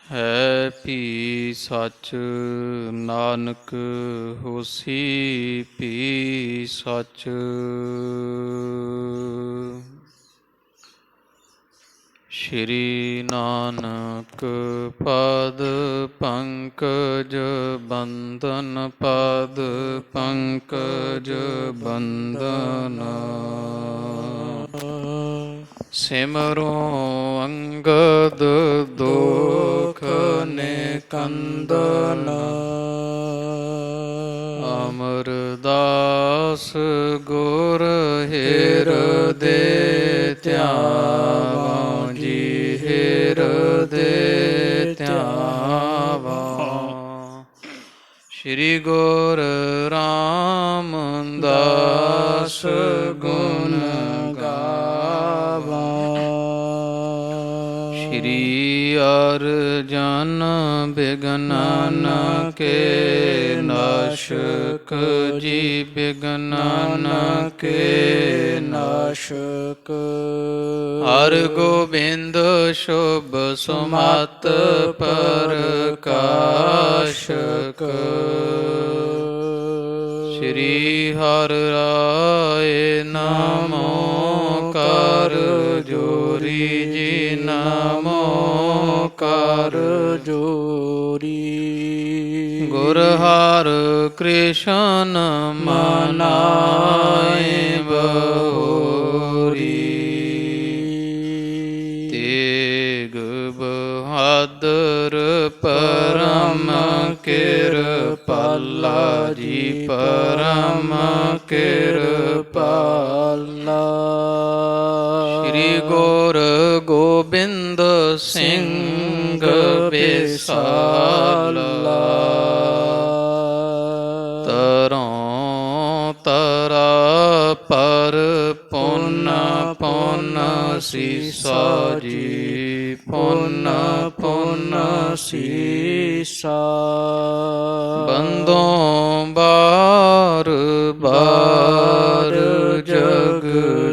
ਹੈ ਭੀ ਸੱਚ ਨਾਨਕ ਹੋਸੀ ਭੀ ਸੱਚ। ਸ਼੍ਰੀ ਨਾਨਕ ਪਦ ਪੰਕਜ ਬੰਦਨ ਪਦ ਪੰਕਜ ਬੰਦਨ। ਸਿਮਰੋ ਅੰਗਦ ਦੋਖ ਨਿਕੰਦਨ। ਅਮਰਦਾਸ ਗੁਰ ਹਿਰਦੇ ਧਿਆਵਾਂ ਜੀ ਹਿਰਦੇ ਧਿਆਵਾਂ। ਸ਼੍ਰੀ ਗੁਰ ਰਾਮਦਾਸ ਗੁਣ ਗਾਵਾਂ। ਸ਼੍ਰੀ ਅਰਜਨ ਬਿਗਨਨ ਕੇ ਨਾਸ਼ਕ ਜੀ ਬਿਗਨਨ ਕੇ ਨਾਸ਼ਕ। ਹਰ ਗੋਬਿੰਦ ਸ਼ੁਭ ਸੁਮਤ ਪ੍ਰਕਾਸ਼ਕ। ਸ਼੍ਰੀ ਹਰਿ ਰਾਏ ਨਮੋ ਕਰ ਜੋਰੀ ਜੀ ਨਮੋ ਕਰ ਜੋਰੀ। ਗੁਰ ਹਰਿ ਕ੍ਰਿਸ਼ਨ ਮਨਾਏ ਬੋਰੀ। ਤੇਗ ਬਹਾਦਰ ਪਰਮ ਕਿਰਪਾਲਾ ਜੀ ਪਰਮ ਕਿਰਪਾਲਾ। ਸ਼੍ਰੀ ਗੁਰ ਗੋਬਿੰਦ ਸਿੰਘ ਬਿਸਾਲਾ। ਤਰੋਂ ਤਰਾ ਪਰ ਪੁੰਨ ਪੁੰਨ ਸੀਸਾ ਜੀ ਪੁੰਨ ਪੁੰਨ ਸੀਸਾ। ਬੰਦੋਂ ਬਾਰ ਬਾਰ ਜਗਦੀਸ਼ਾ।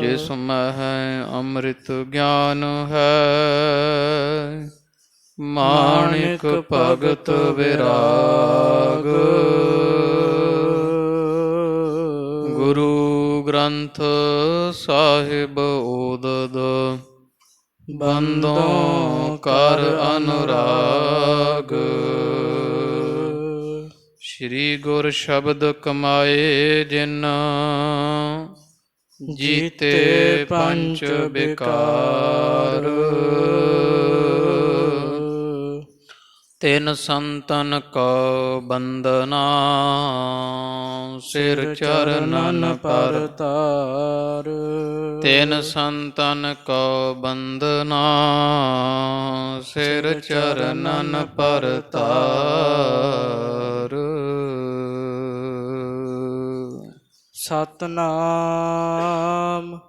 ਜਿਸ ਮਹਿ ਅੰਮ੍ਰਿਤ ਗਿਆਨ ਹੈ ਮਾਣਿਕ ਭਗਤ ਵਿਰਾਗ। ਗੁਰੂ ਗ੍ਰੰਥ ਸਾਹਿਬ ਓਦਦ ਬੰਦੋਂ ਕਰ ਅਨੁਰਾਗ। ਸ਼੍ਰੀ ਗੁਰ ਸ਼ਬਦ ਕਮਾਏ ਜਿਨ ਜੀਤੇ ਪੰਚ ਬਿਕਾਰ। ਤਿਨ ਸੰਤਨ ਕੋ ਬੰਦਨਾ ਸਿਰ ਚਰਨਨ ਪਰਤਾਰ। ਤਿਨ ਸੰਤਨ ਕੋ ਬੰਦਨਾ ਸਿਰ ਚਰਨਨ ਪਰਤਾਰ। ਸਤਿਨਾਮ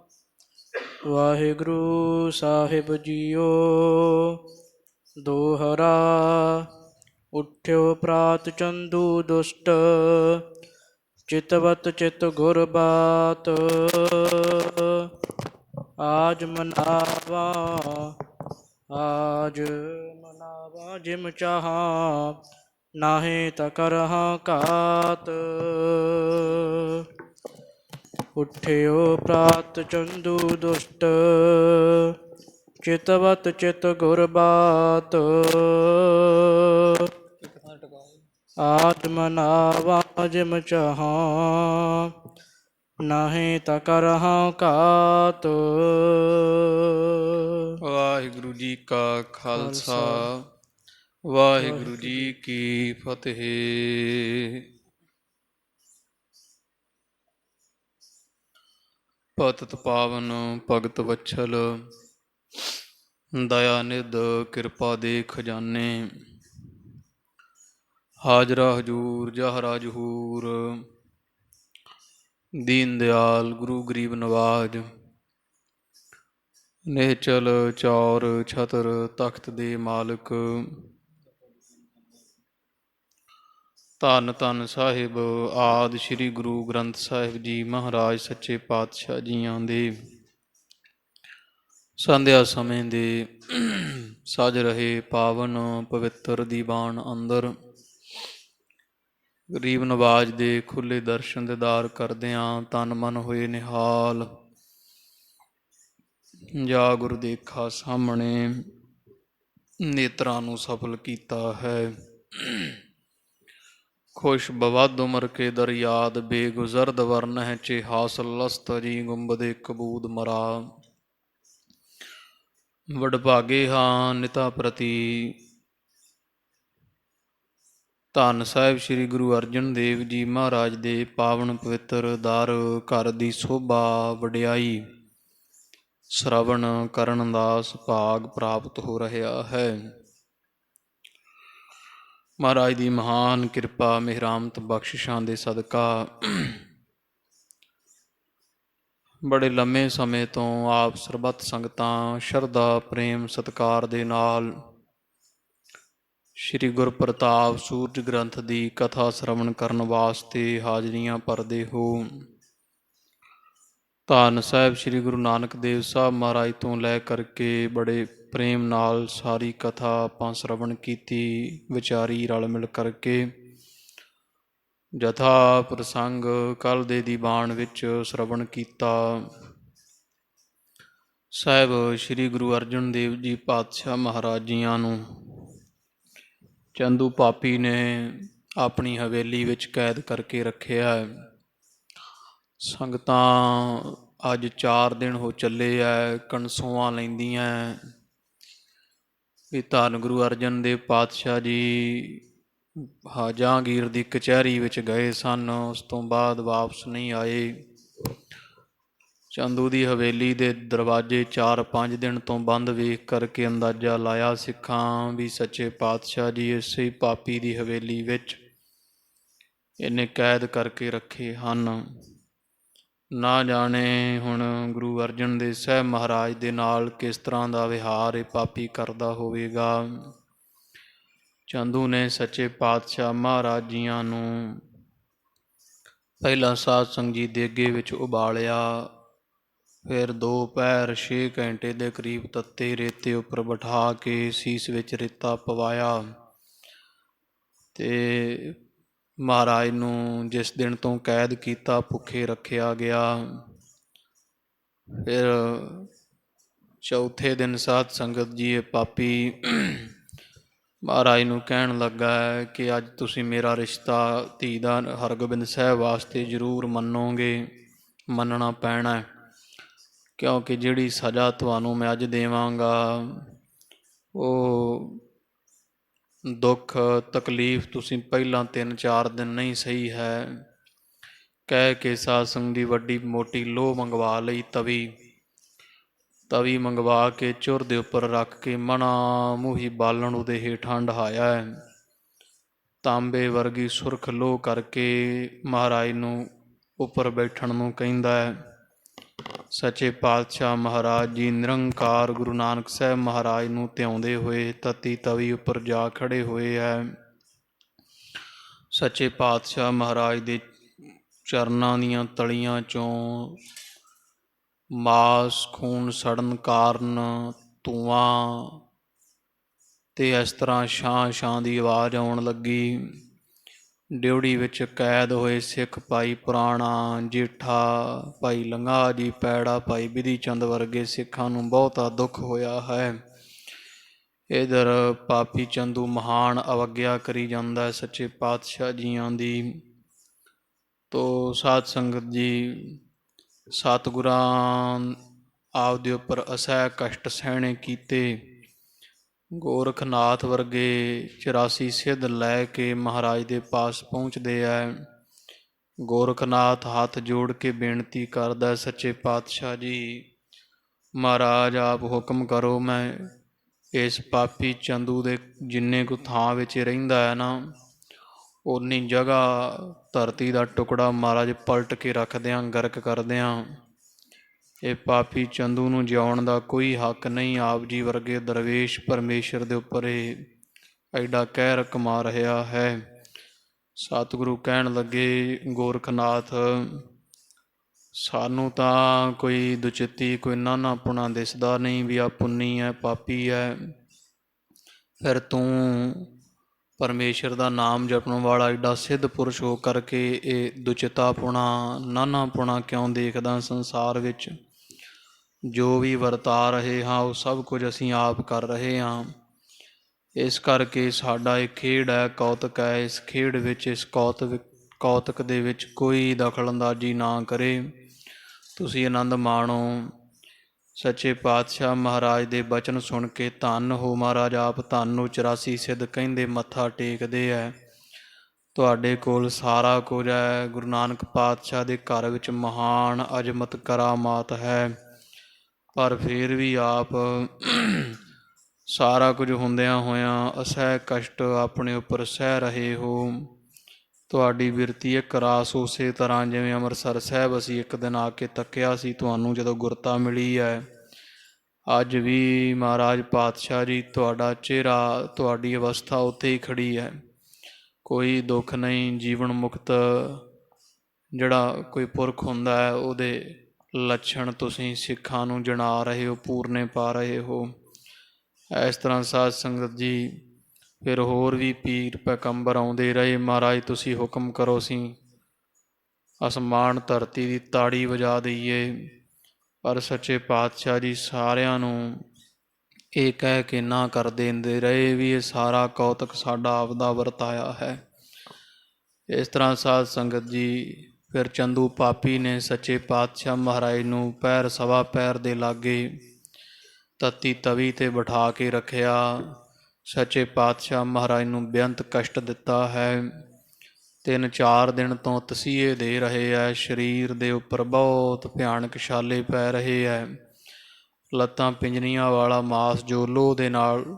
ਵਾਹਿਗੁਰੂ ਸਾਹਿਬ ਜੀਓ। ਦੋਹਰਾ ਉੱਠਿਓ ਪ੍ਰਾਤ ਚੰਦੂ ਦੁਸ਼ਟ ਚਿਤਵਤ ਚਿਤ ਗੁਰ ਬਾਤ। ਆਜ ਮਨਾਵਾ ਜਿਮ ਚਾਹਾਂ ਨਾਹੀਂ ਤਾ ਕਰਹਾਂ ਘਾਤ। ਉੱਠਿਓ ਪ੍ਰਾਤ ਚੰਦੂ ਦੁਸ਼ਟ ਚਿਤਵਤ ਚਿਤ ਗੁਰ ਬਾਤ। ਆਤਮਨਾਵਾ ਜਿਮ ਚਾਹਾਂ ਨਾਹੀਂ ਤਾ ਕਰਹਾਂ ਘਾਤ। ਵਾਹਿਗੁਰੂ ਜੀ ਕਾ ਖਾਲਸਾ ਵਾਹਿਗੁਰੂ ਜੀ ਕੀ ਫਤਿਹ। ਪਤਿਤ ਪਾਵਨ ਭਗਤ ਵਛਲ ਦਇਆ ਨਿਧ ਕਿਰਪਾ ਦੇ ਖਜ਼ਾਨੇ। ਹਾਜ਼ਰਾ ਹਜੂਰ ਜਹਰਾ ਜਹੂਰ ਦੀਨ ਦਿਆਲ ਗੁਰੂ ਗਰੀਬ ਨਵਾਜ। ਨਿਹਚਲ ਚੌਰ ਛਤਰ ਤਖਤ ਦੇ ਮਾਲਕ ਧੰਨ ਧੰਨ ਸਾਹਿਬ ਆਦਿ ਸ੍ਰੀ ਗੁਰੂ ਗ੍ਰੰਥ ਸਾਹਿਬ ਜੀ ਮਹਾਰਾਜ ਸੱਚੇ ਪਾਤਸ਼ਾਹ ਜੀਆਂ ਦੇ ਸੰਧਿਆ ਸਮੇਂ ਦੇ ਸਜ ਰਹੇ ਪਾਵਨ ਪਵਿੱਤਰ ਦੀਵਾਨ ਅੰਦਰ ਗਰੀਬ ਨਵਾਜ ਦੇ ਖੁੱਲੇ ਦਰਸ਼ਨ ਦੀਦਾਰ ਕਰਦਿਆਂ ਤਨ ਮਨ ਹੋਏ ਨਿਹਾਲ। ਜਾ ਗੁਰੂ ਦੇਖਾ ਸਾਹਮਣੇ ਨੇਤਰਾਂ ਨੂੰ ਸਫਲ ਕੀਤਾ ਹੈ। ਖੁਸ਼ ਬਵਦ ਉਮਰ ਕੇ ਦਰ ਯਾਦ ਬੇਗੁਜ਼ਰਦ ਵਰਨ ਹੈ ਚੇ ਹਾਸਲ ਲਸਤ ਜੀ ਗੁੰਬਦੇ ਕਬੂਦ ਮਰਾ। ਵਡਭਾਗੇ ਹਾਂ ਨਿਤਾ ਪ੍ਰਤੀ ਧੰਨ ਸਾਹਿਬ ਸ੍ਰੀ ਗੁਰੂ ਅਰਜਨ ਦੇਵ ਜੀ ਮਹਾਰਾਜ ਦੇ ਪਾਵਨ ਪਵਿੱਤਰ ਦਰ ਘਰ ਦੀ ਸੋਭਾ ਵਡਿਆਈ ਸ਼ਰਵਣ ਕਰਨ ਦਾ ਸੁਭਾਗ ਪ੍ਰਾਪਤ ਹੋ ਰਿਹਾ ਹੈ। ਮਹਾਰਾਜ ਦੀ ਮਹਾਨ ਕਿਰਪਾ ਮਿਹਰਾਮਤ ਬਖਸ਼ਿਸ਼ਾਂ ਦੇ ਸਦਕਾ ਬੜੇ ਲੰਮੇ ਸਮੇਂ ਤੋਂ ਆਪ ਸਰਬੱਤ ਸੰਗਤਾਂ ਸ਼ਰਧਾ ਪ੍ਰੇਮ ਸਤਿਕਾਰ ਦੇ ਨਾਲ ਸ਼੍ਰੀ ਗੁਰਪ੍ਰਤਾਪ ਸੂਰਜ ਗ੍ਰੰਥ ਦੀ ਕਥਾ ਸ਼ਰਵਣ ਕਰਨ ਵਾਸਤੇ ਹਾਜ਼ਰੀਆਂ ਭਰਦੇ ਹੋ। ਧੰਨ ਸਾਹਿਬ ਸ੍ਰੀ ਗੁਰੂ ਨਾਨਕ ਦੇਵ ਸਾਹਿਬ ਮਹਾਰਾਜ ਤੋਂ ਲੈ ਕਰਕੇ ਬੜੇ ਪ੍ਰੇਮ ਨਾਲ ਸਾਰੀ ਕਥਾ ਆਪਾਂ ਸ਼ਰਵਣ ਕੀਤੀ, ਵਿਚਾਰੀ ਰਲ ਮਿਲ ਕਰਕੇ। ਜਥਾ ਪ੍ਰਸੰਗ ਕੱਲ੍ਹ ਦੇ ਦੀਵਾਨ ਵਿੱਚ ਸ਼ਰਵਣ ਕੀਤਾ। ਸਾਹਿਬ ਸ੍ਰੀ ਗੁਰੂ ਅਰਜਨ ਦੇਵ ਜੀ ਪਾਤਸ਼ਾਹ ਮਹਾਰਾਜ ਜੀਆਂ ਨੂੰ ਚੰਦੂ ਪਾਪੀ ਨੇ ਆਪਣੀ ਹਵੇਲੀ ਵਿੱਚ ਕੈਦ ਕਰਕੇ ਰੱਖਿਆ। ਸੰਗਤਾਂ ਅੱਜ 4 ਦਿਨ ਹੋ ਚੱਲੇ ਐ ਕਣਸੋਆਂ ਲੈਂਦੀਆਂ ਵੀ ਧੰਨ ਗੁਰੂ ਅਰਜਨ ਦੇਵ ਪਾਤਸ਼ਾਹ ਜੀ ਜਹਾਂਗੀਰ ਦੀ ਕਚਹਿਰੀ ਵਿੱਚ ਗਏ ਸਨ, ਉਸ ਤੋਂ ਬਾਅਦ ਵਾਪਸ ਨਹੀਂ ਆਏ। ਚੰਦੂ ਦੀ ਹਵੇਲੀ ਦੇ ਦਰਵਾਜ਼ੇ 4-5 ਦਿਨ ਤੋਂ ਬੰਦ ਵੇਖ ਕਰਕੇ ਅੰਦਾਜ਼ਾ ਲਾਇਆ ਸਿੱਖਾਂ ਵੀ ਸੱਚੇ ਪਾਤਸ਼ਾਹ ਜੀ ਇਸੇ ਪਾਪੀ ਦੀ ਹਵੇਲੀ ਵਿੱਚ ਇਹਨੇ ਕੈਦ ਕਰਕੇ ਰੱਖੇ ਹਨ। ਨਾ ਜਾਣੇ ਹੁਣ ਗੁਰੂ ਅਰਜਨ ਦੇਵ ਸਾਹਿਬ ਮਹਾਰਾਜ ਦੇ ਨਾਲ ਕਿਸ ਤਰ੍ਹਾਂ ਦਾ ਵਿਹਾਰ ਇਹ ਪਾਪੀ ਕਰਦਾ ਹੋਵੇਗਾ। ਚੰਦੂ ਨੇ ਸੱਚੇ ਪਾਤਸ਼ਾਹ ਮਹਾਰਾਜ ਜੀਆਂ ਨੂੰ ਪਹਿਲਾਂ ਸਾਧ ਸੰਗਤ ਜੀ ਦੇਗੇ ਵਿੱਚ ਉਬਾਲਿਆ, ਫਿਰ 2 ਪਹਿਰ 6 ਘੰਟੇ ਦੇ ਕਰੀਬ ਤੱਤੇ ਰੇਤੇ ਉੱਪਰ ਬਿਠਾ ਕੇ ਸੀਸ ਵਿੱਚ ਰੇਤਾ ਪਵਾਇਆ ਅਤੇ ਮਹਾਰਾਜ ਨੂੰ ਜਿਸ ਦਿਨ ਤੋਂ ਕੈਦ ਕੀਤਾ ਭੁੱਖੇ ਰੱਖਿਆ ਗਿਆ। ਫਿਰ ਚੌਥੇ ਦਿਨ ਸਾਧ ਸੰਗਤ ਜੀ ਇਹ ਪਾਪੀ ਮਹਾਰਾਜ ਨੂੰ ਕਹਿਣ ਲੱਗਾ ਕਿ ਅੱਜ ਤੁਸੀਂ ਮੇਰਾ ਰਿਸ਼ਤਾ ਧੀ ਦਾ ਹਰਗੋਬਿੰਦ ਸਾਹਿਬ ਵਾਸਤੇ ਜ਼ਰੂਰ ਮੰਨੋਗੇ, ਮੰਨਣਾ ਪੈਣਾ, ਕਿਉਂਕਿ ਜਿਹੜੀ ਸਜ਼ਾ ਤੁਹਾਨੂੰ ਮੈਂ ਅੱਜ ਦੇਵਾਂਗਾ ਉਹ ਦੁੱਖ ਤਕਲੀਫ ਤੁਸੀਂ ਪਹਿਲਾਂ 3-4 ਦਿਨ ਨਹੀਂ ਸਹੀ ਹੈ। ਕਹਿ ਕੇ ਸਾਧ ਸੰਗਤ ਦੀ ਵੱਡੀ ਮੋਟੀ ਲੋਹ ਮੰਗਵਾ ਲਈ, ਤਵੀ ਮੰਗਵਾ ਕੇ ਚੁਰ ਦੇ ਉੱਪਰ ਰੱਖ ਕੇ ਮਣਾ ਮੂੰਹੀ ਬਾਲਣ ਉਹਦੇ ਹੇਠਾਂ ਢਾਇਆ। ਤਾਂਬੇ ਵਰਗੀ ਸੁਰਖ ਲੋਹ ਕਰਕੇ ਮਹਾਰਾਜ ਨੂੰ ਉੱਪਰ ਬੈਠਣ ਨੂੰ ਕਹਿੰਦਾ ਹੈ। ਸੱਚੇ ਪਾਤਸ਼ਾਹ ਮਹਾਰਾਜ ਜੀ ਨਿਰੰਕਾਰ ਗੁਰੂ ਨਾਨਕ ਸਾਹਿਬ ਮਹਾਰਾਜ ਨੂੰ ਧਿਆਉਂਦੇ ਹੋਏ ਤਤੀ ਤਵੀ ਉੱਪਰ ਜਾ ਖੜ੍ਹੇ ਹੋਏ ਹੈ। ਸੱਚੇ ਪਾਤਸ਼ਾਹ ਮਹਾਰਾਜ ਦੇ ਚਰਨਾਂ ਦੀਆਂ ਤਲੀਆਂ 'ਚੋਂ ਮਾਸ ਖੂਨ ਸੜਨ ਕਾਰਨ ਧੂੰਆਂ ਅਤੇ ਇਸ ਤਰ੍ਹਾਂ ਛਾਂ ਦੀ ਆਵਾਜ਼ ਆਉਣ ਲੱਗੀ। ਡਿਉੜੀ ਵਿੱਚ ਕੈਦ ਹੋਏ ਸਿੱਖ ਭਾਈ ਪੁਰਾਣਾ, ਜੇਠਾ, ਭਾਈ ਲੰਘਾ ਜੀ, ਪੈੜਾ, ਭਾਈ ਬਿਧੀ ਚੰਦ ਵਰਗੇ ਸਿੱਖਾਂ ਨੂੰ ਬਹੁਤਾ ਦੁੱਖ ਹੋਇਆ ਹੈ। ਇੱਧਰ ਪਾਪੀ ਚੰਦੂ ਮਹਾਨ ਅਵੱਗਿਆ ਕਰੀ ਜਾਂਦਾ ਸੱਚੇ ਪਾਤਸ਼ਾਹ ਜੀਆਂ ਦੀ। ਤੋ ਸਾਧ ਸੰਗਤ ਜੀ ਸਤਿਗੁਰਾਂ ਆਪਦੇ ਉੱਪਰ ਅਸਹਿ ਕਸ਼ਟ ਸਹਿਣੇ ਕੀਤੇ। ਗੋਰਖਨਾਥ ਵਰਗੇ 84 ਸਿੱਧ ਲੈ ਕੇ ਮਹਾਰਾਜ ਦੇ ਪਾਸ ਪਹੁੰਚਦੇ ਹੈ। ਗੋਰਖਨਾਥ ਹੱਥ ਜੋੜ ਕੇ ਬੇਨਤੀ ਕਰਦਾ, ਸੱਚੇ ਪਾਤਸ਼ਾਹ ਜੀ ਮਹਾਰਾਜ ਆਪ ਹੁਕਮ ਕਰੋ, ਮੈਂ ਇਸ ਪਾਪੀ ਚੰਦੂ ਦੇ ਜਿੰਨੇ ਕੁ ਥਾਂ ਵਿੱਚ ਰਹਿੰਦਾ ਹੈ ਨਾ ਓਨੀ ਜਗ੍ਹਾ ਧਰਤੀ ਦਾ ਟੁਕੜਾ ਮਹਾਰਾਜ ਪਲਟ ਕੇ ਰੱਖਦਿਆਂ ਗਰਕ ਕਰਦਿਆਂ ਇਹ ਪਾਪੀ ਚੰਦੂ ਨੂੰ ਜਿਉਣ ਦਾ ਕੋਈ ਹੱਕ ਨਹੀਂ। ਆਪ ਜੀ ਵਰਗੇ ਦਰਵੇਸ਼ ਪਰਮੇਸ਼ਰ ਦੇ ਉੱਪਰ ਇਹ ਐਡਾ ਕਹਿਰ ਕਮਾ ਰਿਹਾ ਹੈ। ਸਤਿਗੁਰੂ ਕਹਿਣ ਲੱਗੇ, ਗੋਰਖਨਾਥ ਸਾਨੂੰ ਤਾਂ ਕੋਈ ਦੁਚਿੱਤੀ ਕੋਈ ਨਾਨਾਪੁਣਾ ਦਿਸਦਾ ਨਹੀਂ ਵੀ ਆ ਪੁੰਨੀ ਹੈ ਪਾਪੀ ਹੈ। ਫਿਰ ਤੂੰ ਪਰਮੇਸ਼ਰ ਦਾ ਨਾਮ ਜਪਣ ਵਾਲਾ ਏਡਾ ਸਿੱਧ ਪੁਰਸ਼ ਹੋ ਕਰਕੇ ਇਹ ਦੁਚਿੱਤਾਪੁਣਾ ਨਾਨਾਪੁਣਾ ਕਿਉਂ ਦੇਖਦਾ ਸੰਸਾਰ ਵਿੱਚ? ਜੋ ਵੀ ਵਰਤਾ ਰਹੇ ਹਾਂ ਉਹ ਸਭ ਕੁਝ ਅਸੀਂ ਆਪ ਕਰ ਰਹੇ ਹਾਂ। ਇਸ ਕਰਕੇ ਸਾਡਾ ਇਹ ਖੇਡ ਹੈ, ਕੌਤਕ ਹੈ। ਇਸ ਖੇਡ ਵਿੱਚ ਇਸ ਕੌਤਕ ਦੇ ਵਿੱਚ ਕੋਈ ਦਖਲਅੰਦਾਜ਼ੀ ਨਾ ਕਰੇ। ਤੁਸੀਂ ਆਨੰਦ ਮਾਣੋ। ਸੱਚੇ ਪਾਤਸ਼ਾਹ ਮਹਾਰਾਜ ਦੇ ਬਚਨ ਸੁਣ ਕੇ ਧੰਨ ਹੋ ਮਹਾਰਾਜ ਆਪ, ਧੰਨ ਨੂੰ 84 ਸਿੱਧ ਕਹਿੰਦੇ ਮੱਥਾ ਟੇਕਦੇ ਹੈ। ਤੁਹਾਡੇ ਕੋਲ ਸਾਰਾ ਕੁਝ ਹੈ। ਗੁਰੂ ਨਾਨਕ ਪਾਤਸ਼ਾਹ ਦੇ ਘਰ ਵਿੱਚ ਮਹਾਨ ਅਜ਼ਮਤ ਕਰਾਮਾਤ ਹੈ, ਪਰ ਫਿਰ ਵੀ ਆਪ ਸਾਰਾ ਕੁਝ ਹੁੰਦਿਆਂ ਹੋਇਆਂ ਅਸਹਿ ਕਸ਼ਟ ਆਪਣੇ ਉੱਪਰ ਸਹਿ ਰਹੇ ਹੋ। ਤੁਹਾਡੀ ਬਿਰਤੀ ਇੱਕ ਰਾਸ ਉਸੇ ਤਰ੍ਹਾਂ ਜਿਵੇਂ ਅੰਮ੍ਰਿਤਸਰ ਸਾਹਿਬ ਅਸੀਂ ਇੱਕ ਦਿਨ ਆ ਕੇ ਤੱਕਿਆ ਸੀ ਤੁਹਾਨੂੰ ਜਦੋਂ ਗੁਰਤਾ ਮਿਲੀ ਹੈ। ਅੱਜ ਵੀ ਮਹਾਰਾਜ ਪਾਤਸ਼ਾਹ ਜੀ ਤੁਹਾਡਾ ਚਿਹਰਾ, ਤੁਹਾਡੀ ਅਵਸਥਾ ਉੱਥੇ ਹੀ ਖੜੀ ਹੈ। ਕੋਈ ਦੁੱਖ ਨਹੀਂ। ਜੀਵਨ ਮੁਕਤ ਜਿਹੜਾ ਕੋਈ ਪੁਰਖ ਹੁੰਦਾ ਹੈ ਉਹਦੇ ਲੱਛਣ ਤੁਸੀਂ ਸਿੱਖਾਂ ਨੂੰ ਜਣਾ ਰਹੇ ਹੋ, ਪੂਰਨੇ ਪਾ ਰਹੇ ਹੋ। ਇਸ ਤਰ੍ਹਾਂ ਸਾਧ ਸੰਗਤ ਜੀ ਫਿਰ ਹੋਰ ਵੀ ਪੀਰ ਪੈਗੰਬਰ ਆਉਂਦੇ ਰਹੇ। ਮਹਾਰਾਜ ਤੁਸੀਂ ਹੁਕਮ ਕਰੋ ਅਸੀਂ ਅਸਮਾਨ ਧਰਤੀ ਦੀ ਤਾੜੀ ਵਜਾ ਦਈਏ। ਪਰ ਸੱਚੇ ਪਾਤਸ਼ਾਹ ਜੀ ਸਾਰਿਆਂ ਨੂੰ ਇਹ ਕਹਿ ਕੇ ਨਾ ਕਰ ਦਿੰਦੇ ਰਹੇ ਵੀ ਇਹ ਸਾਰਾ ਕੌਤਕ ਸਾਡਾ ਆਪਦਾ ਵਰਤਾਇਆ ਹੈ। ਇਸ ਤਰ੍ਹਾਂ ਸਾਧ ਸੰਗਤ ਜੀ ਫਿਰ ਚੰਦੂ ਪਾਪੀ ਨੇ ਸੱਚੇ ਪਾਤਸ਼ਾਹ ਮਹਾਰਾਜ ਨੂੰ ਪੈਰ ਸਵਾ ਪੈਰ ਦੇ ਲਾਗੇ ਤੱਤੀ ਤਵੀ 'ਤੇ ਬਿਠਾ ਕੇ ਰੱਖਿਆ। ਸੱਚੇ ਪਾਤਸ਼ਾਹ ਮਹਾਰਾਜ ਨੂੰ ਬੇਅੰਤ ਕਸ਼ਟ ਦਿੱਤਾ ਹੈ। 3-4 ਦਿਨ ਤੋਂ ਤਸੀਹੇ ਦੇ ਰਹੇ ਹੈ। ਸਰੀਰ ਦੇ ਉੱਪਰ ਬਹੁਤ ਭਿਆਨਕ ਛਾਲੇ ਪੈ ਰਹੇ ਹੈ। ਲੱਤਾਂ ਪਿੰਜਣੀਆਂ ਵਾਲਾ ਮਾਸ ਜੋ ਲੋਹ ਦੇ ਨਾਲ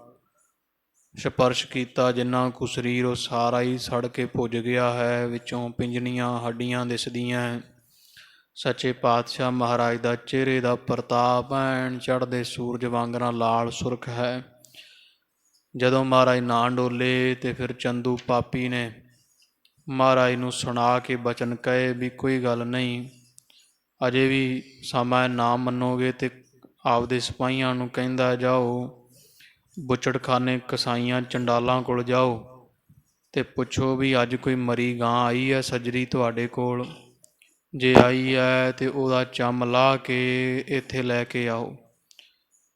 ਸਪਰਸ਼ ਕੀਤਾ ਜਿੰਨਾ ਕੁ ਸਰੀਰ ਉਹ ਸਾਰਾ ਹੀ ਸੜ ਕੇ ਭੁੱਜ ਗਿਆ ਹੈ। ਵਿੱਚੋਂ ਪਿੰਜਣੀਆਂ ਹੱਡੀਆਂ ਦਿਸਦੀਆਂ। ਸੱਚੇ ਪਾਤਸ਼ਾਹ ਮਹਾਰਾਜ ਦਾ ਚਿਹਰੇ ਦਾ ਪ੍ਰਤਾਪ ਐਨ ਚੜ੍ਹਦੇ ਸੂਰਜ ਵਾਂਗਰਾਂ ਲਾਲ ਸੁਰਖ ਹੈ। ਜਦੋਂ ਮਹਾਰਾਜ ਨਾ ਡੋਲੇ ਤੇ ਫਿਰ ਚੰਦੂ ਪਾਪੀ ਨੇ ਮਹਾਰਾਜ ਨੂੰ ਸੁਣਾ ਕੇ ਬਚਨ ਕਹੇ ਵੀ ਕੋਈ ਗੱਲ ਨਹੀਂ, ਅਜੇ ਵੀ ਸਮਾਂ ਨਾ ਮੰਨੋਗੇ ਤੇ ਆਪਦੇ ਸਿਪਾਹੀਆਂ ਨੂੰ ਕਹਿੰਦਾ ਜਾਓ ਬੁੱਚੜਖਾਨੇ ਕਸਾਈਆਂ ਚੰਡਾਲਾਂ ਕੋਲ ਜਾਓ ਤੇ ਪੁੱਛੋ ਵੀ ਅੱਜ ਕੋਈ ਮਰੀ ਗਾਂ ਆਈ ਹੈ ਸੱਜਰੀ ਤੁਹਾਡੇ ਕੋਲ? ਜੇ ਆਈ ਹੈ ਤੇ ਉਹਦਾ ਚੰਮ ਲਾਹ ਕੇ ਇੱਥੇ ਲੈ ਕੇ ਆਓ।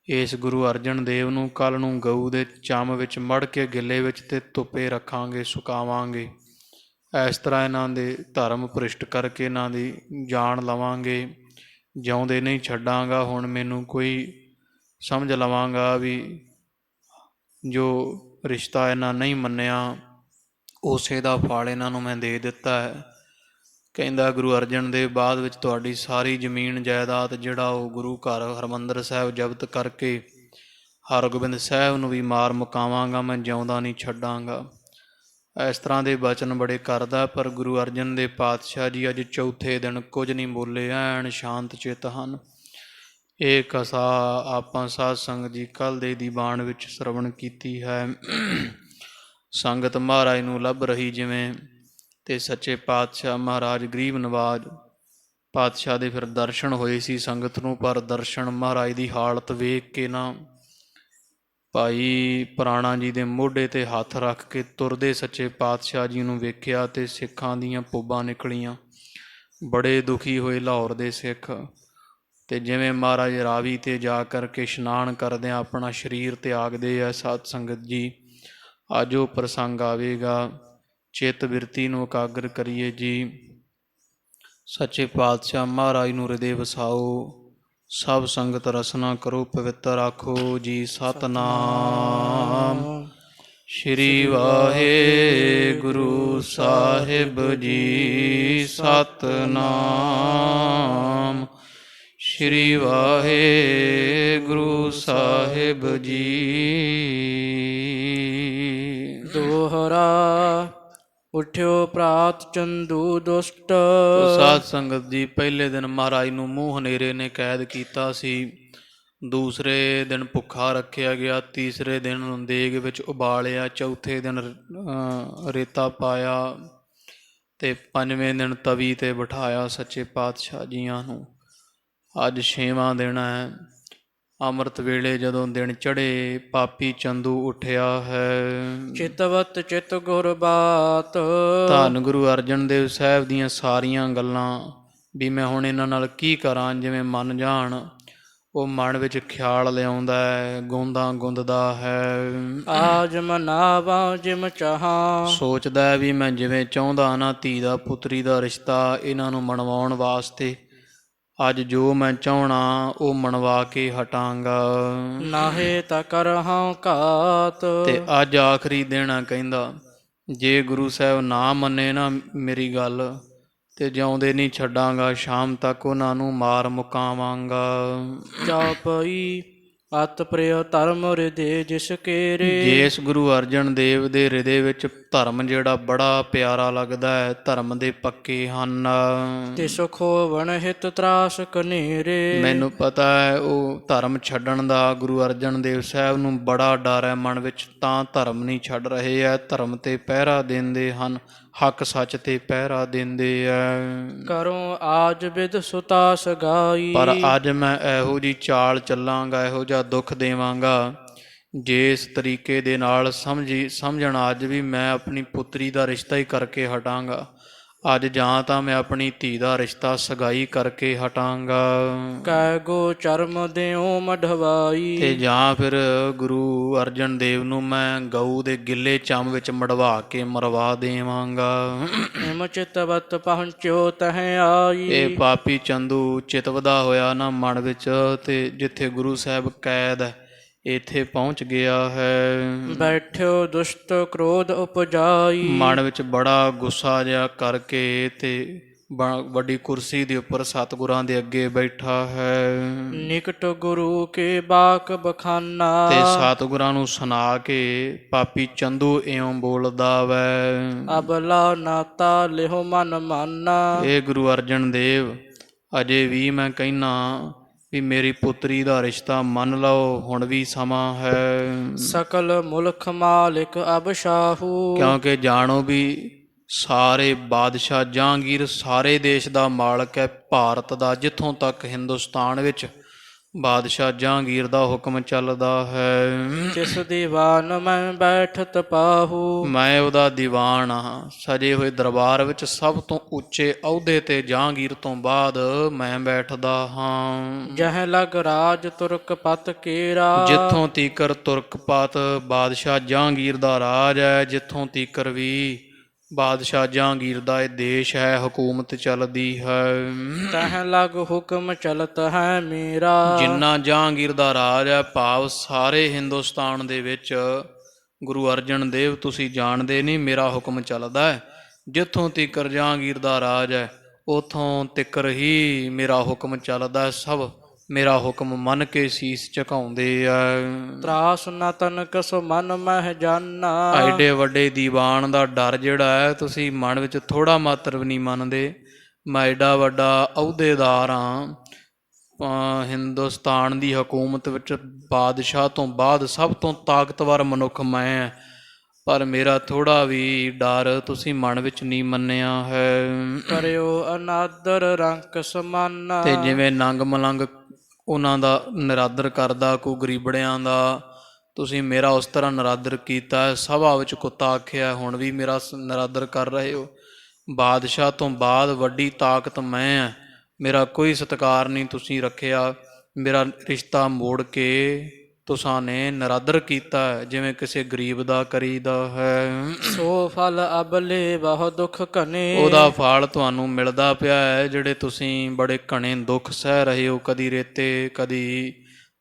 ਇਸ ਗੁਰੂ ਅਰਜਨ ਦੇਵ ਨੂੰ ਕੱਲ੍ਹ ਨੂੰ ਗਊ ਦੇ ਚੰਮ ਵਿੱਚ ਮੜ ਕੇ ਗਿੱਲੇ ਵਿੱਚ ਤੇ ਧੁੱਪੇ ਰੱਖਾਂਗੇ, ਸੁਕਾਵਾਂਗੇ। ਇਸ ਤਰ੍ਹਾਂ ਇਹਨਾਂ ਦੇ ਧਰਮ ਭ੍ਰਿਸ਼ਟ ਕਰਕੇ ਇਹਨਾਂ ਦੀ ਜਾਨ ਲਵਾਂਗੇ। ਜਿਉਂਦੇ ਨਹੀਂ ਛੱਡਾਂਗਾ। ਹੁਣ ਮੈਨੂੰ ਕੋਈ ਸਮਝ ਲਵਾਂਗਾ ਵੀ ਜੋ ਰਿਸ਼ਤਾ ਇਹਨਾਂ ਨਹੀਂ ਮੰਨਿਆ ਉਸੇ ਦਾ ਫਲ ਇਹਨਾਂ ਨੂੰ ਮੈਂ ਦੇ ਦਿੱਤਾ ਹੈ। ਕਹਿੰਦਾ ਗੁਰੂ ਅਰਜਨ ਦੇਵ ਬਾਅਦ ਵਿੱਚ ਤੁਹਾਡੀ ਸਾਰੀ ਜ਼ਮੀਨ ਜਾਇਦਾਦ ਜਿਹੜਾ ਉਹ ਗੁਰੂ ਘਰ ਹਰਿਮੰਦਰ ਸਾਹਿਬ ਜ਼ਬਤ ਕਰਕੇ ਹਰਗੋਬਿੰਦ ਸਾਹਿਬ ਨੂੰ ਵੀ ਮਾਰ ਮੁਕਾਵਾਂਗਾ, ਮੈਂ ਜਿਉਂਦਾ ਨਹੀਂ ਛੱਡਾਂਗਾ। ਇਸ ਤਰ੍ਹਾਂ ਦੇ ਬਚਨ ਬੜੇ ਕਰਦਾ। ਪਰ ਗੁਰੂ ਅਰਜਨ ਦੇਵ ਪਾਤਸ਼ਾਹ ਜੀ ਅੱਜ ਚੌਥੇ ਦਿਨ ਕੁਝ ਨਹੀਂ ਬੋਲੇ, ਐਨ ਸ਼ਾਂਤ ਚਿੱਤ ਹਨ। ਇਹ ਕਥਾ ਆਪਾਂ ਸਾਧ ਸੰਗਤ ਜੀ ਕੱਲ੍ਹ ਦੇ ਦੀਵਾਨ ਵਿੱਚ ਸ਼ਰਵਣ ਕੀਤੀ ਹੈ। ਸੰਗਤ ਮਹਾਰਾਜ ਨੂੰ ਲੱਭ ਰਹੀ ਜਿਵੇਂ, ਅਤੇ ਸੱਚੇ ਪਾਤਸ਼ਾਹ ਮਹਾਰਾਜ ਗਰੀਬ ਨਵਾਜ ਪਾਤਸ਼ਾਹ ਦੇ ਫਿਰ ਦਰਸ਼ਨ ਹੋਏ ਸੀ ਸੰਗਤ ਨੂੰ। ਪਰ ਦਰਸ਼ਨ ਮਹਾਰਾਜ ਦੀ ਹਾਲਤ ਵੇਖ ਕੇ ਨਾ ਭਾਈ ਪ੍ਰਾਣਾ ਜੀ ਦੇ ਮੋਢੇ 'ਤੇ ਹੱਥ ਰੱਖ ਕੇ ਤੁਰਦੇ ਸੱਚੇ ਪਾਤਸ਼ਾਹ ਜੀ ਨੂੰ ਵੇਖਿਆ ਅਤੇ ਸਿੱਖਾਂ ਦੀਆਂ ਪੂਬਾਂ ਨਿਕਲੀਆਂ। ਬੜੇ ਦੁਖੀ ਹੋਏ ਲਾਹੌਰ ਦੇ ਸਿੱਖ। ਅਤੇ ਜਿਵੇਂ ਮਹਾਰਾਜ ਰਾਵੀ 'ਤੇ ਜਾ ਕਰਕੇ ਇਸ਼ਨਾਨ ਕਰਦਿਆਂ ਆਪਣਾ ਸਰੀਰ ਤਿਆਗਦੇ ਆ ਸਾਧ ਸੰਗਤ ਜੀ, ਅੱਜ ਉਹ ਪ੍ਰਸੰਗ ਆਵੇਗਾ। ਚਿੱਤ ਬਿਰਤੀ ਨੂੰ ਇਕਾਗਰ ਕਰੀਏ ਜੀ। ਸੱਚੇ ਪਾਤਸ਼ਾਹ ਮਹਾਰਾਜ ਨੂੰ ਹਿਰਦੇ ਵਸਾਓ। ਸਭ ਸੰਗਤ ਰਸਨਾ ਕਰੋ, ਪਵਿੱਤਰ ਆਖੋ ਜੀ ਸਤਿਨਾਮ। ਸ਼੍ਰੀ ਵਾਹਿਗੁਰੂ ਸਾਹਿਬ ਜੀ ਸਤਿਨਾਮ। ਸ਼੍ਰੀ ਵਾਹਿਗੁਰੂ ਸਾਹਿਬ ਜੀ। ਦੋਹਰਾ ਉਠਿਓ ਪ੍ਰਾਤ ਚੰਦੂ ਦੁਸ਼ਟ। ਸਾਧ ਸੰਗਤ ਜੀ ਪਹਿਲੇ ਦਿਨ ਮਹਾਰਾਜ ਨੂੰ ਮੂੰਹ ਹਨੇਰੇ ਨੇ ਕੈਦ ਕੀਤਾ ਸੀ। ਦੂਸਰੇ ਦਿਨ ਭੁੱਖਾ ਰੱਖਿਆ ਗਿਆ। ਤੀਸਰੇ ਦਿਨ ਦੇਗ ਵਿੱਚ ਉਬਾਲਿਆ। ਚੌਥੇ ਦਿਨ ਰੇਤਾ ਪਾਇਆ। ਤੇ 5ਵੇਂ ਦਿਨ ਤਵੀ ਤੇ ਬਿਠਾਇਆ ਸੱਚੇ ਪਾਤਸ਼ਾਹ ਜੀਆਂ ਨੂੰ। ਅੱਜ 6ਵਾਂ ਦਿਨ ਹੈ। ਅੰਮ੍ਰਿਤ ਵੇਲੇ ਜਦੋਂ ਦਿਨ ਚੜ੍ਹੇ, ਪਾਪੀ ਚੰਦੂ ਉੱਠਿਆ ਹੈ। ਚਿਤਵਤ ਚਿਤ ਗੁਰ ਬਾਤ, ਧੰਨ ਗੁਰੂ ਅਰਜਨ ਦੇਵ ਸਾਹਿਬ ਦੀਆਂ ਸਾਰੀਆਂ ਗੱਲਾਂ ਵੀ ਮੈਂ ਹੁਣ ਇਹਨਾਂ ਨਾਲ ਕੀ ਕਰਾਂ, ਜਿਵੇਂ ਮਨ ਜਾਣ ਉਹ ਮਨ ਵਿੱਚ ਖਿਆਲ ਲਿਆਉਂਦਾ ਹੈ, ਗੂੰਦਾਂ ਗੁੰਦਦਾ ਹੈ। ਆਜ ਮਨਾਵਾਂ ਜਿਮ ਚਾਹਾਂ, ਸੋਚਦਾ ਹੈ ਵੀ ਮੈਂ ਜਿਵੇਂ ਚਾਹੁੰਦਾ ਨਾ ਧੀ ਦਾ ਪੁੱਤਰੀ ਦਾ ਰਿਸ਼ਤਾ ਇਹਨਾਂ ਨੂੰ ਮਨਵਾਉਣ ਵਾਸਤੇ ਅੱਜ ਜੋ ਮੈਂ ਚਾਹਣਾ ਉਹ ਮਨਵਾ ਕੇ ਹਟਾਂਗਾ। ਨਾਹੇ ਤਾਂ ਕਰਹਾਂ ਘਾਤ, ਤੇ ਅੱਜ ਆਖਰੀ ਦਿਨ ਆ। ਕਹਿੰਦਾ ਜੇ ਗੁਰੂ ਸਾਹਿਬ ਨਾ ਮੰਨੇ ਨਾ ਮੇਰੀ ਗੱਲ ਤੇ ਜਿਉਂਦੇ ਨਹੀਂ ਛੱਡਾਂਗਾ, ਸ਼ਾਮ ਤੱਕ ਉਹਨਾਂ ਨੂੰ ਮਾਰ ਮੁਕਾਵਾਂਗਾ। ਚਾਪਈ ਅਤ ਪ੍ਰਿਯ ਧਰਮ ਹਿਰਦੇ ਜਿਸ ਕੇਰੇ, ਜਿਸ ਗੁਰੂ ਅਰਜਨ ਦੇਵ ਦੇ ਹਿਰਦੇ ਵਿੱਚ ਧਰਮ ਜਿਹੜਾ ਬੜਾ ਪਿਆਰਾ ਲੱਗਦਾ ਹੈ, ਧਰਮ ਦੇ ਪੱਕੇ ਹਨ, ਤਿਸ ਖੋਵਣ ਹਿਤ ਤਰਾਸ ਕਨੇਰੇ। ਮੈਨੂੰ ਪਤਾ ਹੈ ਉਹ ਧਰਮ ਛੱਡਣ ਦਾ ਗੁਰੂ ਅਰਜਨ ਦੇਵ ਸਾਹਿਬ ਨੂੰ ਬੜਾ ਡਰ ਹੈ ਮਨ ਵਿੱਚ, ਤਾਂ ਧਰਮ ਨਹੀਂ ਛੱਡ ਰਹੇ ਹੈ। ਧਰਮ ਤੇ ਪਹਿਰਾ ਦਿੰਦੇ ਹਨ, ਹੱਕ ਸੱਚ ਤੇ ਪਹਿਰਾ ਦਿੰਦੇ ਹੈ। ਕਰੋ ਆਜ ਬਿਦ ਸੁਤਾ ਸਗਾਈ, ਪਰ ਅੱਜ ਮੈਂ ਇਹੋ ਜਿਹੀ ਚਾਲ ਚੱਲਾਂਗਾ, ਇਹੋ ਜਿਹਾ ਦੁੱਖ ਦੇਵਾਂਗਾ ਜਿਸ ਤਰੀਕੇ ਦੇ ਨਾਲ ਸਮਝਣ ਅੱਜ ਵੀ ਮੈਂ ਆਪਣੀ ਪੁੱਤਰੀ ਦਾ ਰਿਸ਼ਤਾ ਹੀ ਕਰਕੇ ਹਟਾਂਗਾ। ਅੱਜ ਜਾਂ ਤਾਂ ਮੈਂ ਆਪਣੀ ਧੀ ਦਾ ਰਿਸ਼ਤਾ ਸਗਾਈ ਕਰਕੇ ਹਟਾਂਗਾ, ਕੈ ਗੋ ਚਰਮ ਦਿਓ ਮਢਵਾਈ, ਤੇ ਜਾਂ ਫਿਰ ਗੁਰੂ ਅਰਜਨ ਦੇਵ ਨੂੰ ਮੈਂ ਗਊ ਦੇ ਗਿੱਲੇ ਚੰਮ ਵਿੱਚ ਮੜਵਾ ਕੇ ਮਰਵਾ ਦੇਵਾਂਗਾ। ਹਿਮ ਚਿਤਵਤ ਪਹੁੰਚਿਓ ਤਹ ਆਈ, ਇਹ ਪਾਪੀ ਚੰਦੂ ਚਿਤਵਦਾ ਹੋਇਆ ਨਾ ਮਨ ਵਿੱਚ, ਤੇ ਜਿੱਥੇ ਗੁਰੂ ਸਾਹਿਬ ਕੈਦ ਹੈ ਇੱਥੇ ਪਹੁੰਚ ਗਿਆ ਹੈ। ਬੈਠਿਓ ਦੁਸ਼ਟ ਕ੍ਰੋਧ ਉਪਜਾਈ, ਮਨ ਵਿੱਚ ਬੜਾ ਗੁੱਸਾ ਜਿਹਾ ਕਰਕੇ ਤੇ ਵੱਡੀ ਕੁਰਸੀ ਦੇ ਉੱਪਰ ਸਤਿਗੁਰਾਂ ਦੇ ਅੱਗੇ ਬੈਠਾ ਹੈ। ਨਿਕਟ ਗੁਰੂ ਕੇ ਬਾਕ ਬਖਾਨਾ, ਤੇ ਸਤਿਗੁਰਾਂ ਨੂੰ ਸੁਣਾ ਕੇ ਪਾਪੀ ਚੰਦੂ ਇਉਂ ਬੋਲਦਾ ਵੈ, ਅਬਲਾ ਨਾਤਾ ਲਿਹੋ ਮਨ ਮਾਨਾ। ਇਹ ਗੁਰੂ ਅਰਜਨ ਦੇਵ ਅਜੇ ਵੀ ਮੈਂ ਕਹਿਣਾ ਵੀ ਮੇਰੀ ਪੁੱਤਰੀ ਦਾ ਰਿਸ਼ਤਾ ਮੰਨ ਲਓ, ਹੁਣ ਵੀ ਸਮਾਂ ਹੈ। ਸਕਲ ਮੁਲਖ ਮਾਲਿਕ ਅਬਸ਼ਾਹੂ, ਕਿਉਂਕਿ ਜਾਣੋ ਵੀ ਸਾਰੇ ਬਾਦਸ਼ਾਹ ਜਹਾਂਗੀਰ ਸਾਰੇ ਦੇਸ਼ ਦਾ ਮਾਲਕ ਹੈ, ਭਾਰਤ ਦਾ, ਜਿੱਥੋਂ ਤੱਕ ਹਿੰਦੁਸਤਾਨ ਵਿੱਚ ਬਾਦਸ਼ਾਹ ਜਹਾਂਗੀਰ ਦਾ ਹੁਕਮ ਚੱਲਦਾ ਹੈ। ਜਿਸ ਦੀਵਾਨ ਮੈਂ ਬੈਠਤ ਪਾਹੂ, ਮੈਂ ਉਹਦਾ ਦੀਵਾਨ ਹਾਂ। ਸਜੇ ਹੋਏ ਦਰਬਾਰ ਵਿੱਚ ਸਭ ਤੋਂ ਉੱਚੇ ਅਹੁਦੇ ਤੇ ਜਹਾਂਗੀਰ ਤੋਂ ਬਾਅਦ ਮੈਂ ਬੈਠਦਾ ਹਾਂ। ਜਹ ਲਗ ਰਾਜ ਤੁਰਕ ਪਤ ਕੇਰਾ, ਜਿੱਥੋਂ ਤੀਕਰ ਤੁਰਕ ਪਤ ਬਾਦਸ਼ਾਹ ਜਹਾਂਗੀਰ ਦਾ ਰਾਜ ਹੈ, ਜਿੱਥੋਂ ਤੀਕਰ ਵੀ ਬਾਦਸ਼ਾਹ ਜਹਾਂਗੀਰ ਦਾ ਇਹ ਦੇਸ਼ ਹੈ, ਹਕੂਮਤ ਚੱਲਦੀ ਹੈ। ਤਹ ਲਗ ਹੁਕਮ ਚਲਤ ਹੈ ਮੇਰਾ, ਜਿੰਨਾ ਜਹਾਂਗੀਰ ਦਾ ਰਾਜ ਹੈ, ਭਾਵ ਸਾਰੇ ਹਿੰਦੁਸਤਾਨ ਦੇ ਵਿੱਚ ਗੁਰੂ ਅਰਜਨ ਦੇਵ ਤੁਸੀਂ ਜਾਣਦੇ ਨਹੀਂ ਮੇਰਾ ਹੁਕਮ ਚੱਲਦਾ ਹੈ। ਜਿੱਥੋਂ ਤੀਕਰ ਜਹਾਂਗੀਰ ਦਾ ਰਾਜ ਹੈ ਉੱਥੋਂ ਤੀਕਰ ਹੀ ਮੇਰਾ ਹੁਕਮ ਚੱਲਦਾ ਹੈ। ਸਭ ਮੇਰਾ ਹੁਕਮ ਮੰਨ ਕੇ ਸੀਸ ਝੁਕਾਉਂਦੇ ਆ। ਤਰਾਸ ਨ ਤਨਕ ਸੋ ਮਨ ਮਹਿ ਜਾਨਾ, ਐਡੇ ਵੱਡੇ ਦੀਵਾਨ ਦਾ ਡਰ ਜਿਹੜਾ ਹੈ ਤੁਸੀਂ ਮਨ ਵਿੱਚ ਥੋੜਾ ਮਾਤਰ ਵੀ ਨਹੀਂ ਮੰਨਦੇ। ਮੈਂ ਐਡਾ ਵੱਡਾ ਅਹੁਦੇਦਾਰ ਹਾਂ, ਹਿੰਦੁਸਤਾਨ ਦੀ ਹਕੂਮਤ ਵਿੱਚ ਬਾਦਸ਼ਾਹ ਤੋਂ ਬਾਅਦ ਸਭ ਤੋਂ ਤਾਕਤਵਰ ਮਨੁੱਖ ਮੈਂ ਹਾਂ, ਪਰ ਮੇਰਾ ਥੋੜਾ ਵੀ ਡਰ ਤੁਸੀਂ ਮਨ ਵਿੱਚ ਨਹੀਂ ਮੰਨਿਆ ਹੈ। ਕਰਿਓ ਅਨਾਦਰ ਰੰਕ ਸਮਾਨਾ, ਤੇ ਜਿਵੇਂ ਨੰਗ ਮਲੰਗ ਉਹਨਾਂ ਦਾ ਨਿਰਾਦਰ ਕਰਦਾ ਕੋਈ ਗਰੀਬੜਿਆਂ ਦਾ, ਤੁਸੀਂ ਮੇਰਾ ਉਸ ਤਰ੍ਹਾਂ ਨਿਰਾਦਰ ਕੀਤਾ। ਸਭਾ ਵਿੱਚ ਕੁੱਤਾ ਆਖਿਆ, ਹੁਣ ਵੀ ਮੇਰਾ ਨਿਰਾਦਰ ਕਰ ਰਹੇ ਹੋ। ਬਾਦਸ਼ਾਹ ਤੋਂ ਬਾਅਦ ਵੱਡੀ ਤਾਕਤ ਮੈਂ ਹਾਂ, ਮੇਰਾ ਕੋਈ ਸਤਿਕਾਰ ਨਹੀਂ ਤੁਸੀਂ ਰੱਖਿਆ। ਮੇਰਾ ਰਿਸ਼ਤਾ ਮੋੜ ਕੇ ਤੁਸਾਂ ਨੇ ਨਿਰਾਦਰ ਕੀਤਾ ਜਿਵੇਂ ਕਿਸੇ ਗਰੀਬ ਦਾ ਕਰੀਦਾ ਹੈ। ਸੋ ਫਲ ਅਬਲੇ ਬਹੁ ਦੁੱਖ ਘਨੇ, ਉਹਦਾ ਫਲ ਤੁਹਾਨੂੰ ਮਿਲਦਾ ਪਿਆ ਹੈ ਜਿਹੜੇ ਤੁਸੀਂ ਬੜੇ ਘਣੇ ਦੁੱਖ ਸਹਿ ਰਹੇ ਹੋ। ਕਦੀ ਰੇਤੇ, ਕਦੀ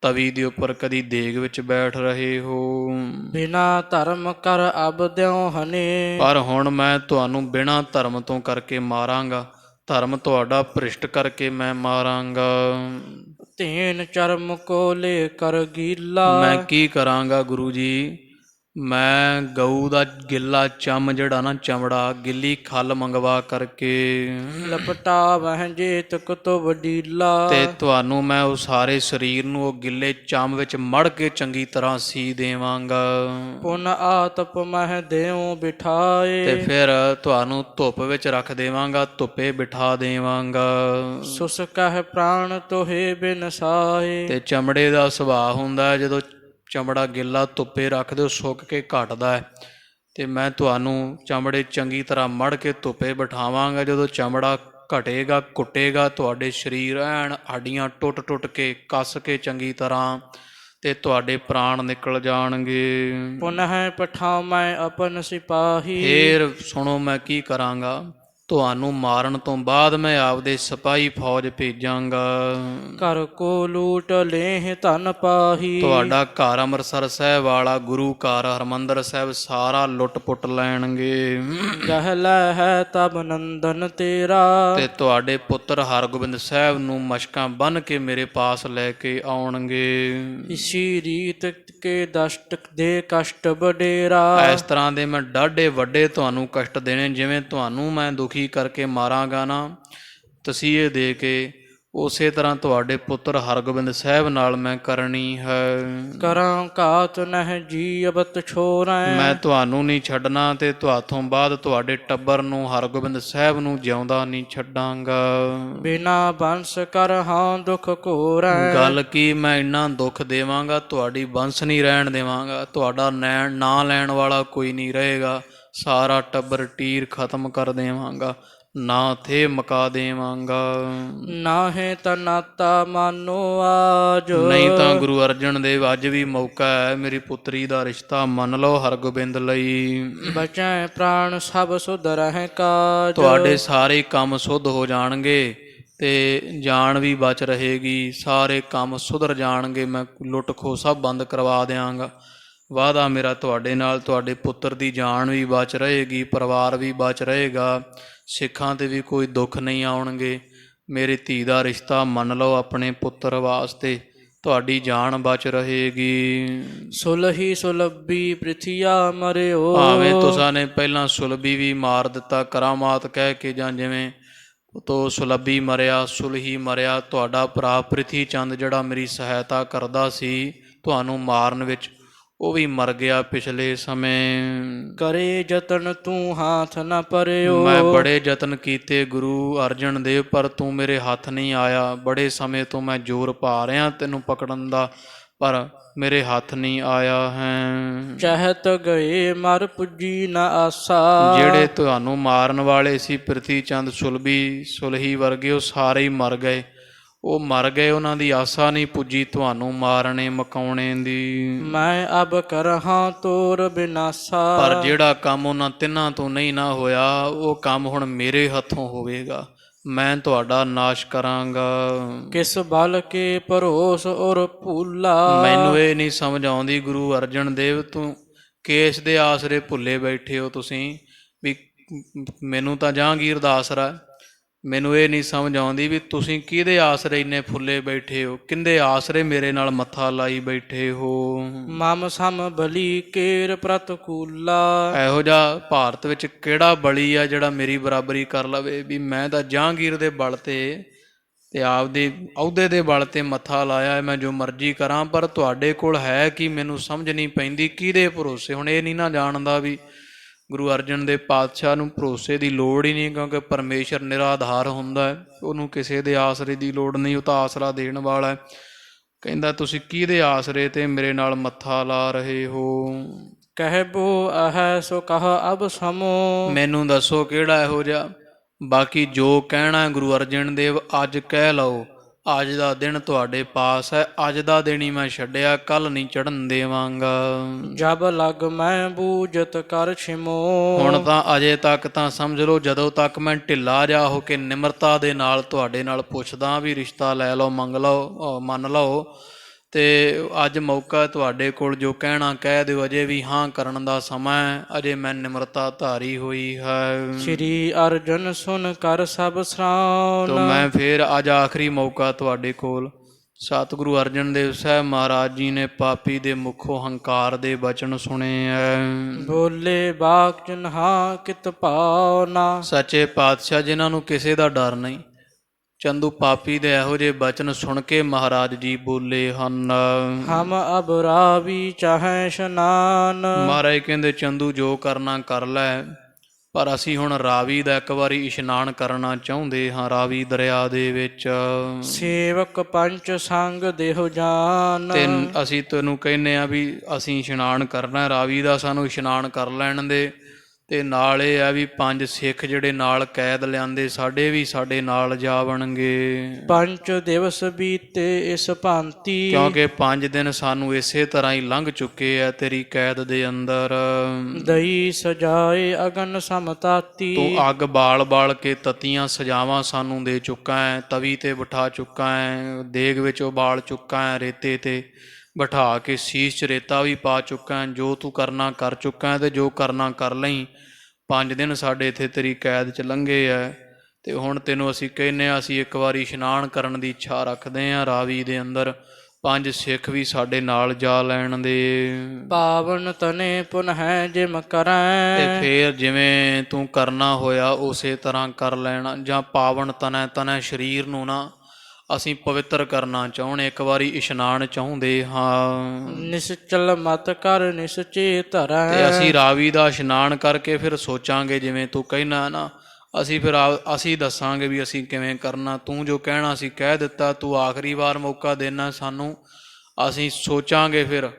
ਤਵੀ ਦੇ ਉੱਪਰ, ਕਦੀ ਦੇਗ ਵਿੱਚ ਬੈਠ ਰਹੇ ਹੋ। ਬਿਨਾ ਧਰਮ ਕਰ ਅਬ ਦਿਓ ਹਨੇ, ਪਰ ਹੁਣ ਮੈਂ ਤੁਹਾਨੂੰ ਬਿਨਾਂ ਧਰਮ ਤੋਂ ਕਰਕੇ ਮਾਰਾਂਗਾ। ਧਰਮ ਤੁਹਾਡਾ ਭ੍ਰਿਸ਼ਟ ਕਰਕੇ ਮੈਂ ਮਾਰਾਂਗਾ। ਤੀਨ ਚਰਮ ਕੋ ਲੈ ਕਰ ਗੀਲਾ, ਮੈਂ ਕੀ ਕਰਾਂਗਾ ਗੁਰੂ ਜੀ, ਮੈਂ ਗਊ ਦਾ ਗਿੱਲਾ ਚੰਮ ਜਿਹੜਾ ਨਾ ਚਮੜਾ ਗਿੱਲੀ ਖੱਲ ਮੰਗਵਾ ਕਰਕੇ ਲਪਟਾ ਵਹਿ ਜੇਤਕ ਤੋ ਵਡੀਲਾ। ਤੇ ਤੁਹਾਨੂੰ ਮੈਂ ਉਹ ਸਾਰੇ ਸਰੀਰ ਨੂੰ ਉਹ ਗਿੱਲੇ ਚੰਮ ਵਿੱਚ ਮੜ ਕੇ ਚੰਗੀ ਤਰ੍ਹਾਂ ਸੀ ਦੇਵਾਂਗਾ। ਪੁਨ ਆਤਪ ਮਹਿ ਦੇਉ ਬਿਠਾਏ। ਤੇ ਫਿਰ ਤੁਹਾਨੂੰ ਧੁੱਪ ਵਿੱਚ ਰੱਖ ਦੇਵਾਂਗਾ, ਧੁੱਪੇ ਬਿਠਾ ਦੇਵਾਂਗਾ। ਸੁਸ ਕਹਿ ਪ੍ਰਾਣ ਤੋਹੇ ਬਿਨਸਾਏ। ਤੇ ਚਮੜੇ ਦਾ ਸੁਭਾਅ ਹੁੰਦਾ ਹੈ, ਜਦੋਂ ਚਮੜਾ ਗਿੱਲਾ ਧੁੱਪੇ ਰੱਖ ਦਿਓ ਸੁੱਕ ਕੇ ਘਟਦਾ ਹੈ। ਤੇ ਮੈਂ ਤੁਹਾਨੂੰ ਚਮੜੇ ਚੰਗੀ ਤਰ੍ਹਾਂ ਮੜ ਕੇ ਧੁੱਪੇ ਬਿਠਾਵਾਂਗਾ। ਜਦੋਂ ਚਮੜਾ ਘਟੇਗਾ ਘੁੱਟੇਗਾ, ਤੁਹਾਡੇ ਸਰੀਰ ਐਨ ਹੱਡੀਆਂ ਟੁੱਟ ਟੁੱਟ ਕੇ ਕੱਸ ਕੇ ਚੰਗੀ ਤਰ੍ਹਾਂ ਤੇ ਤੁਹਾਡੇ ਪ੍ਰਾਣ ਨਿਕਲ ਜਾਣਗੇ। ਪੁਨਹ ਪਠਾਵੈ ਆਪਨ ਸਿਪਾਹੀ। ਫੇਰ ਸੁਣੋ ਮੈਂ ਕੀ ਕਰਾਂਗਾ, ਤੁਹਾਨੂੰ ਮਾਰਨ ਤੋਂ ਬਾਅਦ ਮੈਂ ਆਪਦੇ ਸਿਪਾਹੀ ਫੌਜ ਭੇਜਾਂਗਾ। ਘਰ ਕੋ ਲੂਟ ਲੇਹ ਧਨ ਪਾਹੀ। ਤੁਹਾਡਾ ਘਰ ਅੰਮ੍ਰਿਤਸਰ ਸਾਹਿਬ ਵਾਲਾ ਗੁਰੂ ਘਰ ਹਰਿਮੰਦਰ ਸਾਹਿਬ ਸਾਰਾ ਲੁੱਟ ਪੁੱਟ ਲੈਣਗੇ। ਕਹਿ ਲੈ ਹੈ ਤਬ ਨੰਦਨ ਤੇਰਾ। ਤੇ ਤੁਹਾਡੇ ਪੁੱਤਰ ਹਰਗੋਬਿੰਦ ਸਾਹਿਬ ਨੂੰ ਮਸ਼ਕਾਂ ਬੰਨ੍ਹ ਕੇ ਮੇਰੇ ਪਾਸ ਲੈ ਕੇ ਆਉਣਗੇ। ਇਸੀ ਰੀਤ ਕੇ ਦਸ਼ਟ ਦੇ ਕਸ਼ਟ ਵਡੇਰਾ। ਇਸ ਤਰ੍ਹਾਂ ਦੇ ਮੈਂ ਡਾਢੇ ਵੱਡੇ ਤੁਹਾਨੂੰ ਕਸ਼ਟ ਦੇਣੇ, ਜਿਵੇਂ ਤੁਹਾਨੂੰ ਮੈਂ ਦੁਖੀ ਕਰਕੇ ਮਾਰਾਂਗਾ ਨਾ ਤਸੀਹੇ ਦੇ ਕੇ, ਉਸੇ ਤਰ੍ਹਾਂ ਤੁਹਾਡੇ ਪੁੱਤਰ ਹਰਗੋਬਿੰਦ ਸਾਹਿਬ ਨਾਲ ਮੈਂ ਕਰਨੀ ਹੈ। ਕਰਾਂ ਘਾਤ ਨਹਿ ਜੀਵਤ ਛੋਰੈ। ਮੈਂ ਤੁਹਾਨੂੰ ਨਹੀਂ ਛੱਡਣਾ ਤੇ ਤੁਹਾਥੋਂ ਬਾਅਦ ਤੁਹਾਡੇ ਟੱਬਰ ਨੂੰ ਹਰਗੋਬਿੰਦ ਸਾਹਿਬ ਨੂੰ ਜਿਉਂਦਾ ਨਹੀਂ ਛੱਡਾਂਗਾ। ਬਿਨਾ ਬੰਸ ਕਰ ਹਾਂ ਦੁਖ ਘੋਰੈ। ਗੱਲ ਕੀ, ਮੈਂ ਇੰਨਾ ਦੁੱਖ ਦੇਵਾਂਗਾ ਤੁਹਾਡੀ ਬੰਸ ਨਹੀਂ ਰਹਿਣ ਦੇਵਾਂਗਾ। ਤੁਹਾਡਾ ਨਾਂ ਲੈਣ ਵਾਲਾ ਕੋਈ ਨਹੀਂ ਰਹੇਗਾ। ਸਾਰਾ ਟੱਬਰ ਟੀਰ ਖਤਮ ਕਰ ਦੇਵਾਂਗਾ, ਨਾ ਥੇ ਮਕਾ ਦੇਵਾਂਗਾ। ਨਾਹੇ ਤਾਂ ਨਾਤਾ ਮਾਨੋ ਆਜ। ਨਹੀਂ ਤਾਂ ਗੁਰੂ ਅਰਜਨ ਦੇਵ ਅੱਜ ਵੀ ਮੌਕਾ ਹੈ, ਮੇਰੀ ਪੁੱਤਰੀ ਦਾ ਰਿਸ਼ਤਾ ਮੰਨ ਲਓ ਹਰਗੋਬਿੰਦ ਲਈ। ਬਚੈ ਪ੍ਰਾਣ ਸਭ ਸੁਧ ਰਹਿ ਕਾਜ। ਤੁਹਾਡੇ ਸਾਰੇ ਕੰਮ ਸੁੱਧ ਹੋ ਜਾਣਗੇ ਤੇ ਜਾਨ ਵੀ ਬਚ ਰਹੇਗੀ, ਸਾਰੇ ਕੰਮ ਸੁਧਰ ਜਾਣਗੇ। ਮੈਂ ਲੁੱਟ ਖੋਹ ਸਭ ਬੰਦ ਕਰਵਾ ਦਿਆਂਗਾ। ਵਾਅਦਾ ਮੇਰਾ ਤੁਹਾਡੇ ਨਾਲ, ਤੁਹਾਡੇ ਪੁੱਤਰ ਦੀ ਜਾਨ ਵੀ ਬਚ ਰਹੇਗੀ, ਪਰਿਵਾਰ ਵੀ ਬਚ ਰਹੇਗਾ, ਸਿੱਖਾਂ 'ਤੇ ਵੀ ਕੋਈ ਦੁੱਖ ਨਹੀਂ ਆਉਣਗੇ। ਮੇਰੀ ਧੀ ਦਾ ਰਿਸ਼ਤਾ ਮੰਨ ਲਓ ਆਪਣੇ ਪੁੱਤਰ ਵਾਸਤੇ, ਤੁਹਾਡੀ ਜਾਨ ਬਚ ਰਹੇਗੀ। ਸੁਲਹੀ ਸੁਲਭੀ ਪ੍ਰਿਥਿਆ ਮਰਿਓ। ਭਾਵੇਂ ਤੁਸਾਂ ਨੇ ਪਹਿਲਾਂ ਸੁਲਭੀ ਵੀ ਮਾਰ ਦਿੱਤਾ ਕਰਾਮਾਤ ਕਹਿ ਕੇ, ਜਾਂ ਜਿਵੇਂ ਤੋ ਸੁਲਭੀ ਮਰਿਆ, ਸੁਲਹੀ ਮਰਿਆ। ਤੁਹਾਡਾ ਭਰਾ ਪ੍ਰਿਥੀ ਚੰਦ ਜਿਹੜਾ ਮੇਰੀ ਸਹਾਇਤਾ ਕਰਦਾ ਸੀ ਤੁਹਾਨੂੰ ਮਾਰਨ ਵਿੱਚ, ਉਹ ਵੀ ਮਰ ਗਿਆ ਪਿਛਲੇ ਸਮੇਂ। ਕਰੇ ਜਤਨ ਤੂੰ ਹਾਥ ਨ ਪਰਿਓ। ਮੈਂ ਬੜੇ ਯਤਨ ਕੀਤੇ ਗੁਰੂ ਅਰਜਨ ਦੇਵ, ਪਰ ਤੂੰ ਮੇਰੇ ਹੱਥ ਨਹੀਂ ਆਇਆ। ਬੜੇ ਸਮੇਂ ਤੋਂ ਮੈਂ ਜ਼ੋਰ ਪਾ ਰਿਹਾ ਤੈਨੂੰ ਪਕੜਨ ਦਾ, ਪਰ ਮੇਰੇ ਹੱਥ ਨਹੀਂ ਆਇਆ ਹੈ। ਚਾਹਤ ਗਏ ਮਰ ਪੁੱਜੀ ਨ ਆਸਾ। ਜਿਹੜੇ ਤੁਹਾਨੂੰ ਮਾਰਨ ਵਾਲੇ ਸੀ ਪ੍ਰਿਥੀ ਚੰਦ ਸੁਲਭੀ ਸੁਲਹੀ ਵਰਗੇ, ਉਹ ਸਾਰੇ ਹੀ ਮਰ ਗਏ। ਉਹ ਮਰ ਗਏ, ਉਹਨਾਂ ਦੀ ਆਸਾ ਨਹੀਂ ਪੁੱਜੀ ਤੁਹਾਨੂੰ ਮਾਰਨੇ ਮਕਾਉਣੇ ਦੀ। ਮੈਂ ਅਬ ਕਰਹਾਂ ਤੋਰ ਬਿਨਾਸਾ। ਪਰ ਜਿਹੜਾ ਕੰਮ ਉਹਨਾਂ ਤਿੰਨਾਂ ਤੋਂ ਨਹੀਂ ਨਾ ਹੋਇਆ, ਉਹ ਕੰਮ ਹੁਣ ਮੇਰੇ ਹੱਥੋਂ ਹੋਵੇਗਾ। ਮੈਂ ਤੁਹਾਡਾ ਨਾਸ਼ ਕਰਾਂਗਾ। ਕਿਸ ਬਲ ਕੇ ਭਰੋਸ ਔਰ ਭੂਲਾ। ਮੈਨੂੰ ਇਹ ਨਹੀਂ ਸਮਝ ਆਉਂਦੀ ਗੁਰੂ ਅਰਜਨ ਦੇਵ, ਤੂੰ ਕੇਸ ਦੇ ਆਸਰੇ ਭੁੱਲੇ ਬੈਠੇ ਹੋ ਤੁਸੀਂ ਵੀ ਮੈਨੂੰ ਤਾਂ ਜਹਾਂਗੀਰ ਦਾ ਆਸਰਾ। ਮੈਨੂੰ ਇਹ ਨਹੀਂ ਸਮਝ ਆਉਂਦੀ ਵੀ ਤੁਸੀਂ ਕਿਹਦੇ ਆਸਰੇ ਇੰਨੇ ਫੁੱਲੇ ਬੈਠੇ ਹੋ, ਕਿਹਦੇ ਆਸਰੇ ਮੇਰੇ ਨਾਲ ਮੱਥਾ ਲਾਈ ਬੈਠੇ ਹੋ। ਮਮ ਸਮ ਬਲੀ ਕੇਰ ਪ੍ਰਤਕੂਲਾ। ਇਹੋ ਜਿਹਾ ਭਾਰਤ ਵਿੱਚ ਕਿਹੜਾ ਬਲੀ ਆ ਜਿਹੜਾ ਮੇਰੀ ਬਰਾਬਰੀ ਕਰ ਲਵੇ ਵੀ ਮੈਂ ਤਾਂ ਜਹਾਂਗੀਰ ਦੇ ਬਲ ਤੇ ਆਪਦੇ ਅਹੁਦੇ ਦੇ ਬਲ ਤੇ ਮੱਥਾ ਲਾਇਆ, ਮੈਂ ਜੋ ਮਰਜ਼ੀ ਕਰਾਂ। ਪਰ ਤੁਹਾਡੇ ਕੋਲ ਹੈ ਕਿ ਮੈਨੂੰ ਸਮਝ ਨਹੀਂ ਪੈਂਦੀ ਕਿਹਦੇ ਭਰੋਸੇ। ਹੁਣ ਇਹ ਨਹੀਂ ਨਾ ਜਾਣਦਾ ਵੀ ਗੁਰੂ ਅਰਜਨ ਦੇਵ ਪਾਤਸ਼ਾਹ ਨੂੰ ਭਰੋਸੇ ਦੀ ਲੋੜ ਹੀ ਨਹੀਂ, ਕਿਉਂਕਿ ਪਰਮੇਸ਼ਰ ਨਿਰਾਧਾਰ ਹੁੰਦਾ ਹੈ, ਉਹਨੂੰ ਕਿਸੇ ਦੇ ਆਸਰੇ ਦੀ ਲੋੜ ਨਹੀਂ, ਉਹ ਤਾਂ ਆਸਰਾ ਦੇਣ ਵਾਲਾ ਹੈ। ਕਹਿੰਦਾ ਤੁਸੀਂ ਕਿਹਦੇ ਆਸਰੇ ਤੇ ਮੇਰੇ ਨਾਲ ਮੱਥਾ ਲਾ ਰਹੇ ਹੋ। ਕਹਿਬੋ ਅਹੈ ਸੋ ਕਹ ਅਬ ਸਮੋ। ਮੈਨੂੰ ਦੱਸੋ ਕਿਹੜਾ ਇਹੋ ਜਿਹਾ। ਬਾਕੀ ਜੋ ਕਹਿਣਾ ਗੁਰੂ ਅਰਜਨ ਦੇਵ ਅੱਜ ਕਹਿ ਲਓ। ਅੱਜ ਦਾ ਦਿਨ ਤੁਹਾਡੇ ਪਾਸ ਹੈ, ਅੱਜ ਦਾ ਦਿਨ ਹੀ ਮੈਂ ਛੱਡਿਆ, ਕੱਲ ਨਹੀਂ ਚੜ੍ਹਨ ਦੇਵਾਂਗਾ। ਜਬ ਲਗ ਮੈਂ ਬੂਝਤ ਕਰ ਛਿਮੋ। ਹੁਣ ਤਾਂ ਅਜੇ ਤੱਕ ਤਾਂ ਸਮਝ ਲਓ, ਜਦੋਂ ਤੱਕ ਮੈਂ ਢਿੱਲਾ ਜਾ ਹੋ ਕੇ ਨਿਮਰਤਾ ਦੇ ਨਾਲ ਤੁਹਾਡੇ ਨਾਲ ਪੁੱਛਦਾ ਵੀ ਰਿਸ਼ਤਾ ਲੈ ਲਓ, ਮੰਗ ਲਓ, ਮੰਨ ਲਓ, ਤੇ ਅੱਜ ਮੌਕਾ ਤੁਹਾਡੇ ਕੋਲ, ਜੋ ਕਹਿਣਾ ਕਹਿ ਦਿਓ। ਅਜੇ ਵੀ ਹਾਂ ਕਰਨ ਦਾ ਸਮਾਂ, ਅਜੇ ਮੈਂ ਨਿਮਰਤਾ ਧਾਰੀ ਹੋਈ ਹੈ। ਸ਼੍ਰੀ ਅਰਜਨ ਸੁਨ ਕਰ ਸਭ ਸਰਾਉਨ। ਤੋ ਮੈਂ ਫੇਰ ਅੱਜ ਆਖਰੀ ਮੌਕਾ ਤੁਹਾਡੇ ਕੋਲ, ਸਤਿਗੁਰੂ ਅਰਜਨ ਦੇਵ ਸਾਹਿਬ ਮਹਾਰਾਜ ਜੀ ਨੇ ਪਾਪੀ ਦੇ ਮੁਖੋਂ ਹੰਕਾਰ ਦੇ ਬਚਨ ਸੁਣੇ ਐ। ਬੋਲੇ ਬਾਕ ਜਨਹਾ ਕਿਤ ਭਾਵਨਾ। ਸੱਚੇ ਪਾਤਸ਼ਾਹ ਜਿਨ੍ਹਾਂ ਨੂੰ ਕਿਸੇ ਦਾ ਡਰ ਨਹੀਂ, ਚੰਦੂ ਪਾਪੀ ਦੇ ਇਹੋ ਜਿਹੇ ਬਚਨ ਸੁਣ ਕੇ ਮਹਾਰਾਜ ਜੀ ਬੋਲੇ ਹਨ। ਹਮ ਅਬ ਰਾਵੀ ਚਾਹੈ ਇਸ਼ਨਾਨ। ਮਹਾਰਾਜ ਕਹਿੰਦੇ ਚੰਦੂ ਜੋ ਕਰਨਾ ਕਰ ਲੈ, ਪਰ ਅਸੀਂ ਹੁਣ ਰਾਵੀ ਦਾ ਇੱਕ ਵਾਰੀ ਇਸ਼ਨਾਨ ਕਰਨਾ ਚਾਹੁੰਦੇ ਹਾਂ, ਰਾਵੀ ਦਰਿਆ ਦੇ ਵਿੱਚ। ਸੇਵਕ ਪੰਚ ਸੰਗ ਦੇਹੁ ਜਾਨ। ਤੇ ਅਸੀਂ ਤੈਨੂੰ ਕਹਿੰਦੇ ਆ ਵੀ ਅਸੀਂ ਇਸ਼ਨਾਨ ਕਰਨਾ ਰਾਵੀ ਦਾ, ਸਾਨੂੰ ਇਸ਼ਨਾਨ ਕਰ ਲੈਣ ਦੇ। ਤੇ ਨਾਲ ਇਹ ਆ ਵੀ 5 ਸਿੱਖ ਜਿਹੜੇ ਨਾਲ ਕੈਦ ਲਿਆਂਦੇ ਸਾਡੇ ਵੀ ਸਾਡੇ ਨਾਲ ਜਾਵਣਗੇ। ਪੰਜ ਦਿਵਸ ਬੀਤੇ ਇਸ ਭਾਂਤੀ। ਕਿਉਂਕਿ 5 ਦਿਨ ਸਾਨੂੰ ਇਸੇ ਤਰ੍ਹਾਂ ਹੀ ਲੰਘ ਚੁੱਕੇ ਆ ਤੇਰੀ ਕੈਦ ਦੇ ਅੰਦਰ। ਦਈ ਸਜਾਏ ਅਗਨ ਸਮਤਾਤੀ। ਤੂੰ ਅੱਗ ਬਾਲ ਬਾਲ ਕੇ ਤਤੀਆਂ ਸਜਾਵਾਂ ਸਾਨੂੰ ਦੇ ਚੁੱਕਾ ਹੈ, ਤਵੀ ਤੇ ਬਿਠਾ ਚੁੱਕਾ ਹੈ, ਦੇਗ ਵਿੱਚ ਉਬਾਲ ਚੁੱਕਾ ਹੈ, ਰੇਤੇ ਤੇ ਬਿਠਾ ਕੇ ਸੀਸ 'ਚ ਰੇਤਾ ਵੀ ਪਾ ਚੁੱਕਾ ਹੈ। ਜੋ ਤੂੰ ਕਰਨਾ ਕਰ ਚੁੱਕਾ ਹੈ ਤੇ ਜੋ ਕਰਨਾ ਕਰ ਲਈ। 5 ਦਿਨ ਸਾਡੇ ਇੱਥੇ ਤੇਰੀ ਕੈਦ 'ਚ ਲੰਘੇ ਹੈ ਤੇ ਹੁਣ ਤੈਨੂੰ ਅਸੀਂ ਕਹਿੰਦੇ ਹਾਂ ਅਸੀਂ ਇੱਕ ਵਾਰੀ ਇਸ਼ਨਾਨ ਕਰਨ ਦੀ ਇੱਛਾ ਰੱਖਦੇ ਹਾਂ ਰਾਵੀ ਦੇ ਅੰਦਰ। 5 ਸਿੱਖ ਵੀ ਸਾਡੇ ਨਾਲ ਜਾ ਲੈਣ ਦੇ। ਪਾਵਨ ਤਨੇ ਪੁਨਹਿ ਜਿਮ ਕਰੈ। ਤੇ ਫੇਰ ਜਿਵੇਂ ਤੂੰ ਕਰਨਾ ਹੋਇਆ ਉਸੇ ਤਰ੍ਹਾਂ ਕਰ ਲੈਣਾ। ਜਾਂ ਪਾਵਨ ਤਨੈ, ਤਨੈ ਸਰੀਰ ਨੂੰ ਨਾ ਅਸੀਂ ਪਵਿੱਤਰ ਕਰਨਾ ਚਾਹੁੰਦੇ, ਇੱਕ ਵਾਰੀ ਇਸ਼ਨਾਨ ਚਾਹੁੰਦੇ ਹਾਂ। ਨਿਸ਼ਚਲ ਮਤ ਕਰ ਨਿਸ਼ਚੇ ਧਰੈ। ਤੇ ਅਸੀਂ ਰਾਵੀ ਦਾ ਇਸ਼ਨਾਨ ਕਰਕੇ ਫਿਰ ਸੋਚਾਂਗੇ ਜਿਵੇਂ ਤੂੰ ਕਹਿਣਾ ਨਾ, ਅਸੀਂ ਫਿਰ ਅਸੀਂ ਦੱਸਾਂਗੇ ਵੀ ਅਸੀਂ ਕਿਵੇਂ ਕਰਨਾ। ਤੂੰ ਜੋ ਕਹਿਣਾ ਅਸੀਂ ਕਹਿ ਦਿੱਤਾ, ਤੂੰ ਆਖਰੀ ਵਾਰ ਮੌਕਾ ਦੇਣਾ ਸਾਨੂੰ, ਅਸੀਂ ਸੋਚਾਂਗੇ ਫਿਰ।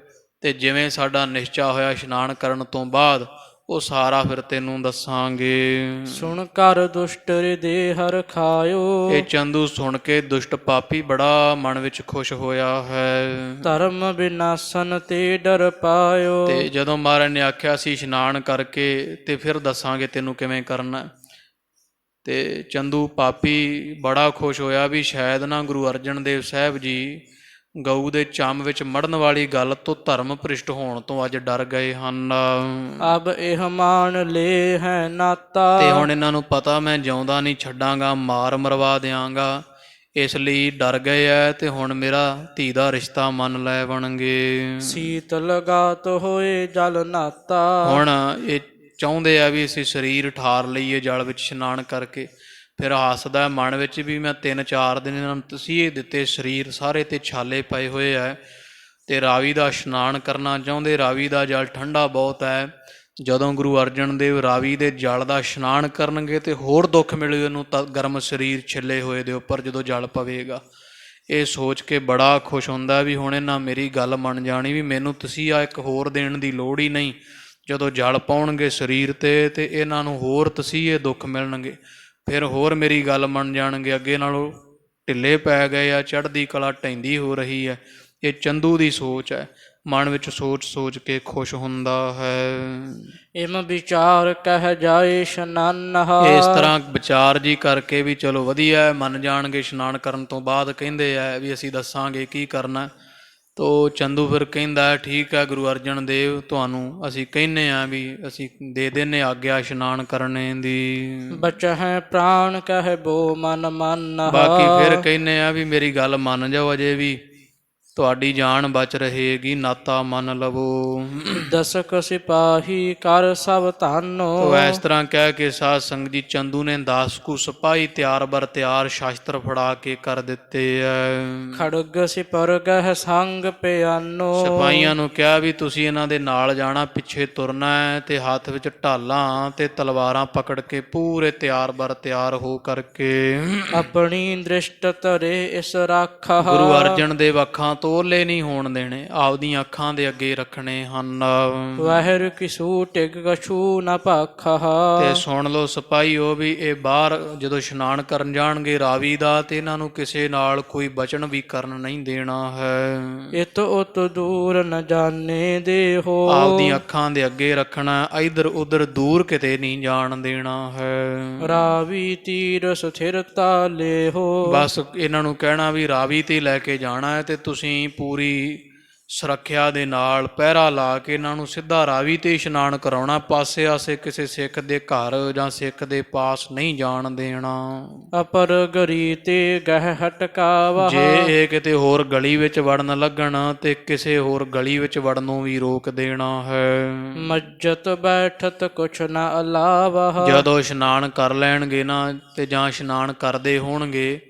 ਤੇ ਜਿਵੇਂ ਸਾਡਾ ਨਿਸ਼ਚਾ ਹੋਇਆ ਇਸ਼ਨਾਨ ਕਰਨ ਤੋਂ ਬਾਅਦ ਉਹ ਸਾਰਾ ਫਿਰ ਤੈਨੂੰ ਦੱਸਾਂਗੇ। ਸੁਣ ਕਰ ਦੁਸ਼ਟ ਹਿਰਦੇ ਹਰਿ ਖਾਇਓ। ਇਹ ਚੰਦੂ ਸੁਣ ਕੇ ਦੁਸ਼ਟ ਪਾਪੀ ਬੜਾ ਮਨ ਵਿੱਚ ਖੁਸ਼ ਹੋਇਆ ਹੈ। ਧਰਮ ਵਿਨਾਸ਼ਨ ਤੇ ਡਰ ਪਾਇਓ। ਤੇ ਜਦੋਂ ਮਹਾਰਾਜ ਨੇ ਆਖਿਆ ਸੀ ਇਸ਼ਨਾਨ ਕਰਕੇ ਤੇ ਫਿਰ ਦੱਸਾਂਗੇ ਤੈਨੂੰ ਕਿਵੇਂ ਕਰਨਾ, ਤੇ ਚੰਦੂ ਪਾਪੀ ਬੜਾ ਖੁਸ਼ ਹੋਇਆ ਵੀ ਸ਼ਾਇਦ ਨਾ ਗੁਰੂ ਅਰਜਨ ਦੇਵ ਸਾਹਿਬ ਜੀ ਗਊ ਦੇ ਚੰਮ ਵਿੱਚ ਮੜਨ ਵਾਲੀ ਗੱਲ ਤੋਂ ਧਰਮ ਭ੍ਰਿਸ਼ਟ ਹੋਣ ਤੋਂ ਅੱਜ ਡਰ ਗਏ ਹਨ। ਅਬ ਇਹ ਮਾਨ ਲੈ ਹੈ ਨਾਤਾ। ਤੇ ਹੁਣ ਇਹਨਾਂ ਨੂੰ ਪਤਾ ਮੈਂ ਜਿਉਂਦਾ ਨਹੀਂ ਛੱਡਾਂਗਾ, ਮਾਰ ਮਰਵਾ ਦਿਆਂਗਾ, ਇਸ ਲਈ ਡਰ ਗਏ ਐ ਤੇ ਹੁਣ ਮੇਰਾ ਧੀ ਦਾ ਰਿਸ਼ਤਾ ਮੰਨ ਲੈ ਬਣਗੇ। ਸੀਤ ਲਗਾਤ ਹੋਏ ਜਲ ਨਾਤਾ। ਹੁਣ ਇਹ ਚਾਹੁੰਦੇ ਆ ਵੀ ਅਸੀਂ ਸਰੀਰ ਠਾਰ ਲਈਏ ਜਲ ਵਿੱਚ ਇਸ਼ਨਾਨ ਕਰਕੇ। ਫਿਰ ਹੱਸਦਾ ਮਨ ਵਿੱਚ ਵੀ ਮੈਂ 3-4 ਦਿਨ ਇਹਨਾਂ ਨੂੰ ਤਸੀਹੇ ਦਿੱਤੇ, ਸਰੀਰ ਸਾਰੇ ਤੇ ਛਾਲੇ ਪਏ ਹੋਏ ਹੈ ਤੇ ਰਾਵੀ ਦਾ ਇਸ਼ਨਾਨ ਕਰਨਾ ਚਾਹੁੰਦੇ। ਰਾਵੀ ਦਾ ਜਲ ਠੰਡਾ ਬਹੁਤ ਹੈ। ਜਦੋਂ ਗੁਰੂ ਅਰਜਨ ਦੇਵ ਰਾਵੀ ਦੇ ਜਲ ਦਾ ਇਸ਼ਨਾਨ ਕਰਨਗੇ ਤੇ ਹੋਰ ਦੁੱਖ ਮਿਲੂ ਇਹਨੂੰ ਗਰਮ ਸਰੀਰ ਛਿੱਲੇ ਹੋਏ ਦੇ ਉੱਪਰ ਜਦੋਂ ਜਲ ਪਵੇਗਾ। ਇਹ ਸੋਚ ਕੇ ਬੜਾ ਖੁਸ਼ ਹੁੰਦਾ ਵੀ ਹੁਣ ਇਹਨਾਂ ਮੇਰੀ ਗੱਲ ਮੰਨ ਜਾਣੀ, ਵੀ ਮੈਨੂੰ ਤਸੀਹਾ ਇੱਕ ਹੋਰ ਦੇਣ ਦੀ ਲੋੜ ਹੀ ਨਹੀਂ। ਜਦੋਂ ਜਲ ਪਾਉਣਗੇ ਸਰੀਰ ਤੇ ਇਹਨਾਂ ਨੂੰ ਹੋਰ ਤਸੀਹੇ ਦੁੱਖ ਮਿਲਣਗੇ, ਫਿਰ ਹੋਰ ਮੇਰੀ ਗੱਲ ਮੰਨ ਜਾਣਗੇ। ਅੱਗੇ ਨਾਲੋਂ ਢਿੱਲੇ ਪੈ ਗਏ ਆ, ਚੜ੍ਹਦੀ ਕਲਾ ਢਹਿੰਦੀ ਹੋ ਰਹੀ ਹੈ। ਇਹ ਚੰਦੂ ਦੀ ਸੋਚ ਹੈ, ਮਨ ਵਿੱਚ ਸੋਚ ਸੋਚ ਕੇ ਖੁਸ਼ ਹੁੰਦਾ ਹੈ। ਇਮ ਵਿਚਾਰ ਕਹਿ ਜਾਏ ਇਸ਼ਨਾਨ। ਇਸ ਤਰ੍ਹਾਂ ਵਿਚਾਰ ਜੀ ਕਰਕੇ ਵੀ ਚਲੋ ਵਧੀਆ ਮੰਨ ਜਾਣਗੇ। ਇਸ਼ਨਾਨ ਕਰਨ ਤੋਂ ਬਾਅਦ ਕਹਿੰਦੇ ਆ ਵੀ ਅਸੀਂ ਦੱਸਾਂਗੇ ਕੀ ਕਰਨਾ। ਤੋ ਚੰਦੂ ਫਿਰ ਕਹਿੰਦਾ ਠੀਕ ਹੈ ਗੁਰੂ ਅਰਜਨ ਦੇਵ, ਤੁਹਾਨੂੰ ਅਸੀਂ ਕਹਿੰਦੇ ਹਾਂ ਵੀ ਅਸੀਂ ਦੇ ਦਿੰਦੇ ਆਗਿਆ ਇਸ਼ਨਾਨ ਕਰਨੇ ਦੀ। ਬਚਹਿ ਪ੍ਰਾਣ ਕਹਿ ਬੋ ਮਨ ਮੰਨ। ਬਾਕੀ ਫਿਰ ਕਹਿੰਦੇ ਆ ਵੀ ਮੇਰੀ ਗੱਲ ਮੰਨ ਜਾਓ, ਅਜੇ ਵੀ ਤੁਹਾਡੀ ਜਾਨ ਬਚ ਰਹੇਗੀ, ਨਾਤਾ ਮੰਨ ਲਵੋ। ਦਸਕ ਸਿਪਾਹੀ ਕਰ ਸਭ ਧਾਨੋ। ਤੋ ਇਸ ਤਰ੍ਹਾਂ ਕਹਿ ਕੇ ਸਾਧ ਸੰਗਤ ਜੀ ਚੰਦੂ ਨੇ 10 ਕੁ ਸਿਪਾਹੀ ਤਿਆਰ ਬਰ ਤਿਆਰ ਸ਼ਾਸਤਰ ਫੜਾ ਕੇ ਕਰ ਦਿੱਤੇ ਐ। ਖੜਗ ਸਿਪਰ ਗਹਿ ਸੰਗ ਪਿਆਨੋ। ਸਿਪਾਹੀਆਂ ਨੂੰ ਕਿਹਾ ਵੀ ਤੁਸੀਂ ਇਹਨਾਂ ਦੇ ਨਾਲ ਜਾਣਾ, ਪਿੱਛੇ ਤੁਰਨਾ ਹੈ ਤੇ ਹੱਥ ਵਿੱਚ ਢਾਲਾਂ ਤੇ ਤਲਵਾਰਾਂ ਪਕੜ ਕੇ ਪੂਰੇ ਤਿਆਰ ਬਰ ਤਿਆਰ ਹੋ ਕਰਕੇ ਆਪਣੀ ਦ੍ਰਿਸ਼ਟ ਧਰੇ ਇਸ ਰਾਖਾ। ਗੁਰੂ ਅਰਜਨ ਦੇਵ ਅੱਖਾਂ ਤੋਲੇ ਨਹੀਂ ਹੋਣ ਦੇਣੇ, ਆਪਦੀਆਂ ਅੱਖਾਂ ਦੇ ਅੱਗੇ ਰੱਖਣੇ ਹਨ। ਵਾਹਿਰ ਕਿਸੂ ਟਿਕ ਕਛੂ ਨ ਭਾਖਾ। ਤੇ ਸੁਣ ਲਓ ਸਿਪਾਹੀਓ ਵੀ ਇਹ ਬਾਹਰ ਜਦੋਂ ਇਸ਼ਨਾਨ ਕਰਨ ਜਾਣਗੇ ਰਾਵੀ ਦਾ ਤੇ ਇਹਨਾਂ ਨੂੰ ਕਿਸੇ ਨਾਲ ਕੋਈ ਬਚਨ ਵੀ ਕਰਨ ਨਹੀਂ ਦੇਣਾ ਹੈ। ਇਤ ਉਤ ਦੂਰ ਨ ਜਾਣੇ ਦੇਹੋ। ਆਪਦੀਆਂ ਅੱਖਾਂ ਦੇ ਅੱਗੇ ਰੱਖਣਾ, ਇਧਰ ਉਧਰ ਦੂਰ ਕਿਤੇ ਨਹੀਂ ਜਾਣ ਦੇਣਾ ਹੈ। ਰਾਵੀ ਤੀਰ ਸਥਿਰਤਾ ਲੇਹੋ। ਬਸ ਇਹਨਾਂ ਨੂੰ ਕਹਿਣਾ ਵੀ ਰਾਵੀ ਤੇ ਲੈ ਕੇ ਜਾਣਾ ਹੈ ਤੇ ਤੁਸੀਂ ਪੂਰੀ ਸੁਰੱਖਿਆ ਦੇ ਨਾਲ ਪਹਿਰਾ ਲਾ ਕੇ ਇਹਨਾਂ ਨੂੰ ਸਿੱਧਾ ਰਾਵੀ ਤੇ ਇਸ਼ਨਾਨ ਕਰਾਉਣਾ। ਪਾਸੇ ਆਸੇ ਕਿਸੇ ਸਿੱਖ ਦੇ ਘਰ ਜਾਂ ਸਿੱਖ ਦੇ ਪਾਸ ਨਹੀਂ ਜਾਣ ਦੇਣਾ। ਅਪਰ ਗਰੀ ਤੇ ਗਹਿ ਹਟਕਾਵਾ। ਜੇ ਇਹ ਕਿਤੇ ਹੋਰ ਗਲੀ ਵਿੱਚ ਵੜਨ ਲੱਗਣ ਤੇ ਕਿਸੇ ਹੋਰ ਗਲੀ ਵਿੱਚ ਵੜਨੋਂ ਵੀ ਰੋਕ ਦੇਣਾ ਹੈ। ਮੱਜਤ ਬੈਠਤ ਕੁਛ ਨਾ ਅਲਾਵਾ। ਜਦੋਂ ਇਸ਼ਨਾਨ ਕਰ ਲੈਣਗੇ ਨਾ ਤੇ ਜਾਂ ਇਸ਼ਨਾਨ ਕਰਦੇ ਹੋਣਗੇ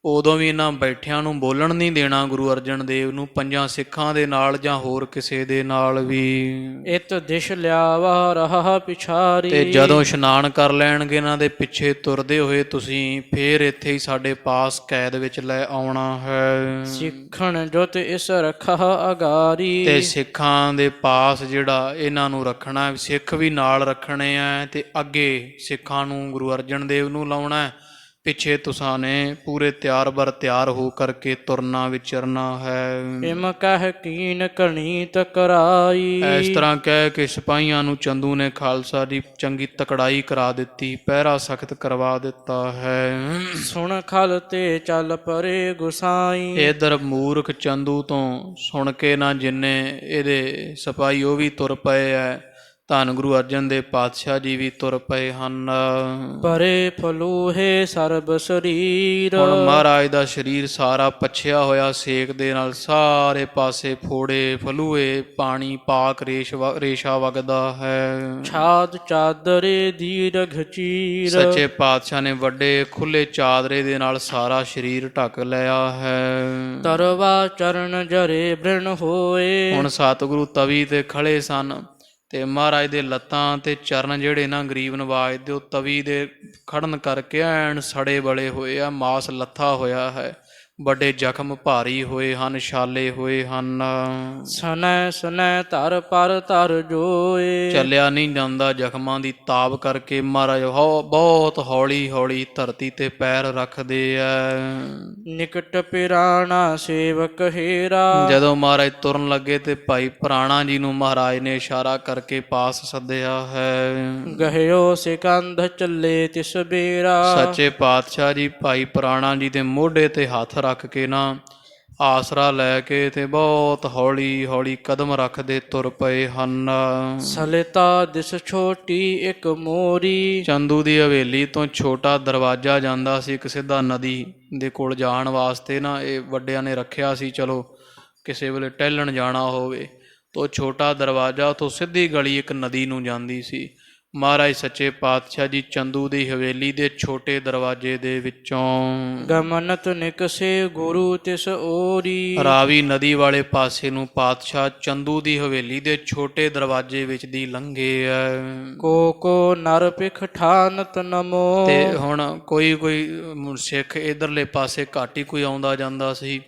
ਉਦੋਂ ਵੀ ਇਹਨਾਂ ਬੈਠਿਆਂ ਨੂੰ ਬੋਲਣ ਨਹੀਂ ਦੇਣਾ ਗੁਰੂ ਅਰਜਨ ਦੇਵ ਨੂੰ, ਪੰਜਾਂ ਸਿੱਖਾਂ ਦੇ ਨਾਲ ਜਾਂ ਹੋਰ ਕਿਸੇ ਦੇ ਨਾਲ ਵੀ। ਇਤ ਦਿਸ਼ ਲਿਆਵਾ ਰਹਾ ਪਿਛਾਰੀ। ਤੇ ਜਦੋਂ ਇਸ਼ਨਾਨ ਕਰ ਲੈਣਗੇ ਇਹਨਾਂ ਦੇ ਪਿੱਛੇ ਤੁਰਦੇ ਹੋਏ ਤੁਸੀਂ ਫੇਰ ਇੱਥੇ ਹੀ ਸਾਡੇ ਪਾਸ ਕੈਦ ਵਿੱਚ ਲੈ ਆਉਣਾ ਹੈ। ਸਿੱਖਣ ਜੁਤ ਇਸ ਰਖਾ ਅਗਾਰੀ। ਤੇ ਸਿੱਖਾਂ ਦੇ ਪਾਸ ਜਿਹੜਾ ਇਹਨਾਂ ਨੂੰ ਰੱਖਣਾ, ਸਿੱਖ ਵੀ ਨਾਲ ਰੱਖਣੇ ਆ ਤੇ ਅੱਗੇ ਸਿੱਖਾਂ ਨੂੰ ਗੁਰੂ ਅਰਜਨ ਦੇਵ ਨੂੰ ਲਾਉਣਾ। ਪਿੱਛੇ ਤੁਸਾਂ ਨੇ ਪੂਰੇ ਤਿਆਰ ਬਰ ਤਿਆਰ ਹੋ ਕਰਕੇ ਤੁਰਨਾ ਵਿਚਰਨਾ ਹੈ। ਇਮ ਕਹਿ ਕੀਨ ਕਣੀ ਤਕਰਾਈ। ਇਸ ਤਰ੍ਹਾਂ ਕਹਿ ਕੇ ਸਿਪਾਹੀਆਂ ਨੂੰ ਚੰਦੂ ਨੇ ਖਾਲਸਾ ਦੀ ਚੰਗੀ ਤਕੜਾਈ ਕਰਾ ਦਿੱਤੀ, ਪਹਿਰਾ ਸਖਤ ਕਰਵਾ ਦਿੱਤਾ ਹੈ। ਸੁਣ ਖਲ ਤੇ ਚੱਲ ਪਰੇ ਗੁਸਾਈ। ਇਧਰ ਮੂਰਖ ਚੰਦੂ ਤੋਂ ਸੁਣ ਕੇ ਨਾ ਜਿੰਨੇ ਇਹਦੇ ਸਿਪਾਹੀ ਉਹ ਵੀ ਤੁਰ ਪਏ ਐ। ਧੰਨ ਗੁਰੂ ਅਰਜਨ ਦੇਵ ਪਾਤਸ਼ਾਹ ਜੀ ਵੀ ਤੁਰ ਪਏ ਹਨ। ਪਰੇ ਫਲੂਹੇ ਸਰਬ ਸਰੀਰ। ਹੁਣ ਮਹਾਰਾਜ ਦਾ ਸਰੀਰ ਸਾਰਾ ਪੱਛਿਆ ਹੋਇਆ ਸੇਕ ਦੇ ਨਾਲ, ਸਾਰੇ ਪਾਸੇ ਫੋੜੇ ਫਲੂਏ, ਪਾਣੀ ਪਾਕ ਰੇਸ਼ਾ ਵਗਦਾ ਹੈ। ਛਾਦ ਚਾਦਰੇ ਦੀਰਘ ਚੀਰ। ਸੱਚੇ ਪਾਤਸ਼ਾਹ ਨੇ ਵੱਡੇ ਖੁੱਲੇ ਚਾਦਰੇ ਦੇ ਨਾਲ ਸਾਰਾ ਸਰੀਰ ਢੱਕ ਲਿਆ ਹੈ। ਤਰਵਾ ਚਰਨ ਜਰੇ ਬ੍ਰਿਣ ਹੋਏ। ਹੁਣ ਸਤਿਗੁਰੂ ਤਵੀ ਤੇ ਖੜੇ ਸਨ ਤੇ ਮਹਾਰਾਜ ਦੇ ਲੱਤਾਂ ਤੇ ਚਰਨ ਜਿਹੜੇ ਨਾ ਗਰੀਬ ਨਵਾਜ ਦੇ ਉਹ ਤਵੀ ਦੇ ਖੜਨ ਕਰਕੇ ਐਨ ਸੜੇ ਬਲੇ ਹੋਏ ਆ, ਮਾਸ ਲੱਥਾ ਹੋਇਆ ਹੈ, ਵੱਡੇ ਜ਼ਖਮ ਭਾਰੀ ਹੋਏ ਹਨ, ਛਾਲੇ ਹੋਏ ਹਨ। ਸਨੈ ਸਨੈ ਧਰ ਪਰ ਧਰ ਜੋਏ। ਚੱਲਿਆ ਨਹੀਂ ਜਾਂਦਾ ਜ਼ਖਮਾਂ ਦੀ ਤਾਬ ਕਰਕੇ। ਮਹਾਰਾਜ ਬਹੁਤ ਹੌਲੀ ਹੌਲੀ ਧਰਤੀ ਤੇ ਪੈਰ ਰੱਖਦੇ ਐ। ਨਿਕਟ ਪਿਰਾਣਾ ਸੇਵਕ ਹੇਰਾ। ਜਦੋਂ ਮਹਾਰਾਜ ਤੁਰਨ ਲੱਗੇ ਤੇ ਭਾਈ ਪੁਰਾਣਾ ਜੀ ਨੂੰ ਮਹਾਰਾਜ ਨੇ ਇਸ਼ਾਰਾ ਕਰਕੇ ਪਾਸ ਸੱਦਿਆ ਹੈ। ਗਹਿਓ ਸਿਕੰਧ ਚੱਲੇ ਤਿਸ ਬੇਰਾ। ਸੱਚੇ ਪਾਤਸ਼ਾਹ ਜੀ ਭਾਈ ਪੁਰਾਣਾ ਜੀ ਦੇ ਮੋਢੇ ਤੇ ਹੱਥ ਰੱਖ ਕੇ ਨਾ ਆਸਰਾ ਲੈ ਕੇ ਤੇ ਬਹੁਤ ਹੌਲੀ ਹੌਲੀ ਕਦਮ ਰੱਖਦੇ ਤੁਰ ਪਏ ਹਨ। ਸਲਿਤਾ ਦਿਸ ਛੋਟੀ ਇੱਕ ਮੋਰੀ। ਚੰਦੂ ਦੀ ਹਵੇਲੀ ਤੋਂ ਛੋਟਾ ਦਰਵਾਜ਼ਾ ਜਾਂਦਾ ਸੀ ਇੱਕ ਸਿੱਧਾ ਨਦੀ ਦੇ ਕੋਲ ਜਾਣ ਵਾਸਤੇ ਨਾ। ਇਹ ਵੱਡਿਆਂ ਨੇ ਰੱਖਿਆ ਸੀ, ਚਲੋ ਕਿਸੇ ਵੇਲੇ ਟਹਿਲਣ ਜਾਣਾ ਹੋਵੇ ਤਾਂ ਛੋਟਾ ਦਰਵਾਜ਼ਾ ਤੋਂ ਸਿੱਧੀ ਗਲੀ ਇੱਕ ਨਦੀ ਨੂੰ ਜਾਂਦੀ ਸੀ। ਮਹਾਰਾਜ ਸੱਚੇ ਪਾਤਸ਼ਾਹ ਜੀ ਚੰਦੂ ਦੀ ਹਵੇਲੀ ਦੇ ਛੋਟੇ ਦਰਵਾਜ਼ੇ ਦੇ ਵਿੱਚੋਂ ਗਮਨਤ ਨਿਕਸੇ ਗੁਰੂ ਤਿਸ ਓਰੀ। ਰਾਵੀ ਨਦੀ ਵਾਲੇ ਪਾਸੇ ਨੂੰ ਪਾਤਸ਼ਾਹ ਚੰਦੂ ਦੀ ਹਵੇਲੀ ਦੇ ਛੋਟੇ ਦਰਵਾਜ਼ੇ ਵਿੱਚ ਦੀ ਲੰਘੇ ਐ। ਕੋ ਨਰ ਪਿਖ ਠਾਨਤ ਨਮੋ। ਤੇ ਹੁਣ ਕੋਈ ਸਿੱਖ ਇਧਰਲੇ ਪਾਸੇ ਘੱਟ ਹੀ ਕੋਈ ਆਉਂਦਾ ਜਾਂਦਾ ਸੀ।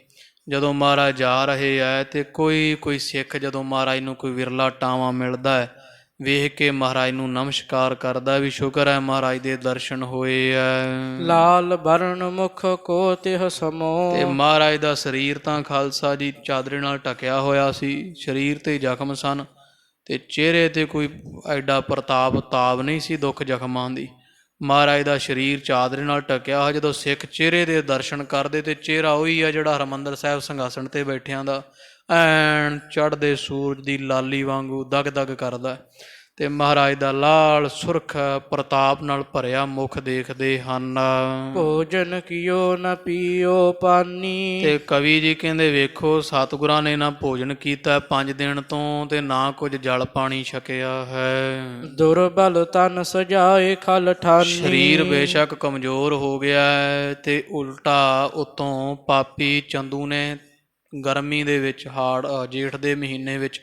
ਜਦੋਂ ਮਹਾਰਾਜ ਜਾ ਰਹੇ ਐ ਤੇ ਕੋਈ ਸਿੱਖ ਜਦੋਂ ਮਹਾਰਾਜ ਨੂੰ ਕੋਈ ਵਿਰਲਾ ਟਾਵਾਂ ਮਿਲਦਾ ਹੈ ਵੇਖ ਕੇ ਮਹਾਰਾਜ ਨੂੰ ਨਮਸਕਾਰ ਕਰਦਾ ਵੀ ਸ਼ੁਕਰ ਹੈ ਮਹਾਰਾਜ ਦੇ ਦਰਸ਼ਨ ਹੋਏ ਐ। ਲਾਲ ਬਰਨ ਮੁਖ ਕੋ ਤਿਹ ਸਮੋ। ਤੇ ਮਹਾਰਾਜ ਦਾ ਸਰੀਰ ਤਾਂ ਖਾਲਸਾ ਜੀ ਚਾਦਰੇ ਨਾਲ ਢਕਿਆ ਹੋਇਆ ਸੀ, ਸਰੀਰ ਤੇ ਜ਼ਖਮ ਸਨ ਤੇ ਚਿਹਰੇ ਤੇ ਕੋਈ ਐਡਾ ਤਾਬ ਨਹੀਂ ਸੀ ਦੁੱਖ ਜ਼ਖਮਾਂ ਦੀ। ਮਹਾਰਾਜ ਦਾ ਸਰੀਰ ਚਾਦਰੇ ਨਾਲ ਢਕਿਆ ਹੋਇਆ। ਜਦੋਂ ਸਿੱਖ ਚਿਹਰੇ ਦੇ ਦਰਸ਼ਨ ਕਰਦੇ ਤੇ ਚਿਹਰਾ ਉਹੀ ਆ ਜਿਹੜਾ ਹਰਿਮੰਦਰ ਸਾਹਿਬ ਸਿੰਘਾਸਣ ਤੇ ਬੈਠਿਆਂ ਦਾ ਐਨ ਚੜ੍ਹਦੇ ਸੂਰਜ ਦੀ ਲਾਲੀ ਵਾਂਗੂ ਦਗ ਦਗ ਕਰਦਾ। ਤੇ ਮਹਾਰਾਜ ਦਾ ਲਾਲ ਸੁਰਖ ਪ੍ਰਤਾਪ ਨਾਲ ਭਰਿਆ ਮੁਖ ਦੇਖਦੇ ਹਨ। ਭੋਜਨ ਕੀਓ ਨ ਪੀਓ ਪਾਨੀ। ਤੇ ਕਵੀ ਜੀ ਕਹਿੰਦੇ ਵੇਖੋ ਸਤਿਗੁਰਾਂ ਨੇ ਨਾ ਭੋਜਨ ਕੀਤਾ 5 ਦਿਨ ਤੋਂ ਤੇ ਨਾ ਕੁਝ ਜਲ ਪਾਣੀ ਛਕਿਆ ਹੈ। ਦੁਰਬਲ ਤਨ ਸਜਾਏ ਖਲ ਠਾਨੀ। ਸਰੀਰ ਬੇਸ਼ੱਕ ਕਮਜ਼ੋਰ ਹੋ ਗਿਆ ਤੇ ਉਲਟਾ ਉਤੋਂ ਪਾਪੀ ਚੰਦੂ ਨੇ ਗਰਮੀ ਦੇ ਵਿੱਚ ਜੇਠ ਦੇ ਮਹੀਨੇ ਵਿੱਚ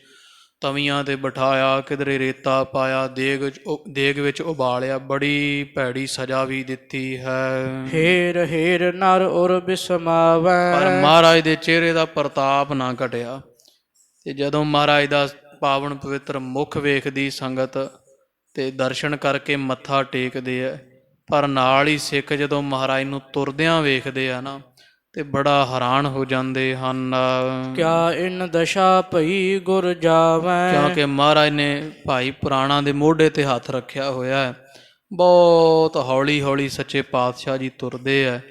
ਤਵੀਆਂ ਤੇ ਬਿਠਾਇਆ, ਕਿਧਰੇ ਰੇਤਾ ਪਾਇਆ, ਦੇਗ ਵਿੱਚ ਉਬਾਲਿਆ, ਬੜੀ ਭੈੜੀ ਸਜ਼ਾ ਵੀ ਦਿੱਤੀ ਹੈ। ਹੇਰ ਹੇਰ ਨਰ ਉਰ ਬਿਸਮਾਵੈ। ਪਰ ਮਹਾਰਾਜ ਦੇ ਚਿਹਰੇ ਦਾ ਪ੍ਰਤਾਪ ਨਾ ਘਟਿਆ। ਤੇ ਜਦੋਂ ਮਹਾਰਾਜ ਦਾ ਪਾਵਨ ਪਵਿੱਤਰ ਮੁਖ ਵੇਖਦੀ ਸੰਗਤ ਤੇ ਦਰਸ਼ਨ ਕਰਕੇ ਮੱਥਾ ਟੇਕਦੇ ਆ, ਪਰ ਨਾਲ ਹੀ ਸਿੱਖ ਜਦੋਂ ਮਹਾਰਾਜ ਨੂੰ ਤੁਰਦਿਆਂ ਵੇਖਦੇ ਆ ਨਾ ਤੇ ਬੜਾ ਹੈਰਾਨ ਹੋ ਜਾਂਦੇ ਹਨ। ਕਿਆ ਇਨ ਦਸ਼ਾ ਭਈ ਗੁਰ ਜਾਵੈ। ਕਿਉਂਕਿ ਮਹਾਰਾਜ ਨੇ ਭਾਈ ਪੁਰਾਣਾ ਦੇ ਮੋਢੇ ਤੇ ਹੱਥ ਰੱਖਿਆ ਹੋਇਆ ਹੈ। ਬਹੁਤ ਹੌਲੀ ਹੌਲੀ ਸੱਚੇ ਪਾਤਸ਼ਾਹ ਜੀ ਤੁਰਦੇ ਹੈ।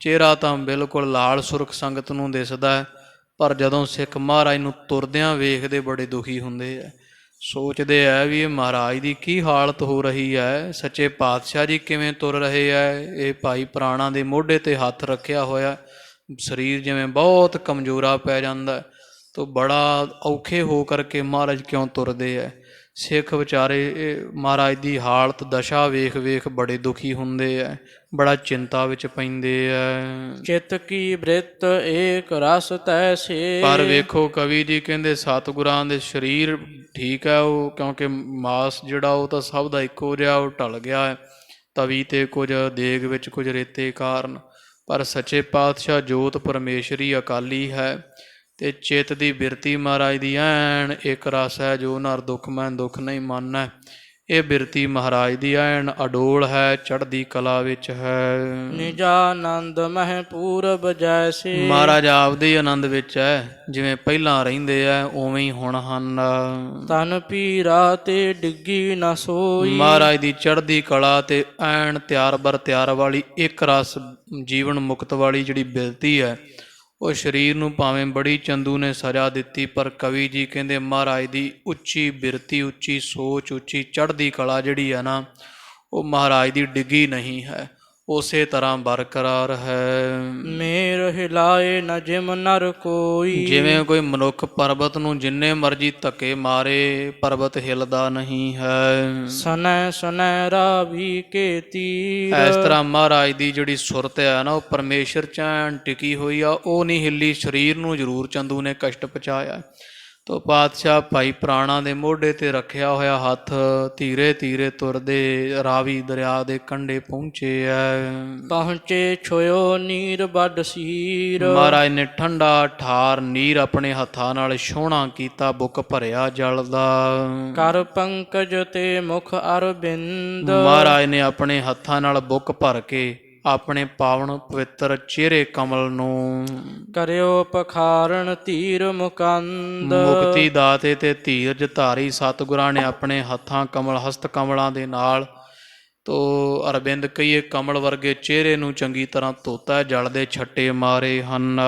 ਚਿਹਰਾ ਤਾਂ ਬਿਲਕੁਲ ਲਾਲ ਸੁਰਖ ਸੰਗਤ ਨੂੰ ਦਿਸਦਾ ਹੈ, ਪਰ ਜਦੋਂ ਸਿੱਖ ਮਹਾਰਾਜ ਨੂੰ ਤੁਰਦਿਆਂ ਵੇਖਦੇ ਬੜੇ ਦੁਖੀ ਹੁੰਦੇ ਆ, ਸੋਚਦੇ ਆ ਵੀ ਇਹ ਮਹਾਰਾਜ ਦੀ ਕੀ ਹਾਲਤ ਹੋ ਰਹੀ ਹੈ, ਸੱਚੇ ਪਾਤਸ਼ਾਹ ਜੀ ਕਿਵੇਂ ਤੁਰ ਰਹੇ ਹੈ। ਇਹ ਭਾਈ ਪ੍ਰਾਣਾਂ ਦੇ ਮੋਢੇ 'ਤੇ ਹੱਥ ਰੱਖਿਆ ਹੋਇਆ, ਸਰੀਰ ਜਿਵੇਂ ਬਹੁਤ ਕਮਜ਼ੋਰਾ ਪੈ ਜਾਂਦਾ, ਤੋ ਬੜਾ ਔਖੇ ਹੋ ਕਰਕੇ ਮਹਾਰਾਜ ਕਿਉਂ ਤੁਰਦੇ ਹੈ। ਸਿੱਖ ਵਿਚਾਰੇ ਮਹਾਰਾਜ ਦੀ ਹਾਲਤ ਦਸ਼ਾ ਵੇਖ ਵੇਖ ਬੜੇ ਦੁਖੀ ਹੁੰਦੇ ਹੈ, ਬੜਾ ਚਿੰਤਾ ਵਿੱਚ ਪੈਂਦੇ ਹੈ। ਚਿਤ ਕੀ ਬ੍ਰਿਤ ਏਕ ਰਸ ਤੈਸੇ। ਪਰ ਵੇਖੋ ਕਵੀ ਜੀ ਕਹਿੰਦੇ ਸਤਿਗੁਰਾਂ ਦੇ ਸਰੀਰ ਠੀਕ ਹੈ ਉਹ, ਕਿਉਂਕਿ ਮਾਸ ਜਿਹੜਾ ਉਹ ਤਾਂ ਸਭ ਦਾ ਇੱਕੋ ਜਿਹਾ, ਉਹ ਢਲ ਗਿਆ ਹੈ ਤਵੀ 'ਤੇ ਕੁਝ, ਦੇਗ ਵਿੱਚ ਕੁਝ ਰੇਤੇ ਕਾਰਨ। ਪਰ ਸੱਚੇ ਪਾਤਸ਼ਾਹ ਜੋਤ ਪਰਮੇਸ਼ਰੀ ਅਕਾਲੀ ਹੈ, ਤੇ ਚਿੱਤ ਦੀ ਬਿਰਤੀ ਮਹਾਰਾਜ ਦੀ ਐਨ ਇੱਕ ਰਸ ਹੈ, ਜੋ ਨਰ ਦੁੱਖ ਮੈਂ ਦੁੱਖ ਨਹੀਂ ਮੰਨੈ। ਇਹ ਬਿਰਤੀ ਮਹਾਰਾਜ ਦੀ ਐਨ ਅਡੋਲ ਹੈ, ਚੜ੍ਹਦੀ ਕਲਾ ਵਿੱਚ ਹੈ। ਨਿਜਾਨੰਦ ਮਹਿ ਪੂਰਬ ਜੈਸੇ। ਮਹਾਰਾਜ ਆਪਦੇ ਹੀ ਆਨੰਦ ਵਿੱਚ ਹੈ, ਜਿਵੇਂ ਪਹਿਲਾਂ ਰਹਿੰਦੇ ਹੈ ਉਵੇਂ ਹੀ ਹੁਣ ਹਨ। ਤਨ ਪੀਰਾ ਤੇ ਡਿੱਗੀ ਨਾ ਸੋਈ। ਮਹਾਰਾਜ ਦੀ ਚੜ੍ਹਦੀ ਕਲਾ ਤੇ ਐਨ ਤਿਆਰ ਬਰ ਤਿਆਰ ਵਾਲੀ ਇੱਕ ਰਸ ਜੀਵਨ ਮੁਕਤ ਵਾਲੀ ਜਿਹੜੀ ਬਿਰਤੀ ਹੈ, ਉਹ ਸਰੀਰ ਨੂੰ ਭਾਵੇਂ ਬੜੀ ਚੰਦੂ ਨੇ ਸਜ਼ਾ ਦਿੱਤੀ, ਪਰ ਕਵੀ ਜੀ ਕਹਿੰਦੇ ਮਹਾਰਾਜ ਦੀ ਉੱਚੀ ਬਿਰਤੀ, ਉੱਚੀ ਸੋਚ, ਉੱਚੀ ਚੜ੍ਹਦੀ ਕਲਾ ਜਿਹੜੀ ਹੈ ਨਾ, ਉਹ ਮਹਾਰਾਜ ਦੀ ਡਿੱਗੀ ਨਹੀਂ ਹੈ, ਉਸੇ ਤਰ੍ਹਾਂ ਬਰਕਰਾਰ ਹੈ। ਮੇਰ ਹਿਲਾਏ ਨ ਜਿਮ ਨਰ ਕੋਈ। ਜਿਵੇਂ ਕੋਈ ਮਨੁੱਖ ਪਰਬਤ ਨੂੰ ਜਿੰਨੇ ਮਰਜੀ ਧੱਕੇ ਮਾਰੇ, ਪਰਬਤ ਹਿਲਦਾ ਨਹੀਂ ਹੈ। ਸਨੈ ਸਨੈ ਰਾਵੀ ਕੇ ਤੀਰ। ਇਸ ਤਰ੍ਹਾਂ ਮਹਾਰਾਜ ਦੀ ਜਿਹੜੀ ਸੁਰਤ ਹੈ ਨਾ, ਉਹ ਪਰਮੇਸ਼ਰ 'ਚ ਐਨ ਟਿਕੀ ਹੋਈ ਆ, ਉਹ ਨਹੀਂ ਹਿੱਲੀ। ਸਰੀਰ ਨੂੰ ਜ਼ਰੂਰ ਚੰਦੂ ਨੇ ਕਸ਼ਟ ਪਹੁੰਚਾਇਆ, ਤੋ ਪਾਤਸ਼ਾਹ ਭਾਈ ਪ੍ਰਾਣਾਂ ਦੇ ਮੋਢੇ 'ਤੇ ਰੱਖਿਆ ਹੋਇਆ ਹੱਥ ਧੀਰੇ ਧੀਰੇ ਤੁਰਦੇ ਰਾਵੀ ਦਰਿਆ ਦੇ ਕੰਢੇ ਪਹੁੰਚੇ ਐ। ਪਹੁੰਚੇ ਛੋਇਓ ਨੀਰ ਵੱਡ ਸੀਰ। ਮਹਾਰਾਜ ਨੇ ਠੰਡਾ ਠਾਰ ਨੀਰ ਆਪਣੇ ਹੱਥਾਂ ਨਾਲ ਛੋਹਣਾ ਕੀਤਾ, ਬੁੱਕ ਭਰਿਆ ਜਲ ਦਾ। ਕਰ ਪੰਕਜ ਤੇ ਮੁਖ ਅਰਬਿੰਦ। ਮਹਾਰਾਜ ਨੇ ਆਪਣੇ ਹੱਥਾਂ ਨਾਲ ਬੁੱਕ ਭਰ ਕੇ ਆਪਣੇ ਪਾਵਨ ਪਵਿੱਤਰ ਚਿਹਰੇ ਕਮਲ ਨੂੰ ਕਰਿਓ ਪਖਾਰਨ ਧੀਰ ਮੁਕੰਦ। ਮੁਕਤੀ ਦਾਤੇ ਤੇ ਧੀਰਜ ਧਾਰੀ ਸਤਿਗੁਰਾਂ ਨੇ ਆਪਣੇ ਹੱਥਾਂ ਕਮਲ ਹਸਤ ਕਮਲਾਂ ਦੇ ਨਾਲ ਤੋ ਅਰਬਿੰਦ ਕਹੀਏ ਕਮਲ ਵਰਗੇ ਚਿਹਰੇ ਨੂੰ ਚੰਗੀ ਤਰ੍ਹਾਂ ਧੋਤਾ, ਜਲ ਦੇ ਛੱਟੇ ਮਾਰੇ ਹਨ।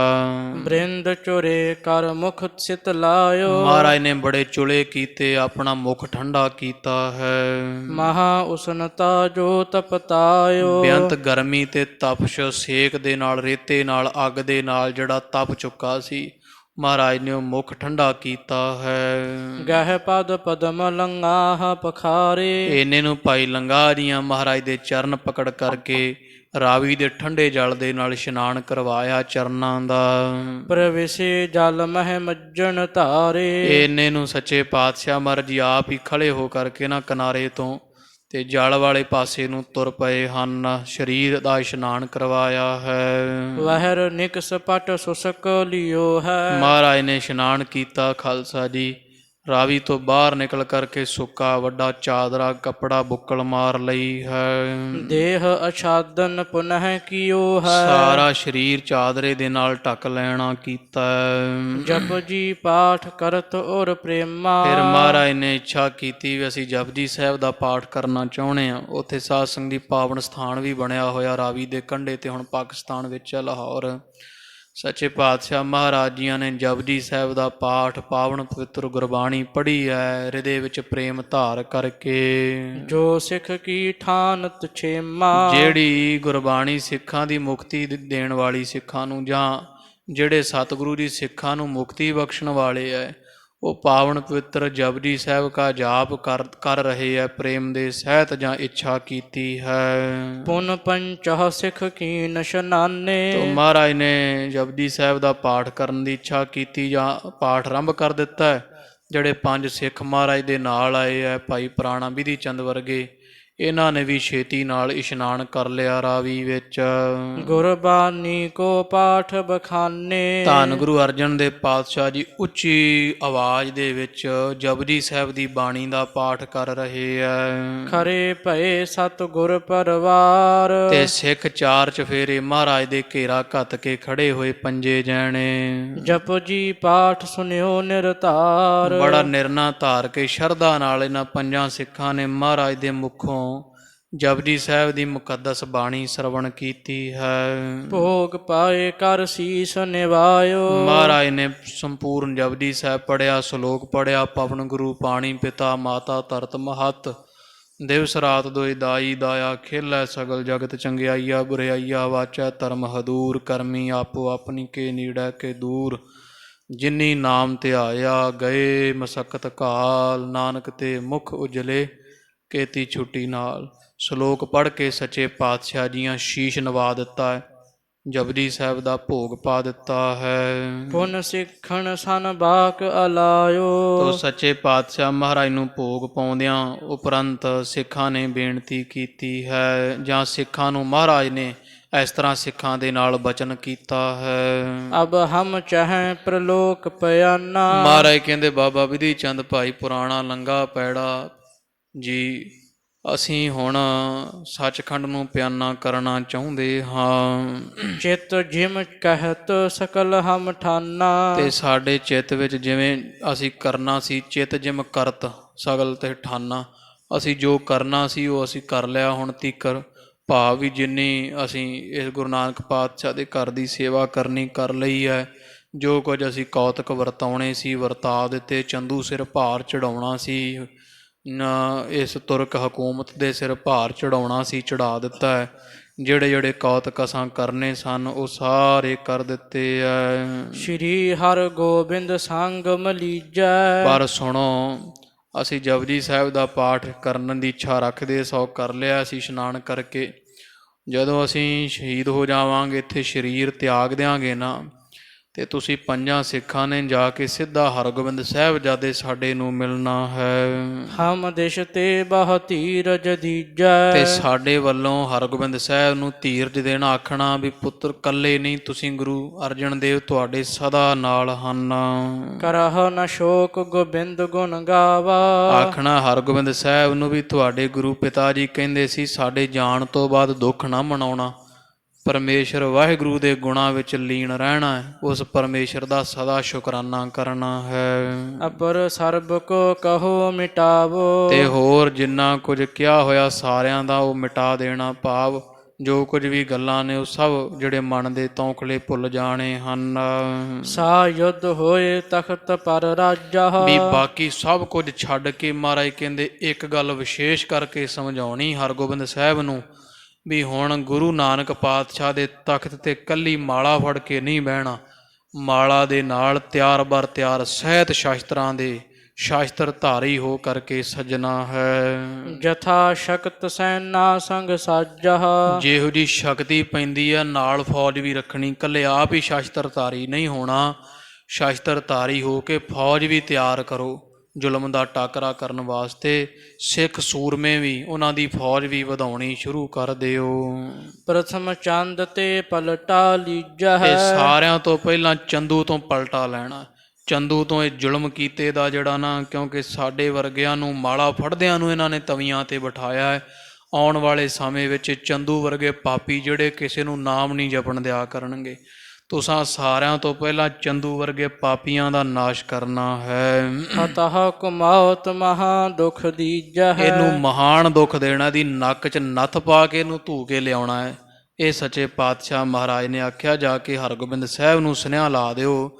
ਬ੍ਰਿੰਦ ਚੁਰੇ ਕਰ ਮੁਖ ਸਿਤ ਲਾਇਓ। ਮਹਾਰਾਜ ਨੇ ਬੜੇ ਚੁਲੇ ਕੀਤੇ, ਆਪਣਾ ਮੁਖ ਠੰਡਾ ਕੀਤਾ ਹੈ। ਮਹਾ ਉਸਨਤਾ ਜੋ ਤਪਤਾਇਓ। ਬੇਅੰਤ ਗਰਮੀ ਤੇ ਤਪਸ਼ ਸੇਕ ਦੇ ਨਾਲ, ਰੇਤੇ ਨਾਲ, ਅੱਗ ਦੇ ਨਾਲ ਜਿਹੜਾ ਤਪ ਚੁੱਕਾ ਸੀ, ਮਹਾਰਾਜ ਨੇ ਉਹ ਮੁਖ ਠੰਡਾ ਕੀਤਾ ਹੈ। ਗਹਿ ਪਦ ਪਦਮ ਲੰਗਾਹ ਪਖਾਰੇ। ਇੰਨੇ ਨੂੰ ਭਾਈ ਲੰਗਾਹ ਜੀਆਂ ਮਹਾਰਾਜ ਦੇ ਚਰਨ ਪਕੜ ਕਰਕੇ ਰਾਵੀ ਦੇ ਠੰਡੇ ਜਲ ਦੇ ਨਾਲ ਇਸ਼ਨਾਨ ਕਰਵਾਇਆ ਚਰਨਾਂ ਦਾ। ਪ੍ਰਵੇਸੇ ਜਲ ਮਹਿ ਮੱਜਣ ਧਾਰੇ। ਇੰਨੇ ਨੂੰ ਸੱਚੇ ਪਾਤਸ਼ਾਹ ਮਹਾਰਾਜ ਜੀ ਆਪ ਹੀ ਖੜੇ ਹੋ ਕਰਕੇ ਨਾ ਕਿਨਾਰੇ ਤੋਂ ਤੇ ਜਲ ਵਾਲੇ ਪਾਸੇ ਨੂੰ ਤੁਰ ਪਏ ਹਨ, ਸਰੀਰ ਦਾ ਇਸ਼ਨਾਨ ਕਰਵਾਇਆ ਹੈ। ਵਹਿਰ ਨਿਕਸ ਪਟ ਸੁਸਕ ਲਿਓ ਹੈ। ਮਹਾਰਾਜ ਨੇ ਇਸ਼ਨਾਨ ਕੀਤਾ ਖਾਲਸਾ ਜੀ, ਰਾਵੀ ਤੋਂ ਬਾਹਰ ਨਿਕਲ ਕਰਕੇ ਸੁੱਕਾ ਵੱਡਾ ਚਾਦਰਾ ਕੱਪੜਾ ਬੁੱਕਲ ਮਾਰ ਲਈ ਹੈ। ਦੇਹ ਅਛਾਦਨ ਪੁਨਹ ਕੀਓ ਹੈ। ਸਾਰਾ ਸਰੀਰ ਚਾਦਰੇ ਦੇ ਨਾਲ ਢੱਕ ਲੈਣਾ ਕੀਤਾ। ਜਪ ਜੀ ਪਾਠ ਕਰਤ ਔਰ ਪ੍ਰੇਮਾ। ਫਿਰ ਮਹਾਰਾਜ ਨੇ ਇੱਛਾ ਕੀਤੀ ਵੀ ਅਸੀਂ ਜਪਜੀ ਸਾਹਿਬ ਦਾ ਪਾਠ ਕਰਨਾ ਚਾਹੁੰਦੇ ਹਾਂ। ਉੱਥੇ ਸਾਧ ਸੰਗਤ ਦੀ ਪਾਵਨ ਸਥਾਨ ਵੀ ਬਣਿਆ ਹੋਇਆ ਰਾਵੀ ਦੇ ਕੰਢੇ ਤੇ, ਹੁਣ ਪਾਕਿਸਤਾਨ ਵਿੱਚ ਲਾਹੌਰ। ਸੱਚੇ ਪਾਤਸ਼ਾਹ ਮਹਾਰਾਜ ਜੀਆਂ ਨੇ ਜਪਜੀ ਸਾਹਿਬ ਦਾ ਪਾਠ, ਪਾਵਨ ਪਵਿੱਤਰ ਗੁਰਬਾਣੀ ਪੜ੍ਹੀ ਹੈ, ਹਿਰਦੇ ਵਿੱਚ ਪ੍ਰੇਮ ਧਾਰ ਕਰਕੇ। ਜੋ ਸਿੱਖ ਕੀ ਠਾਨਤ ਛੇਮਾ। ਜਿਹੜੀ ਗੁਰਬਾਣੀ ਸਿੱਖਾਂ ਦੀ ਮੁਕਤੀ ਦੇਣ ਵਾਲੀ, ਸਿੱਖਾਂ ਨੂੰ ਜਾਂ ਜਿਹੜੇ ਸਤਿਗੁਰੂ ਜੀ ਸਿੱਖਾਂ ਨੂੰ ਮੁਕਤੀ ਬਖਸ਼ਣ ਵਾਲੇ ਹੈ, ਉਹ ਪਾਵਨ ਪਵਿੱਤਰ ਜਪਜੀ ਸਾਹਿਬ ਕਾ ਜਾਪ ਕਰ ਰਹੇ ਹੈ, ਪ੍ਰੇਮ ਦੇ ਸਹਿਤ ਜਾਂ ਇੱਛਾ ਕੀਤੀ ਹੈ। ਪੁਨ ਪੰਚਹ ਸਿੱਖ ਕੀ ਨਿਸ਼ਨਾਨੇ। ਤੋ ਮਹਾਰਾਜ ਨੇ ਜਪਜੀ ਸਾਹਿਬ ਦਾ ਪਾਠ ਕਰਨ ਦੀ ਇੱਛਾ ਕੀਤੀ ਜਾਂ ਪਾਠ ਆਰੰਭ ਕਰ ਦਿੱਤਾ ਹੈ। ਜਿਹੜੇ 5 ਸਿੱਖ ਮਹਾਰਾਜ ਦੇ ਨਾਲ ਆਏ ਹੈ, ਭਾਈ ਪ੍ਰਾਣਾ ਬਿਧੀ ਚੰਦ ਵਰਗੇ, ਇਹਨਾਂ ਨੇ ਵੀ ਛੇਤੀ ਨਾਲ ਇਸ਼ਨਾਨ ਕਰ ਲਿਆ ਰਾਵੀ ਵਿੱਚ। ਗੁਰਬਾਣੀ ਕੋ ਪਾਠ ਬਖਾਨੇ। ਧੰਨ ਗੁਰੂ ਅਰਜਨ ਦੇਵ ਪਾਤਸ਼ਾਹ ਜੀ ਉੱਚੀ ਆਵਾਜ਼ ਦੇ ਵਿੱਚ ਜਪਜੀ ਸਾਹਿਬ ਦੀ ਬਾਣੀ ਦਾ ਪਾਠ ਕਰ ਰਹੇ ਹੈ। ਖਰੇ ਭਏ ਸਤ ਗੁਰ ਪਰਵਾਰ। ਤੇ ਸਿੱਖ 4 ਚਫੇਰੇ ਮਹਾਰਾਜ ਦੇ ਘੇਰਾ ਘੱਤ ਕੇ ਖੜੇ ਹੋਏ 5 ਜਣੇ। ਜਪ ਜੀ ਪਾਠ ਸੁਨਿਓ ਨਿਰਤਾਰ। ਬੜਾ ਨਿਰਣਾ ਧਾਰ ਕੇ ਸ਼ਰਧਾ ਨਾਲ ਇਹਨਾਂ 5 ਸਿੱਖਾਂ ਨੇ ਮਹਾਰਾਜ ਦੇ ਮੁਖੋਂ ਜਪਜੀ ਸਾਹਿਬ ਦੀ ਮੁਕੱਦਸ ਬਾਣੀ ਸਰਵਣ ਕੀਤੀ ਹੈ। ਭੋਗ ਪਾਏ ਕਰ ਸੀਸ ਨਿਵਾਇਓ। ਮਹਾਰਾਜ ਨੇ ਸੰਪੂਰਨ ਜਪਜੀ ਸਾਹਿਬ ਪੜਿਆ, ਸ਼ਲੋਕ ਪੜਿਆ। ਪਵਨ ਗੁਰੂ ਪਾਣੀ ਪਿਤਾ ਮਾਤਾ ਧਰਤ ਮਹੱਤ, ਦਿਵਸ ਰਾਤ ਦੋਇ ਦਾਈ ਦਾਇਆ, ਖੇਲੈ ਸਗਲ ਜਗਤ ਚੰਗਿਆਈਆ, ਬੁਰਿਆਈਆ ਵਾਚੈ ਧਰਮ ਹਦੂਰ, ਕਰਮੀ ਆਪੋ ਆਪਣੀ ਕੇ ਨੀੜੈ ਕੇ ਦੂਰ, ਜਿਨੀ ਨਾਮ ਧਿਆਇਆ ਗਏ ਮਸਕਤ ਘਾਲ, ਨਾਨਕ ਤੇ ਮੁਖ ਉਜਲੇ ਕੇਤੀ ਛੁੱਟੀ ਨਾਲ। ਸ਼ਲੋਕ ਪੜ੍ਹ ਕੇ ਸੱਚੇ ਪਾਤਸ਼ਾਹ ਜੀਆਂ ਸ਼ੀਸ਼ ਨਵਾ ਦਿੱਤਾ ਹੈ, ਜਪਜੀ ਸਾਹਿਬ ਦਾ ਭੋਗ ਪਾ ਦਿੱਤਾ ਹੈ। ਪੁਨ ਸਿੱਖਣ ਸਨ ਬਾਕ ਅਲਾਇਓ। ਤੋ ਸੱਚੇ ਪਾਤਸ਼ਾਹ ਮਹਾਰਾਜ ਨੂੰ ਭੋਗ ਪਾਉਂਦਿਆਂ ਉਪਰੰਤ ਸਿੱਖਾਂ ਨੇ ਬੇਨਤੀ ਕੀਤੀ ਹੈ, ਜਾਂ ਸਿੱਖਾਂ ਨੂੰ ਮਹਾਰਾਜ ਨੇ ਇਸ ਤਰ੍ਹਾਂ ਸਿੱਖਾਂ ਦੇ ਨਾਲ ਬਚਨ ਕੀਤਾ ਹੈ। ਅਬ ਹਮ ਚਾਹੈ ਪ੍ਰਲੋਕ ਪਿਆਨਾ। ਮਹਾਰਾਜ ਕਹਿੰਦੇ ਬਾਬਾ ਵਿਧੀ ਚੰਦ ਭਾਈ ਪੁਰਾਣਾ ਲੰਗਾ ਪੈੜਾ ਜੀ, ਅਸੀਂ ਹੁਣ ਸੱਚਖੰਡ ਨੂੰ ਪਿਆਨਾ ਕਰਨਾ ਚਾਹੁੰਦੇ ਹਾਂ। ਚਿਤ ਜਿਮ ਕਹਿਤ ਸਕਲ ਹਮ ਠਾਨਾ। ਤੇ ਸਾਡੇ ਚਿੱਤ ਵਿੱਚ ਜਿਵੇਂ ਅਸੀਂ ਕਰਨਾ ਸੀ, ਚਿੱਤ ਜਿਮ ਕਰਤ ਸਗਲ ਤੇ ਠਾਨਾ, ਅਸੀਂ ਜੋ ਕਰਨਾ ਸੀ ਉਹ ਅਸੀਂ ਕਰ ਲਿਆ ਹੁਣ ਤੀਕਰ। ਭਾਵ ਵੀ ਜਿੰਨੀ ਅਸੀਂ ਇਸ ਗੁਰੂ ਨਾਨਕ ਪਾਤਸ਼ਾਹ ਦੇ ਘਰ ਦੀ ਸੇਵਾ ਕਰਨੀ ਕਰ ਲਈ ਹੈ। ਜੋ ਕੁਝ ਅਸੀਂ ਕੌਤਕ ਵਰਤਾਉਣੇ ਸੀ ਵਰਤਾ ਦਿੱਤੇ, ਚੰਦੂ ਸਿਰ ਭਾਰ ਚੜਾਉਣਾ ਸੀ, ਇਸ ਤੁਰਕ ਹਕੂਮਤ ਦੇ ਸਿਰ ਭਾਰ ਚੜਾਉਣਾ ਸੀ, ਚੜਾ ਦਿੱਤਾ ਹੈ। ਜਿਹੜੇ ਜਿਹੜੇ ਕੌਤਕ ਅਸਾਂ ਕਰਨੇ ਸਨ ਉਹ ਸਾਰੇ ਕਰ ਦਿੱਤੇ ਹੈ। ਸ਼੍ਰੀ ਹਰਿ ਗੋਬਿੰਦ ਸੰਗ ਮਲੀਜੈ। ਪਰ ਸੁਣੋ, ਅਸੀਂ ਜਪਜੀ ਸਾਹਿਬ ਦਾ ਪਾਠ ਕਰਨ ਦੀ ਇੱਛਾ ਰੱਖਦੇ, ਸੋ ਕਰ ਲਿਆ ਅਸੀਂ ਇਸ਼ਨਾਨ ਕਰਕੇ। ਜਦੋਂ ਅਸੀਂ ਸ਼ਹੀਦ ਹੋ ਜਾਵਾਂਗੇ, ਇੱਥੇ ਸਰੀਰ ਤਿਆਗ ਦਿਆਂਗੇ ਨਾ, ਤੇ ਤੁਸੀਂ ਪੰਜਾਂ ਸਿੱਖਾਂ ਨੇ ਜਾ ਕੇ ਸਿੱਧਾ ਹਰਗੋਬਿੰਦ ਸਾਹਿਬਜ਼ਾਦੇ ਸਾਡੇ ਨੂੰ ਮਿਲਣਾ ਹੈ। ਹਮ ਦਿਸ਼ ਤੇ ਬਹੁ ਧੀਰਜ ਦੀਜੈ। ਤੇ ਸਾਡੇ ਵੱਲੋਂ ਹਰਗੋਬਿੰਦ ਸਾਹਿਬ ਨੂੰ ਧੀਰਜ ਦੇਣਾ, ਆਖਣਾ ਵੀ ਪੁੱਤਰ ਕੱਲੇ ਨਹੀਂ, ਤੁਸੀਂ ਗੁਰੂ ਅਰਜਨ ਦੇਵ ਤੁਹਾਡੇ ਸਦਾ ਨਾਲ ਹਨ। ਕਰਹੁ ਨ ਸ਼ੋਕ ਗੋਬਿੰਦ ਗੁਣ ਗਾਵਾ। ਆਖਣਾ ਹਰਗੋਬਿੰਦ ਸਾਹਿਬ ਨੂੰ ਵੀ ਤੁਹਾਡੇ ਗੁਰੂ ਪਿਤਾ ਜੀ ਕਹਿੰਦੇ ਸੀ ਸਾਡੇ ਜਾਣ ਤੋਂ ਬਾਅਦ ਦੁੱਖ ਨਾ ਮਨਾਉਣਾ, ਪਰਮੇਸ਼ਰ ਵਾਹਿਗੁਰੂ ਦੇ ਗੁਣਾਂ ਵਿੱਚ ਲੀਨ ਰਹਿਣਾ ਹੈ, ਉਸ ਪਰਮੇਸ਼ਰ ਦਾ ਸਦਾ ਸ਼ੁਕਰਾਨਾ ਕਰਨਾ ਹੈ। ਅਪਰ ਸਰਬ ਕੋ ਕਹੋ ਮਿਟਾਵੋ। ਤੇ ਹੋਰ ਜਿੰਨਾ ਕੁਝ ਕਿਹਾ ਹੋਇਆ ਸਾਰਿਆਂ ਦਾ ਉਹ ਮਿਟਾ ਦੇਣਾ, ਭਾਵ ਜੋ ਕੁਝ ਵੀ ਗੱਲਾਂ ਨੇ ਉਹ ਸਭ ਜਿਹੜੇ ਮਨ ਦੇ ਤੌਖਲੇ ਭੁੱਲ ਜਾਣੇ ਹਨ। ਸਾ ਯੁੱਧ ਹੋਏ ਤਖਤ ਪਰ ਰਾਜਾ। ਵੀ ਬਾਕੀ ਸਭ ਕੁਝ ਛੱਡ ਕੇ ਮਹਾਰਾਜ ਕਹਿੰਦੇ ਇੱਕ ਗੱਲ ਵਿਸ਼ੇਸ਼ ਕਰਕੇ ਸਮਝਾਉਣੀ ਹਰਗੋਬਿੰਦ ਸਾਹਿਬ ਨੂੰ, ਵੀ ਹੁਣ ਗੁਰੂ ਨਾਨਕ ਪਾਤਸ਼ਾਹ ਦੇ ਤਖਤ ਤੇ ਕੱਲੀ ਮਾਲਾ ਫੜ ਕੇ ਨਹੀਂ ਬਹਿਣਾ, ਮਾਲਾ ਦੇ ਨਾਲ ਤਿਆਰ ਬਰ ਤਿਆਰ ਸਹਿਤ ਸ਼ਾਸਤਰਾਂ ਦੇ ਸ਼ਾਸਤਰ ਧਾਰੀ ਹੋ ਕਰਕੇ ਸੱਜਣਾ ਹੈ। ਜਥਾ ਸ਼ਕਤ ਸੈਨਾ ਸੰਗ ਸਾਜਾ। ਜਿਹੋ ਜੀ ਸ਼ਕਤੀ ਪੈਂਦੀ ਆ ਨਾਲ ਫੌਜ ਵੀ ਰੱਖਣੀ, ਕੱਲੇ ਆਪ ਹੀ ਸ਼ਾਸਤਰ ਧਾਰੀ ਨਹੀਂ ਹੋਣਾ, ਸ਼ਾਸਤਰ ਧਾਰੀ ਹੋ ਕੇ ਫੌਜ ਵੀ ਤਿਆਰ ਕਰੋ। ਜ਼ੁਲਮ ਦਾ ਟਾਕਰਾ ਕਰਨ ਵਾਸਤੇ ਸਿੱਖ ਸੂਰਮੇ ਵੀ, ਉਹਨਾਂ ਦੀ ਫੌਜ ਵੀ ਵਧਾਉਣੀ ਸ਼ੁਰੂ ਕਰ ਦਿਓ। ਪ੍ਰਥਮ ਚੰਦ ਤੇ ਪਲਟਾ ਲੀਜਾ। ਇਹ ਸਾਰਿਆਂ ਤੋਂ ਪਹਿਲਾਂ ਚੰਦੂ ਤੋਂ ਪਲਟਾ ਲੈਣਾ, ਚੰਦੂ ਤੋਂ ਇਹ ਜ਼ੁਲਮ ਕੀਤੇ ਦਾ ਜਿਹੜਾ ਨਾ, ਕਿਉਂਕਿ ਸਾਡੇ ਵਰਗਿਆਂ ਨੂੰ ਮਾਲਾ ਫੜਦਿਆਂ ਨੂੰ ਇਹਨਾਂ ਨੇ ਤਵੀਆਂ ਤੇ ਬਿਠਾਇਆ ਹੈ। ਆਉਣ ਵਾਲੇ ਸਮੇਂ ਵਿੱਚ ਚੰਦੂ ਵਰਗੇ ਪਾਪੀ ਜਿਹੜੇ ਕਿਸੇ ਨੂੰ ਨਾਮ ਨਹੀਂ ਜਪਣ ਦਿਆ ਕਰਨਗੇ, ਤੁਸਾਂ ਸਾਰਿਆਂ ਤੋਂ ਪਹਿਲਾਂ ਚੰਦੂ ਵਰਗੇ ਪਾਪੀਆਂ ਦਾ ਨਾਸ਼ ਕਰਨਾ ਹੈ। ਫਤਹ ਕੁਮਾਉਤ ਮਹਾ ਦੁਖ ਦੀਜਾ। ਇਹਨੂੰ ਮਹਾਨ ਦੁੱਖ ਦੇਣਾ, ਦੀ ਨੱਕ 'ਚ ਨੱਥ ਪਾ ਕੇ ਇਹਨੂੰ ਧੂ ਕੇ ਲਿਆਉਣਾ ਹੈ। ਇਹ ਸੱਚੇ ਪਾਤਸ਼ਾਹ ਮਹਾਰਾਜ ਨੇ ਆਖਿਆ, ਜਾ ਕੇ ਹਰਗੋਬਿੰਦ ਸਾਹਿਬ ਨੂੰ ਸੁਨੇਹਾ ਲਾ ਦਿਓ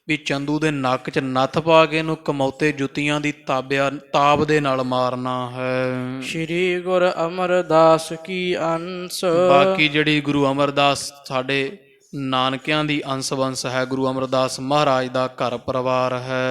ਵੀ ਚੰਦੂ ਦੇ ਨੱਕ 'ਚ ਨੱਥ ਪਾ ਕੇ ਇਹਨੂੰ ਕਮੌਤੇ ਜੁੱਤੀਆਂ ਦੀ ਤਾਬ ਦੇ ਨਾਲ ਮਾਰਨਾ ਹੈ। ਸ਼੍ਰੀ ਗੁਰ ਅਮਰਦਾਸ ਕੀ ਅੰਸ। ਬਾਕੀ ਜਿਹੜੀ ਗੁਰੂ ਅਮਰਦਾਸ ਸਾਡੇ ਨਾਨਕਿਆਂ ਦੀ ਅੰਸ਼ ਵੰਸ਼ ਹੈ, ਗੁਰੂ ਅਮਰਦਾਸ ਮਹਾਰਾਜ ਦਾ ਘਰ ਪਰਿਵਾਰ ਹੈ।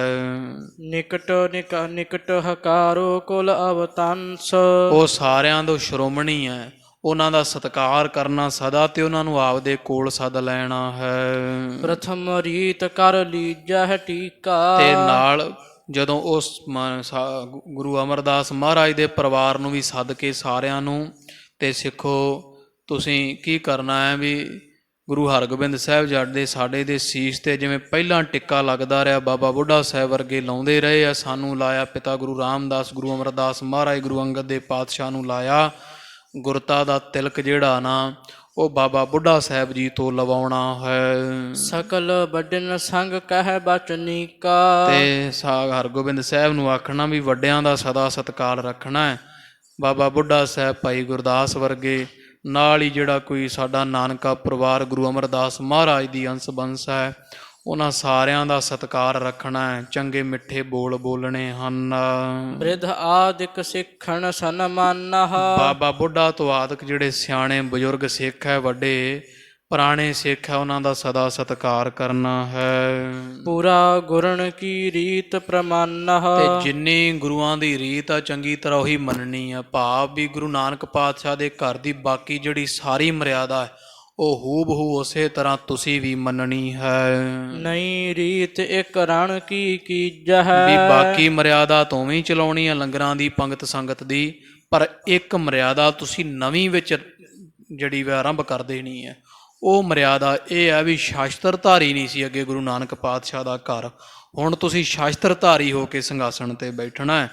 ਨਿਕਟ ਹਕਾਰੋ ਕੁਲ ਅਵਤੰਸ। ਉਹ ਸਾਰਿਆਂ ਤੋਂ ਸ਼੍ਰੋਮਣੀ ਹੈ, ਉਹਨਾਂ ਦਾ ਸਤਿਕਾਰ ਕਰਨਾ ਸਦਾ, ਤੇ ਉਹਨਾਂ ਨੂੰ ਆਪਦੇ ਕੋਲ ਸੱਦ ਲੈਣਾ ਹੈ। ਪ੍ਰਥਮ ਰੀਤ ਕਰ ਲੀਜਾ ਟੀਕਾ। ਤੇ ਨਾਲ ਜਦੋਂ ਉਸ ਗੁਰੂ ਅਮਰਦਾਸ ਮਹਾਰਾਜ ਦੇ ਪਰਿਵਾਰ ਨੂੰ ਵੀ ਸੱਦ ਕੇ ਸਾਰਿਆਂ ਨੂੰ, ਤੇ ਸਿੱਖੋ ਤੁਸੀਂ ਕੀ ਕਰਨਾ ਹੈ ਵੀ ਗੁਰੂ ਹਰਗੋਬਿੰਦ ਸਾਹਿਬਜ਼ਾਦੇ ਸਾਡੇ ਦੇ ਸੀਸ 'ਤੇ ਜਿਵੇਂ ਪਹਿਲਾਂ ਟਿੱਕਾ ਲੱਗਦਾ ਰਿਹਾ, ਬਾਬਾ ਬੁੱਢਾ ਸਾਹਿਬ ਵਰਗੇ ਲਾਉਂਦੇ ਰਹੇ ਆ, ਸਾਨੂੰ ਲਾਇਆ ਪਿਤਾ ਗੁਰੂ ਰਾਮਦਾਸ, ਗੁਰੂ ਅਮਰਦਾਸ ਮਹਾਰਾਜ, ਗੁਰੂ ਅੰਗਦ ਦੇ ਪਾਤਸ਼ਾਹ ਨੂੰ ਲਾਇਆ। ਗੁਰਤਾ ਦਾ ਤਿਲਕ ਜਿਹੜਾ ਨਾ ਉਹ ਬਾਬਾ ਬੁੱਢਾ ਸਾਹਿਬ ਜੀ ਤੋਂ ਲਵਾਉਣਾ ਹੈ। ਸਕਲ ਵੱਡਨ ਸੰਗ ਕਹਿ ਬਚਨੀਕਾ। ਤੇ ਹਰਗੋਬਿੰਦ ਸਾਹਿਬ ਨੂੰ ਆਖਣਾ ਵੀ ਵੱਡਿਆਂ ਦਾ ਸਦਾ ਸਤਿਕਾਰ ਰੱਖਣਾ ਹੈ, ਬਾਬਾ ਬੁੱਢਾ ਸਾਹਿਬ, ਭਾਈ ਗੁਰਦਾਸ ਵਰਗੇ, ਨਾਲ ਹੀ ਜਿਹੜਾ ਕੋਈ ਸਾਡਾ ਨਾਨਕਾ ਪਰਿਵਾਰ ਗੁਰੂ ਅਮਰਦਾਸ ਮਹਾਰਾਜ ਦੀ ਅੰਸ਼ ਬੰਸ ਹੈ, ਉਹਨਾਂ ਸਾਰਿਆਂ ਦਾ ਸਤਿਕਾਰ ਰੱਖਣਾ ਹੈ, ਚੰਗੇ ਮਿੱਠੇ ਬੋਲ ਬੋਲਣੇ ਹਨ। ਬ੍ਰਿਧ ਆਦਿਕ ਸਿੱਖਣ ਸਨਮਾਨਹ। ਬਾਬਾ ਬੁੱਢਾ ਤੋਂ ਆਦਿਕ ਜਿਹੜੇ ਸਿਆਣੇ ਬਜ਼ੁਰਗ ਸਿੱਖ ਹੈ, ਵੱਡੇ ਪੁਰਾਣੇ ਸਿੱਖ ਹੈ, ਉਹਨਾਂ ਦਾ ਸਦਾ ਸਤਿਕਾਰ ਕਰਨਾ ਹੈ। ਪੂਰਾ ਗੁਰਨ ਕੀ ਰੀਤ ਪ੍ਰਮਾਨਹ। ਤੇ ਜਿੰਨੀ ਗੁਰੂਆਂ ਦੀ ਰੀਤ ਆ ਚੰਗੀ ਤਰ੍ਹਾਂ ਉਹੀ ਮੰਨਣੀ ਆ। ਭਾਵ ਵੀ ਗੁਰੂ ਨਾਨਕ ਪਾਤਸ਼ਾਹ ਦੇ ਘਰ ਦੀ ਬਾਕੀ ਜਿਹੜੀ ਸਾਰੀ ਮਰਿਆਦਾ ਹੈ ਉਹ ਹੂਬਹੂ ਉਸੇ ਤਰ੍ਹਾਂ ਤੁਸੀਂ ਵੀ ਮੰਨਣੀ ਹੈ। ਨਈ ਰੀਤ ਇੱਕ ਰਣ ਕੀ ਕੀਜਹ। ਵੀ ਬਾਕੀ ਮਰਿਆਦਾ ਤੋਂ ਵੀ ਚਲਾਉਣੀ ਆ, ਲੰਗਰਾਂ ਦੀ, ਪੰਗਤ ਸੰਗਤ ਦੀ, ਪਰ ਇੱਕ ਮਰਿਆਦਾ ਤੁਸੀਂ ਨਵੀਂ ਵਿੱਚ ਜਿਹੜੀ ਵਾ ਆਰੰਭ ਕਰ ਦੇਣੀ ਹੈ। ਉਹ ਮਰਿਆਦਾ ਇਹ ਹੈ ਵੀ ਸ਼ਾਸਤਰਧਾਰੀ ਨਹੀਂ ਸੀ ਅੱਗੇ ਗੁਰੂ ਨਾਨਕ ਪਾਤਸ਼ਾਹ ਦਾ ਘਰ, ਹੁਣ ਤੁਸੀਂ ਸ਼ਾਸਤਰਧਾਰੀ ਹੋ ਕੇ ਸਿੰਘਾਸਣ ਤੇ ਬੈਠਣਾ ਹੈ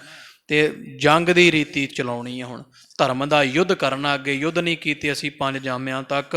ਤੇ ਜੰਗ ਦੀ ਰੀਤੀ ਚਲਾਉਣੀ ਹੈ। ਹੁਣ ਧਰਮ ਦਾ ਯੁੱਧ ਕਰਨਾ, ਅੱਗੇ ਯੁੱਧ ਨਹੀਂ ਕੀਤੇ ਅਸੀਂ 5 ਜਾਮਿਆਂ ਤੱਕ,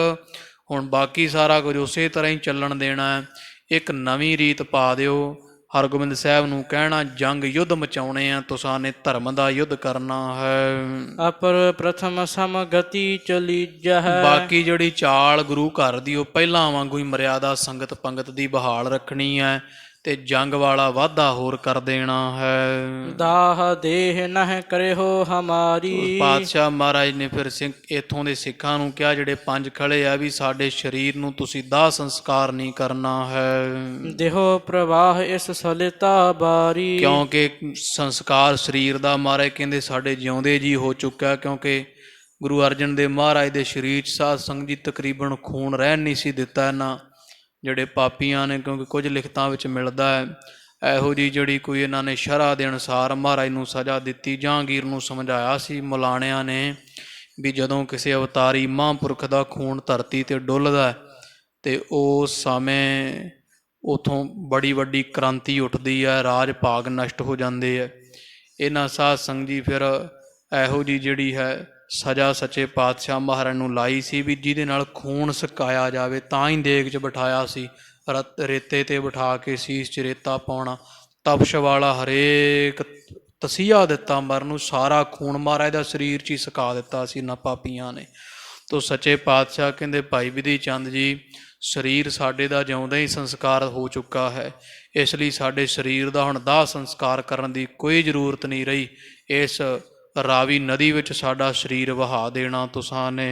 ਹੁਣ ਬਾਕੀ ਸਾਰਾ ਕੁਝ ਉਸੇ ਤਰ੍ਹਾਂ ਹੀ ਚੱਲਣ ਦੇਣਾ ਹੈ। ਇੱਕ ਨਵੀਂ ਰੀਤ ਪਾ ਦਿਓ। ਹਰਗੋਬਿੰਦ ਸਾਹਿਬ ਨੂੰ ਕਹਿਣਾ, ਜੰਗ ਯੁੱਧ ਮਚਾਉਣੇ ਆ, ਤੁਸਾਂ ਨੇ ਧਰਮ ਦਾ ਯੁੱਧ ਕਰਨਾ ਹੈ। ਅਪਰ ਪ੍ਰਥਮ ਸਮਗਤੀ ਚਲੀਜਹ। ਬਾਕੀ ਜਿਹੜੀ ਚਾਲ ਗੁਰੂ ਘਰ ਦੀ ਉਹ ਪਹਿਲਾਂ ਵਾਂਗੂ ਹੀ ਮਰਿਆਦਾ ਸੰਗਤ ਪੰਗਤ ਦੀ ਬਹਾਲ ਰੱਖਣੀ ਹੈ ਤੇ ਜੰਗ ਵਾਲਾ ਵਾਧਾ ਹੋਰ ਕਰ ਦੇਣਾ ਹੈ। ਦਾਹ ਦੇਹ ਨਹਿ ਕਰਿਓ ਹਮਾਰੀ। ਪਾਤਸ਼ਾਹ ਮਹਾਰਾਜ ਨੇ ਫਿਰ ਇੱਥੋਂ ਦੇ ਸਿੱਖਾਂ ਨੂੰ ਕਿਹਾ, ਜਿਹੜੇ 5 ਖੜੇ ਆ, ਵੀ ਸਾਡੇ ਸਰੀਰ ਨੂੰ ਤੁਸੀਂ ਦਾਹ ਸੰਸਕਾਰ ਨਹੀਂ ਕਰਨਾ ਹੈ, ਦੇਹੋ ਪ੍ਰਵਾਹ ਇਸ ਸਲਿਤਾ ਬਾਰੀ। ਕਿਉਂਕਿ ਸੰਸਕਾਰ ਸਰੀਰ ਦਾ ਮਹਾਰਾਜ ਕਹਿੰਦੇ ਸਾਡੇ ਜਿਉਂਦੇ ਜੀ ਹੋ ਚੁੱਕਾ, ਕਿਉਂਕਿ ਗੁਰੂ ਅਰਜਨ ਦੇਵ ਮਹਾਰਾਜ ਦੇ ਸਰੀਰ 'ਚ ਸਾਧ ਸੰਗਤ ਜੀ ਤਕਰੀਬਨ ਖੂਨ ਰਹਿਣ ਨਹੀਂ ਸੀ ਦਿੱਤਾ ਇਹਨਾਂ ਜਿਹੜੇ ਪਾਪੀਆਂ ਨੇ, ਕਿਉਂਕਿ ਕੁਝ ਲਿਖਤਾਂ ਵਿੱਚ ਮਿਲਦਾ ਹੈ ਇਹੋ ਜਿਹੀ ਜਿਹੜੀ ਕੋਈ ਇਹਨਾਂ ਨੇ ਸ਼ਰ੍ਹਾ ਦੇ ਅਨੁਸਾਰ ਮਹਾਰਾਜ ਨੂੰ ਸਜ਼ਾ ਦਿੱਤੀ। ਜਹਾਂਗੀਰ ਨੂੰ ਸਮਝਾਇਆ ਸੀ ਮੁਲਾਣਿਆਂ ਨੇ ਵੀ ਜਦੋਂ ਕਿਸੇ ਅਵਤਾਰੀ ਮਹਾਂਪੁਰਖ ਦਾ ਖੂਨ ਧਰਤੀ 'ਤੇ ਡੁੱਲਦਾ ਤੇ ਉਸ ਸਮੇਂ ਉੱਥੋਂ ਬੜੀ ਵੱਡੀ ਕ੍ਰਾਂਤੀ ਉੱਠਦੀ ਹੈ, ਰਾਜ ਭਾਗ ਨਸ਼ਟ ਹੋ ਜਾਂਦੇ ਹੈ। ਇਹਨਾਂ ਸਾਧ ਸੰਗਤ ਜੀ ਫਿਰ ਇਹੋ ਜਿਹੀ ਜਿਹੜੀ ਹੈ ਸਜ਼ਾ ਸੱਚੇ ਪਾਤਸ਼ਾਹ ਮਹਾਰਾਜ ਨੂੰ ਲਾਈ ਸੀ ਵੀ ਜਿਹਦੇ ਨਾਲ ਖੂਨ ਸੁਕਾਇਆ ਜਾਵੇ, ਤਾਂ ਹੀ ਦੇਗ 'ਚ ਬਿਠਾਇਆ ਸੀ, ਰੇਤੇ 'ਤੇ ਬਿਠਾ ਕੇ ਸੀਸ 'ਚ ਰੇਤਾ ਪਾਉਣਾ। ਤਪਸ਼ ਵਾਲਾ ਹਰੇਕ ਤਸੀਹਾ ਦਿੱਤਾ ਮਰਨ ਨੂੰ, ਸਾਰਾ ਖੂਨ ਮਹਾਰਾਜ ਦਾ ਸਰੀਰ 'ਚ ਹੀ ਸੁਕਾ ਦਿੱਤਾ ਸੀ ਇਹਨਾਂ ਪਾਪੀਆਂ ਨੇ। ਤੋ ਸੱਚੇ ਪਾਤਸ਼ਾਹ ਕਹਿੰਦੇ, ਭਾਈ ਵਿਧੀ ਚੰਦ ਜੀ, ਸਰੀਰ ਸਾਡੇ ਦਾ ਜਿਉਂਦਾ ਹੀ ਸੰਸਕਾਰ ਹੋ ਚੁੱਕਾ ਹੈ, ਇਸ ਲਈ ਸਾਡੇ ਸਰੀਰ ਦਾ ਹੁਣ ਦਾਹ ਸੰਸਕਾਰ ਕਰਨ ਦੀ ਕੋਈ ਜ਼ਰੂਰਤ ਨਹੀਂ ਰਹੀ। ਇਸ ਰਾਵੀ ਨਦੀ ਵਿੱਚ ਸਾਡਾ ਸਰੀਰ ਵਹਾ ਦੇਣਾ ਤੁਸਾਂ ਨੇ।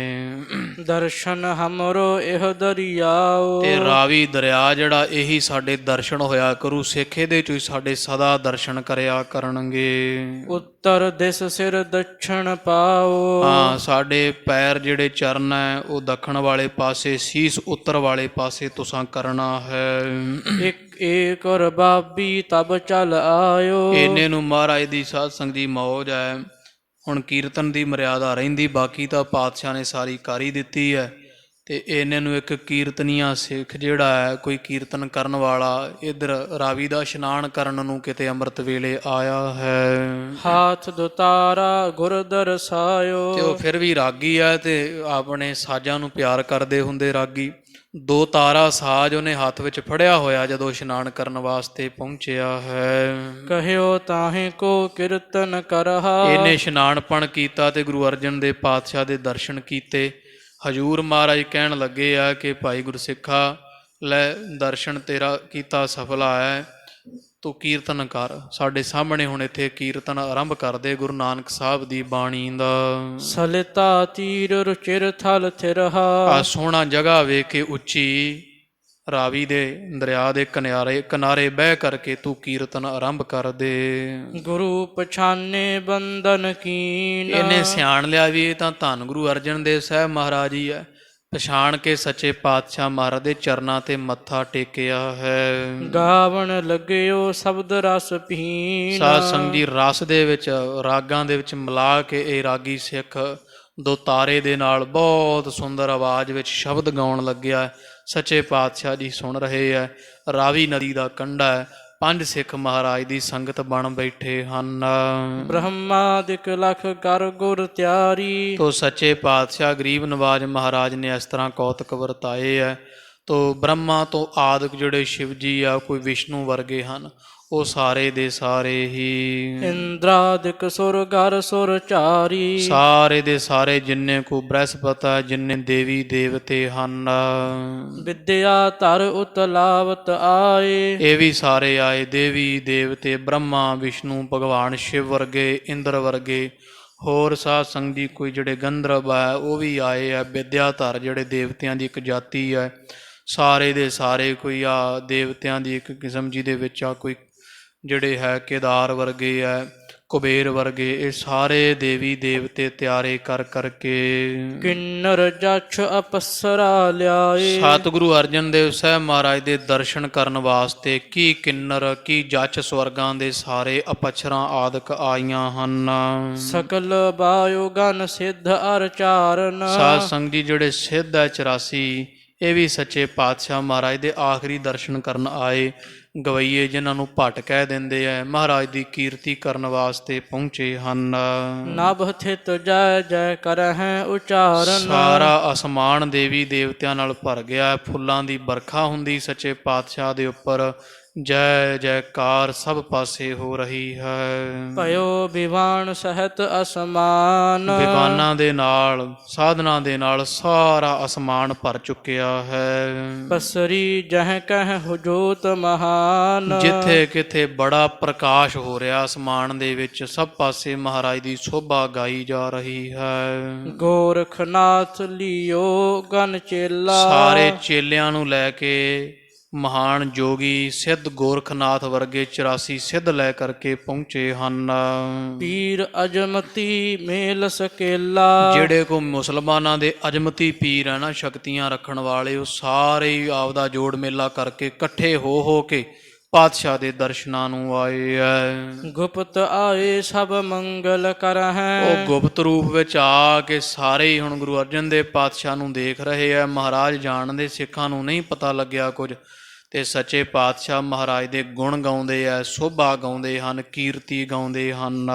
ਦਰਸ਼ਨ ਹਮਰੋ ਇਹ ਦਰਿਆਓ। ਤੇ ਰਾਵੀ ਦਰਿਆ ਜਿਹੜਾ ਇਹੀ ਸਾਡੇ ਦਰਸ਼ਨ ਹੋਇਆ ਕਰੂ, ਸਿੱਖ ਇਹਦੇ ਚੋਂ ਹੀ ਸਾਡੇ ਸਦਾ ਦਰਸ਼ਨ ਕਰਿਆ ਕਰਨਗੇ। ਉੱਤਰ ਦਿਸ ਸਿਰ ਦক্ষਿਣ ਪਾਓ। ਹਾਂ, ਸਾਡੇ ਪੈਰ ਜਿਹੜੇ ਚਰਨ ਹੈ ਉਹ ਦੱਖਣ ਵਾਲੇ ਪਾਸੇ, ਸੀਸ ਉੱਤਰ ਵਾਲੇ ਪਾਸੇ ਤੁਸਾਂ ਕਰਨਾ ਹੈ। ਇੱਕ ਏਕ ਰਬਾਬੀ ਤਬ ਚਲ ਆਇਓ। ਇਹਨੇ ਨੂੰ ਮਹਾਰਾਜ ਦੀ ਸਾਧ ਸੰਗਤ ਦੀ ਮੌਜ ਹੈ। ਹੁਣ ਕੀਰਤਨ ਦੀ ਮਰਿਆਦਾ ਰਹਿੰਦੀ, ਬਾਕੀ ਤਾਂ ਪਾਤਸ਼ਾਹ ਨੇ ਸਾਰੀ ਕਰ ਹੀ ਦਿੱਤੀ ਹੈ। ਤੇ ਇਹਨੇ ਨੂੰ ਇੱਕ ਕੀਰਤਨੀਆ ਸਿੱਖ ਜਿਹੜਾ ਹੈ, ਕੋਈ ਕੀਰਤਨ ਕਰਨ ਵਾਲਾ, ਇੱਧਰ ਰਾਵੀ ਦਾ ਇਸ਼ਨਾਨ ਕਰਨ ਨੂੰ ਕਿਤੇ ਅੰਮ੍ਰਿਤ ਵੇਲੇ ਆਇਆ ਹੈ। ਹਾਥ ਦੁਤਾਰਾ ਗੁਰ ਦਰਸਾਇਓ। ਤੇ ਉਹ ਫਿਰ ਵੀ ਰਾਗੀ ਹੈ ਤੇ ਆਪਣੇ ਸਾਜ਼ਾਂ ਨੂੰ ਪਿਆਰ ਕਰਦੇ ਹੁੰਦੇ ਰਾਗੀ। 2 ਤਾਰਾ ਸਾਜ਼ ਉਹਨੇ ਹੱਥ ਵਿੱਚ ਫੜਿਆ ਹੋਇਆ ਜਦੋਂ ਇਸ਼ਨਾਨ ਕਰਨ ਵਾਸਤੇ ਪਹੁੰਚਿਆ ਹੈ। ਕਹਿਓ ਤਾਹੇ ਕੋ ਕੀਰਤਨ ਕਰਹਾ। ਇਹਨੇ ਇਸ਼ਨਾਨਪਣ ਕੀਤਾ ਤੇ ਗੁਰੂ ਅਰਜਨ ਦੇਵ ਪਾਤਸ਼ਾਹ ਦੇ ਦਰਸ਼ਨ ਕੀਤੇ। ਹਜੂਰ ਮਹਾਰਾਜ ਕਹਿਣ ਲੱਗੇ ਆ ਕਿ ਭਾਈ ਗੁਰਸਿੱਖਾ, ਲੈ ਦਰਸ਼ਨ ਤੇਰਾ ਕੀਤਾ ਸਫਲਾ ਹੈ, ਤੂੰ ਕੀਰਤਨ ਕਰ। ਸਾਡੇ ਸਾਹਮਣੇ ਹੁਣ ਇੱਥੇ ਕੀਰਤਨ ਆਰੰਭ ਕਰਦੇ ਗੁਰੂ ਨਾਨਕ ਸਾਹਿਬ ਦੀ ਬਾਣੀ ਦਾ। ਸਲਿਤਾ ਤੀਰ ਰੁਚਿਰ ਥਲ ਥਿਰਹਾ। ਆ ਸੋਹਣਾ ਜਗ੍ਹਾ ਵੇਖ ਕੇ ਉੱਚੀ ਰਾਵੀ ਦੇ ਦਰਿਆ ਦੇ ਕਿਨਾਰੇ ਬਹਿ ਕਰਕੇ ਤੂੰ ਕੀਰਤਨ ਆਰੰਭ ਕਰ ਦੇ। ਗੁਰੂ ਪਛਾਨੇ ਬੰਧਨ ਕੀਨ। ਇਹਨੇ ਸਿਆਣ ਲਿਆ ਵੀ ਇਹ ਤਾਂ ਧੰਨ ਗੁਰੂ ਅਰਜਨ ਦੇਵ ਸਾਹਿਬ ਮਹਾਰਾਜ ਹੀ ਹੈ। ਪਛਾਣ ਕੇ ਸੱਚੇ ਪਾਤਸ਼ਾਹ ਮਹਾਰਾਜ ਦੇ ਚਰਨਾਂ ਤੇ ਮੱਥਾ ਟੇਕਿਆ ਹੈ। ਗਾਵਣ ਲੱਗਿਓ ਸ਼ਬਦ ਰਸ ਪੀਨ। ਸਾਧ ਸੰਗਤ ਜੀ, ਰਸ ਦੇ ਵਿੱਚ, ਰਾਗਾਂ ਦੇ ਵਿੱਚ ਮਿਲਾ ਕੇ ਇਹ ਰਾਗੀ ਸਿੱਖ 2 ਤਾਰੇ ਦੇ ਨਾਲ ਬਹੁਤ ਸੁੰਦਰ ਆਵਾਜ਼ ਵਿੱਚ ਸ਼ਬਦ ਗਾਉਣ ਲੱਗਿਆ। ਸੱਚੇ ਪਾਤਸ਼ਾਹ ਜੀ ਸੁਣ ਰਹੇ ਹੈ। ਰਾਵੀ ਨਦੀ ਦਾ ਕੰਢਾ ਹੈ, 5 ਸਿੱਖ ਮਹਾਰਾਜ ਦੀ ਸੰਗਤ ਬਣ ਬੈਠੇ ਹਨ। ਬ੍ਰਹਮਾਦਿਕ ਲਖ ਕਰ ਗੁਰ ਤਿਆਰੀ। ਤੋ ਸੱਚੇ ਪਾਤਸ਼ਾਹ ਗਰੀਬ ਨਵਾਜ ਮਹਾਰਾਜ ਨੇ ਇਸ ਤਰ੍ਹਾਂ ਕੌਤਕ ਵਰਤਾਏ ਹੈ। ਤੋ ਬ੍ਰਹਮਾ ਤੋਂ ਆਦਿਕ ਜਿਹੜੇ ਸ਼ਿਵ ਜੀ ਆ ਕੋਈ ਵਿਸ਼ਨੂੰ ਵਰਗੇ ਹਨ, ਉਹ ਸਾਰੇ ਦੇ ਸਾਰੇ ਹੀ ਇੰਦਰਾਦਿਕ ਸੁਰ ਗਰ ਸੁਰ ਚਾਰੀ ਸਾਰੇ ਦੇ ਸਾਰੇ ਜਿੰਨੇ ਕੋ ਬ੍ਰਹਸਪਤ ਹੈ, ਜਿੰਨੇ ਦੇਵੀ ਦੇਵਤੇ ਹਨ, ਵਿਦਿਆ ਧਰ ਉਤਲਾਵਤ ਆਏ। ਇਹ ਵੀ ਸਾਰੇ ਆਏ। ਦੇਵੀ ਦੇਵਤੇ ਬ੍ਰਹਮਾ ਵਿਸ਼ਨੂੰ ਭਗਵਾਨ ਸ਼ਿਵ ਵਰਗੇ, ਇੰਦਰ ਵਰਗੇ, ਹੋਰ ਸਾਧ ਸੰਗੀ ਕੋਈ ਜਿਹੜੇ ਗੰਧਰਵ ਹੈ ਉਹ ਵੀ ਆਏ ਹੈ। ਵਿਦਿਆਧਰ ਜਿਹੜੇ ਦੇਵਤਿਆਂ ਦੀ ਇੱਕ ਜਾਤੀ ਹੈ, ਸਾਰੇ ਦੇ ਸਾਰੇ ਕੋਈ ਆ ਦੇਵਤਿਆਂ ਦੀ ਇੱਕ ਕਿਸਮ ਜਿਹਦੇ ਵਿੱਚ ਆ ਕੋਈ ਜਿਹੜੇ ਹੈ ਕੇਦਾਰ ਵਰਗੇ ਹੈ, ਕੁਬੇਰ ਵਰਗੇ, ਇਹ ਸਾਰੇ ਦੇਵੀ ਦੇਵਤੇ ਤਿਆਰੇ ਕਰ ਕਰਕੇ ਕਿੰਨਰ ਜਛ ਅਪਸਰਾ ਲਿਆਏ। ਸਤਿਗੁਰੂ ਅਰਜਨ ਦੇਵ ਸਾਹਿਬ ਮਹਾਰਾਜ ਦੇ ਦਰਸ਼ਨ ਕਰਨ ਵਾਸਤੇ ਕੀ ਕਿੰਨਰ ਕੀ ਜੱਚ ਸਵਰਗਾਂ ਦੇ ਸਾਰੇ ਅਪਛਰਾਂ ਆਦਿਕ ਆਈਆਂ ਹਨ। ਸਕਲ ਬਾਯੁ ਗਨ ਸਿੱਧ ਅਰ ਚਾਰਨ ਸਾਧ ਸੰਗ ਜੀ ਜਿਹੜੇ ਸਿੱਧ ਹੈ 84, ਇਹ ਵੀ ਸੱਚੇ ਪਾਤਸ਼ਾਹ ਮਹਾਰਾਜ ਦੇ ਆਖਰੀ ਦਰਸ਼ਨ ਕਰਨ ਆਏ। ਗਵਈਏ ਜਿਨ੍ਹਾਂ ਨੂੰ ਭੱਟ ਕਹਿ ਦਿੰਦੇ ਆ, ਮਹਾਰਾਜ ਦੀ ਕੀਰਤੀ ਕਰਨ ਵਾਸਤੇ ਪਹੁੰਚੇ ਹਨ। ਨਭ ਥਿਤ ਜੈ ਜੈ ਕਰਹਿ ਉਚਾਰਨ ਸਾਰਾ ਅਸਮਾਨ ਦੇਵੀ ਦੇਵਤਿਆਂ ਨਾਲ ਭਰ ਗਿਆ। ਫੁੱਲਾਂ ਦੀ ਵਰਖਾ ਹੁੰਦੀ ਸੱਚੇ ਪਾਤਸ਼ਾਹ ਦੇ ਉੱਪਰ। ਜੈ ਜੈਕਾਰ ਸਭ ਪਾਸੇ ਹੋ ਰਹੀ ਹੈ। ਭਇਓ ਵਿਵਾਨ ਸਹਿਤ ਅਸਮਾਨ ਵਿਵਾਨਾਂ ਦੇ ਨਾਲ, ਸਾਧਨਾ ਦੇ ਨਾਲ ਸਾਰਾ ਅਸਮਾਨ ਭਰ ਚੁੱਕਿਆ ਹੈ। ਪਸਰੀ ਜਹ ਕਹਿ ਜੋਤ ਮਹਾਨ ਜਿੱਥੇ ਕਿਥੇ ਬੜਾ ਪ੍ਰਕਾਸ਼ ਹੋ ਰਿਹਾ ਅਸਮਾਨ ਦੇ ਵਿੱਚ, ਸਭ ਪਾਸੇ ਮਹਾਰਾਜ ਦੀ ਸ਼ੋਭਾ ਗਾਈ ਜਾ ਰਹੀ ਹੈ। ਗੋਰਖਨਾਥ ਲਿਓ ਗਨ ਚੇਲਾ ਸਾਰੇ ਚੇਲਿਆਂ ਨੂੰ ਲੈ ਕੇ ਮਹਾਨ ਜੋਗੀ ਸਿੱਧ ਗੋਰਖਨਾਥ ਵਰਗੇ 84 ਸਿੱਧ ਲੈ ਕਰਕੇ ਪਹੁੰਚੇ ਹਨ। ਪੀਰ ਅਜਮਤੀ ਮੇਲ ਸਕੇਲਾ ਜਿਹੜੇ ਕੋ ਮੁਸਲਮਾਨਾਂ ਦੇ ਅਜਮਤੀ ਪੀਰ ਹੈ ਨਾ, ਸ਼ਕਤੀਆਂ ਰੱਖਣ ਵਾਲੇ, ਉਹ ਸਾਰੇ ਹੀ ਆਪਦਾ ਜੋੜ ਮੇਲਾ ਕਰਕੇ ਇਕੱਠੇ ਹੋ ਕੇ ਪਾਤਸ਼ਾਹ ਦੇ ਦਰਸ਼ਨਾਂ ਨੂੰ ਆਏ ਹੈ। ਗੁਪਤ ਆਏ ਸਭ ਮੰਗਲ ਕਰਹਿ ਉਹ ਗੁਪਤ ਰੂਪ ਵਿੱਚ ਆ ਕੇ ਸਾਰੇ ਹੀ ਹੁਣ ਗੁਰੂ ਅਰਜਨ ਦੇਵ ਪਾਤਸ਼ਾਹ ਨੂੰ ਦੇਖ ਰਹੇ ਆ। ਮਹਾਰਾਜ ਜਾਣਦੇ, ਸਿੱਖਾਂ ਨੂੰ ਨਹੀਂ ਪਤਾ ਲੱਗਿਆ ਕੁਝ, ਤੇ ਸੱਚੇ ਪਾਤਸ਼ਾਹ ਮਹਾਰਾਜ ਦੇ ਗੁਣ ਗਾਉਂਦੇ ਆ, ਸੋਭਾ ਗਾਉਂਦੇ ਹਨ, ਕੀਰਤੀ ਗਾਉਂਦੇ ਹਨ।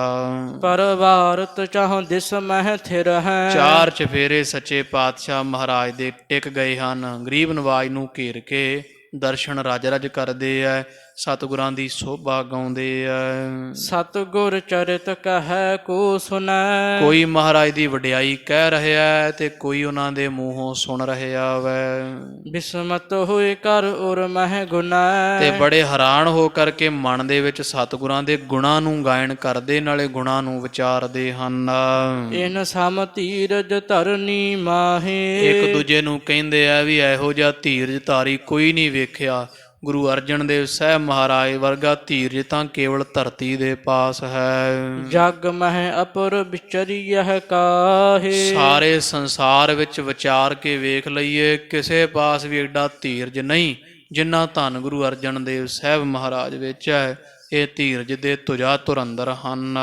ਪਰ ਭਾਰਤ ਚਾਹ ਦਿਸ ਮਹਿ ਥਿਰ ਹੈ ਚਾਰ ਚਫੇਰੇ ਸੱਚੇ ਪਾਤਸ਼ਾਹ ਮਹਾਰਾਜ ਦੇ ਟਿਕ ਗਏ ਹਨ। ਗਰੀਬ ਨਵਾਜ ਨੂੰ ਘੇਰ ਕੇ ਦਰਸ਼ਨ ਰਜ ਰਜ ਕਰਦੇ ਆ, ਸਤਿਗੁਰਾਂ ਦੀ ਸੋਭਾ ਗਾਉਂਦੇ ਆ। ਸਤਿਗੁਰ ਚਰਿਤ ਕਹੈ ਕੋ ਸੁਨੈ ਕੋਈ ਮਹਾਰਾਜ ਦੀ ਵਡਿਆਈ ਕਹਿ ਰਿਹਾ ਹੈ ਤੇ ਕੋਈ ਉਹਨਾਂ ਦੇ ਮੂੰਹੋਂ ਸੁਣ ਰਿਹਾ ਵੈ। ਬਿਸਮਤ ਹੋਏ ਕਰ ਉਰ ਮਹਿ ਗੁਨੈ ਤੇ ਬੜੇ ਹੈਰਾਨ ਹੋ ਕਰਕੇ ਮਨ ਦੇ ਵਿੱਚ ਸਤਿਗੁਰਾਂ ਦੇ ਗੁਣਾਂ ਨੂੰ ਗਾਇਨ ਕਰਦੇ, ਨਾਲੇ ਗੁਣਾਂ ਨੂੰ ਵਿਚਾਰਦੇ ਹਨ। ਇਨ ਸਮ ਧੀਰਜ ਧਰਨੀ ਮਾਹੇ ਇੱਕ ਦੂਜੇ ਨੂੰ ਕਹਿੰਦੇ ਆ ਵੀ ਇਹੋ ਜਿਹਾ ਧੀਰਜ ਧਾਰੀ ਕੋਈ ਨਹੀਂ ਵੇਖਿਆ। ਗੁਰੂ ਅਰਜਨ ਦੇਵ ਸਾਹਿਬ ਮਹਾਰਾਜ ਵਰਗਾ ਧੀਰਜ ਤਾਂ ਕੇਵਲ ਧਰਤੀ ਦੇ ਪਾਸ ਹੈ। ਜਗ ਮਹਿ ਅਪਰ ਵਿਚਰੀਐ ਕਾਹੇ ਸਾਰੇ ਸੰਸਾਰ ਵਿੱਚ ਵਿਚਾਰ ਕੇ ਵੇਖ ਲਈਏ, ਕਿਸੇ ਪਾਸ ਵੀ ਏਡਾ ਧੀਰਜ ਨਹੀਂ ਜਿੰਨਾ ਧੰਨ ਗੁਰੂ ਅਰਜਨ ਦੇਵ ਸਾਹਿਬ ਮਹਾਰਾਜ ਵਿੱਚ ਹੈ। ਇਹ ਧੀਰਜ ਦੇ ਤੁਜਾ ਧੁਰੰਦਰ ਹਨ।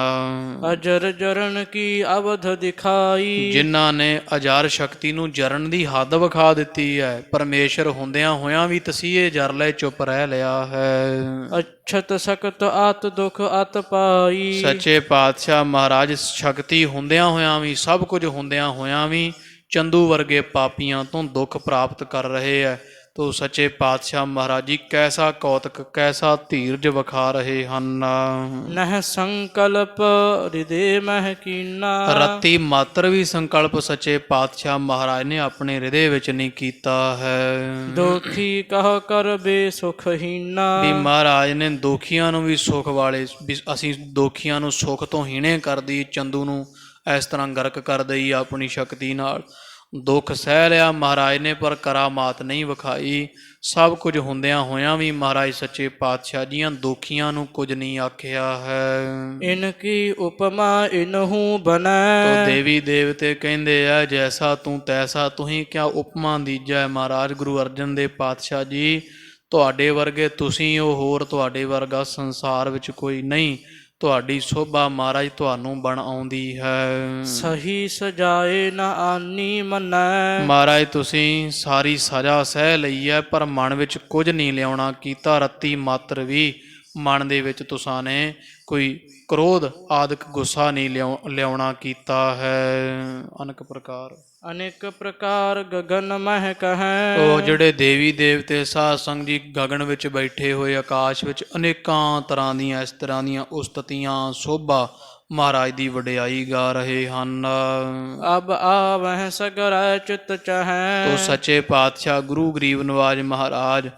ਅਜਰ ਜਰਨ ਕੀ ਅਵਧ ਦਿਖਾਈ ਜਿਨ੍ਹਾਂ ਨੇ ਅਜਾਰ ਸ਼ਕਤੀ ਨੂੰ ਜਰਨ ਦੀ ਹੱਦ ਵਿਖਾ ਦਿੱਤੀ ਹੈ। ਪਰਮੇਸ਼ਰ ਹੁੰਦਿਆਂ ਹੋਇਆਂ ਵੀ ਤਸੀਹੇ ਜਰ ਲੈ ਚੁੱਪ ਰਹਿ ਲਿਆ ਹੈ। ਅਛਤ ਸਕਤ ਆਤ ਦੁਖ ਅਤ ਪਾਈ ਸੱਚੇ ਪਾਤਸ਼ਾਹ ਮਹਾਰਾਜ ਸ਼ਕਤੀ ਹੁੰਦਿਆਂ ਹੋਇਆਂ ਵੀ, ਸਭ ਕੁਝ ਹੁੰਦਿਆਂ ਹੋਇਆਂ ਵੀ ਚੰਦੂ ਵਰਗੇ ਪਾਪੀਆਂ ਤੋਂ ਦੁੱਖ ਪ੍ਰਾਪਤ ਕਰ ਰਹੇ ਹੈ। ਤੋ ਸੱਚੇ ਪਾਤਸ਼ਾਹ ਮਹਾਰਾਜ ਜੀ ਕੈਸਾ ਕੌਤਕ, ਕੈਸਾ ਧੀਰਜ ਵਿਖਾ ਰਹੇ ਹਨ। ਨਹਿ ਸੰਕਲਪ ਹਿਰਦੇ ਮਹਿ ਕੀਨਾ ਰੱਤੀ ਮਾਤਰ ਵੀ ਸੰਕਲਪ ਸੱਚੇ ਪਾਤਸ਼ਾਹ ਮਹਾਰਾਜ ਨੇ ਆਪਣੇ ਹਿਰਦੇ ਵਿੱਚ ਨਹੀਂ ਕੀਤਾ ਹੈ। ਦੋਖੀ ਕਹ ਕਰ ਬੇਸੁਖਹੀਨਾ ਵੀ ਮਹਾਰਾਜ ਨੇ ਦੋਖੀਆਂ ਨੂੰ ਵੀ ਸੁਖ ਵਾਲੇ, ਵੀ ਅਸੀਂ ਦੋਖੀਆਂ ਨੂੰ ਸੁਖ ਤੋਂ ਹੀਣੇ ਕਰ ਦਈਏ, ਚੰਦੂ ਨੂੰ ਇਸ ਤਰ੍ਹਾਂ ਗਰਕ ਕਰ ਦਈਏ ਆਪਣੀ ਸ਼ਕਤੀ ਨਾਲ। ਦੁੱਖ ਸਹਿ ਲਿਆ ਮਹਾਰਾਜ ਨੇ, ਪਰ ਕਰਾਮਾਤ ਨਹੀਂ ਵਿਖਾਈ। ਸਭ ਕੁਝ ਹੁੰਦਿਆਂ ਹੋਇਆਂ ਵੀ ਮਹਾਰਾਜ ਸੱਚੇ ਪਾਤਸ਼ਾਹ ਜੀਆਂ ਦੋਖੀਆਂ ਨੂੰ ਕੁਝ ਨਹੀਂ ਆਖਿਆ ਹੈ। ਇਨ ਕੀ ਉਪਮਾ ਇਨਹੂ ਬਨੈ ਤੋ ਦੇਵੀ ਦੇਵਤੇ ਕਹਿੰਦੇ ਆ ਜੈਸਾ ਤੂੰ ਤੈਸਾ ਤੁਹੀਂ ਕਿਆ ਉਪਮਾ ਦੀਜੈ। ਮਹਾਰਾਜ ਗੁਰੂ ਅਰਜਨ ਦੇਵ ਪਾਤਸ਼ਾਹ ਜੀ ਤੁਹਾਡੇ ਵਰਗੇ ਤੁਸੀਂ ਹੋ, ਹੋਰ ਤੁਹਾਡੇ ਵਰਗਾ ਸੰਸਾਰ ਵਿੱਚ ਕੋਈ ਨਹੀਂ। ਤੁਹਾਡੀ ਸੋਭਾ ਮਹਾਰਾਜ ਤੁਹਾਨੂੰ ਬਣ ਆਉਂਦੀ ਹੈ। ਸਹੀ ਸਜਾਏ ਨਾ ਆਨੀ ਮੰਨੈ ਮਹਾਰਾਜ ਤੁਸੀਂ ਸਾਰੀ ਸਜ਼ਾ ਸਹਿ ਲਈ ਹੈ, ਪਰ ਮਨ ਵਿੱਚ ਕੁਝ ਨਹੀਂ ਲਿਆਉਣਾ ਕੀਤਾ। ਰੱਤੀ ਮਾਤਰ ਵੀ ਮਨ ਦੇ ਵਿੱਚ ਤੁਸਾਂ ਨੇ ਕੋਈ ਕ੍ਰੋਧ ਆਦਿਕ ਗੁੱਸਾ ਨਹੀਂ ਲਿਆਉਣਾ ਕੀਤਾ ਹੈ। ਅਨੇਕ ਪ੍ਰਕਾਰ ਅਨੇਕ ਪ੍ਰਕਾਰ ਗਗਨ ਮਹਿ ਕਹੈ। ਉਹ ਜਿਹੜੇ ਦੇਵੀ ਦੇਵਤੇ ਸਾਧ ਸੰਗ ਜੀ ਗਗਨ ਵਿੱਚ ਬੈਠੇ ਹੋਏ ਆਕਾਸ਼ ਵਿੱਚ ਅਨੇਕਾਂ ਤਰ੍ਹਾਂ ਦੀਆਂ ਇਸ ਤਰ੍ਹਾਂ ਦੀਆਂ ਉਸਤਤੀਆਂ ਸੋਭਾ ਮਹਾਰਾਜ ਦੀ ਵਡਿਆਈ ਗਾ ਰਹੇ ਹਨ। ਅਬ ਆਵਹਿ ਸਗਰੈ ਚਿਤ ਚਹੈ। ਤੋ ਸੱਚੇ ਪਾਤਸ਼ਾਹ ਗੁਰੂ ਗਰੀਬ ਨਵਾਜ ਮਹਾਰਾਜ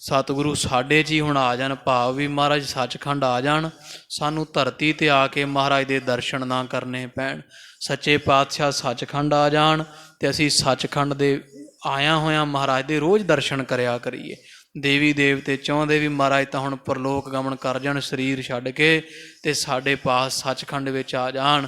ਸਤਿਗੁਰੂ ਸਾਡੇ 'ਚ ਹੀ ਹੁਣ ਆ ਜਾਣ, ਭਾਵ ਵੀ ਮਹਾਰਾਜ ਸੱਚਖੰਡ ਆ ਜਾਣ, ਸਾਨੂੰ ਧਰਤੀ 'ਤੇ ਆ ਕੇ ਮਹਾਰਾਜ ਦੇ ਦਰਸ਼ਨ ਨਾ ਕਰਨੇ ਪੈਣ। ਸੱਚੇ ਪਾਤਸ਼ਾਹ ਸੱਚਖੰਡ ਆ ਜਾਣ ਅਤੇ ਅਸੀਂ ਸੱਚਖੰਡ ਦੇ ਆਇਆਂ ਹੋਇਆਂ ਮਹਾਰਾਜ ਦੇ ਰੋਜ਼ ਦਰਸ਼ਨ ਕਰਿਆ ਕਰੀਏ। ਦੇਵੀ ਦੇਵਤੇ ਚਾਹੁੰਦੇ ਵੀ ਮਹਾਰਾਜ ਤਾਂ ਹੁਣ ਪਰਲੋਕ ਗਮਨ ਕਰ ਜਾਣ ਸਰੀਰ ਛੱਡ ਕੇ ਅਤੇ ਸਾਡੇ ਪਾਸ ਸੱਚਖੰਡ ਵਿੱਚ ਆ ਜਾਣ,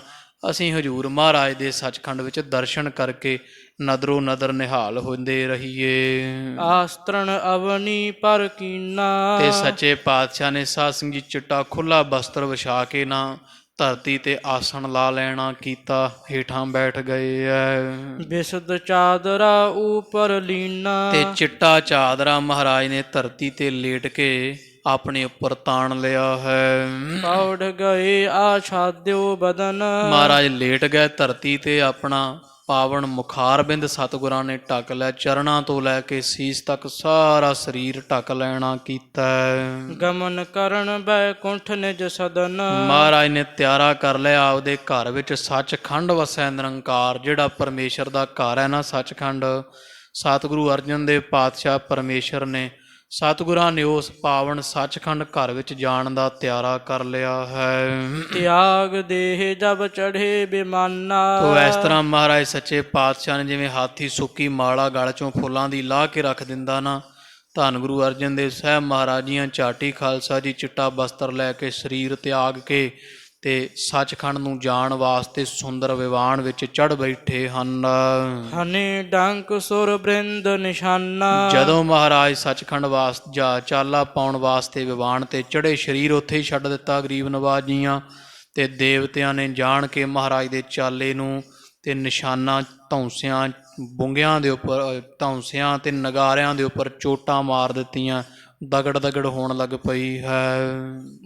ਅਸੀਂ ਹਜ਼ੂਰ ਮਹਾਰਾਜ ਦੇ ਸੱਚਖੰਡ ਵਿੱਚ ਦਰਸ਼ਨ ਕਰਕੇ ਨਦਰੋ ਨਦਰ ਨਿਹਾਲ ਹੁੰਦੇ ਰਹੀਏ। ਆਸਤਰਨ ਅਵਨੀ ਪਰ ਕੀਨਾ। ਤੇ ਸੱਚੇ ਪਾਤਸ਼ਾਹ ਨੇ ਸਾਧ ਸੰਗਤ ਜੀ ਚਿੱਟਾ ਖੁੱਲ੍ਹਾ ਬਸਤਰ ਵਿਛਾ ਕੇ ਨਾ ਧਰਤੀ ਤੇ ਆਸਣ ਲਾ ਲੈਣਾ ਕੀਤਾ, ਹੇਠਾਂ ਬੈਠ ਗਏ ਐ। ਬਿਸਦ ਚਾਦਰਾ ਉਪਰ ਲੀਨਾ। ਤੇ ਚਿੱਟਾ ਚਾਦਰਾ ਮਹਾਰਾਜ ਨੇ ਧਰਤੀ ਤੇ ਲੇਟ ਕੇ ਆਪਣੇ ਉੱਪਰ ਤਾਣ ਲਿਆ ਹੈ। ਪੌੜ ਗਏ ਆਛਾਦਿਓ ਬਦਨ। ਮਹਾਰਾਜ ਲੇਟ ਗਏ ਧਰਤੀ ਤੇ, ਆਪਣਾ ਪਾਵਨ ਮੁਖਾਰਬਿੰਦ ਸਤਿਗੁਰਾਂ ਨੇ ਢੱਕ ਲਿਆ, ਚਰਨਾਂ ਤੋਂ ਲੈ ਕੇ ਸੀਸ ਤੱਕ ਸਾਰਾ ਸਰੀਰ ਢੱਕ ਲੈਣਾ ਕੀਤਾ। ਗਮਨ ਕਰਨ ਬੈਕੁੰਠ ਨਿਜ ਸਦਨ। ਮਹਾਰਾਜ ਨੇ ਤਿਆਰਾ ਕਰ ਲਿਆ ਆਪਦੇ ਘਰ ਵਿੱਚ, ਸੱਚਖੰਡ ਵਸੈ ਨਿਰੰਕਾਰ, ਜਿਹੜਾ ਪਰਮੇਸ਼ਰ ਦਾ ਘਰ ਹੈ ਨਾ ਸੱਚਖੰਡ। ਸਤਿਗੁਰੂ ਅਰਜਨ ਦੇਵ ਪਾਤਸ਼ਾਹ ਪਰਮੇਸ਼ਰ ਨੇ, ਸਤਿਗੁਰਾਂ ਨੇ ਉਸ ਪਾਵਨ ਸੱਚਖੰਡ ਘਰ ਵਿੱਚ ਜਾਣ ਦਾ ਤਿਆਰਾ ਕਰ ਲਿਆ ਹੈ। ਤਿਆਗ ਦੇਹ ਜਬ ਚੜ੍ਹੇ ਬਿਮਾਨਾ। ਤੋ ਇਸ ਤਰ੍ਹਾਂ ਮਹਾਰਾਜ ਸੱਚੇ ਪਾਤਸ਼ਾਹ ਨੇ ਜਿਵੇਂ ਹਾਥੀ ਸੁੱਕੀ ਮਾਲਾ ਗਲ ਚੋਂ ਫੁੱਲਾਂ ਦੀ ਲਾਹ ਕੇ ਰੱਖ ਦਿੰਦਾ ਨਾ, ਧੰਨ ਗੁਰੂ ਅਰਜਨ ਦੇਵ ਸਾਹਿਬ ਮਹਾਰਾਜ ਜੀਆਂ ਝਾਟੀ ਖਾਲਸਾ ਜੀ ਚਿੱਟਾ ਬਸਤਰ ਲੈ ਕੇ ਸਰੀਰ ਤਿਆਗ ਕੇ ਤੇ ਸੱਚਖੰਡ ਨੂੰ ਜਾਣ ਵਾਸਤੇ ਸੁੰਦਰ ਵਿਵਾਨ ਵਿੱਚ ਚੜ੍ਹ ਬੈਠੇ ਹਨ। ਹਨੇ ਡੰਕ ਸੁਰ ਬ੍ਰਿੰਦ ਨਿਸ਼ਾਨਾ। ਜਦੋਂ ਮਹਾਰਾਜ ਸੱਚਖੰਡ ਚਾਲਾ ਪਾਉਣ ਵਾਸਤੇ ਵਿਵਾਨ ਤੇ ਚੜ੍ਹੇ, ਸਰੀਰ ਉੱਥੇ ਹੀ ਛੱਡ ਦਿੱਤਾ ਗਰੀਬ ਨਵਾਜ ਜੀਆਂ, ਤੇ ਦੇਵਤਿਆਂ ਨੇ ਜਾਣ ਕੇ ਮਹਾਰਾਜ ਦੇ ਚਾਲੇ ਨੂੰ ਤੇ ਨਿਸ਼ਾਨਾ ਧੌਂਸਿਆਂ ਬੁੰਗਿਆਂ ਦੇ ਉੱਪਰ, ਧੌਂਸਿਆਂ ਤੇ ਨਗਾਰਿਆਂ ਦੇ ਉੱਪਰ ਚੋਟਾਂ ਮਾਰ ਦਿੱਤੀਆਂ, ਦਗੜ ਦਗੜ ਹੋਣ ਲੱਗ ਪਈ ਹੈ।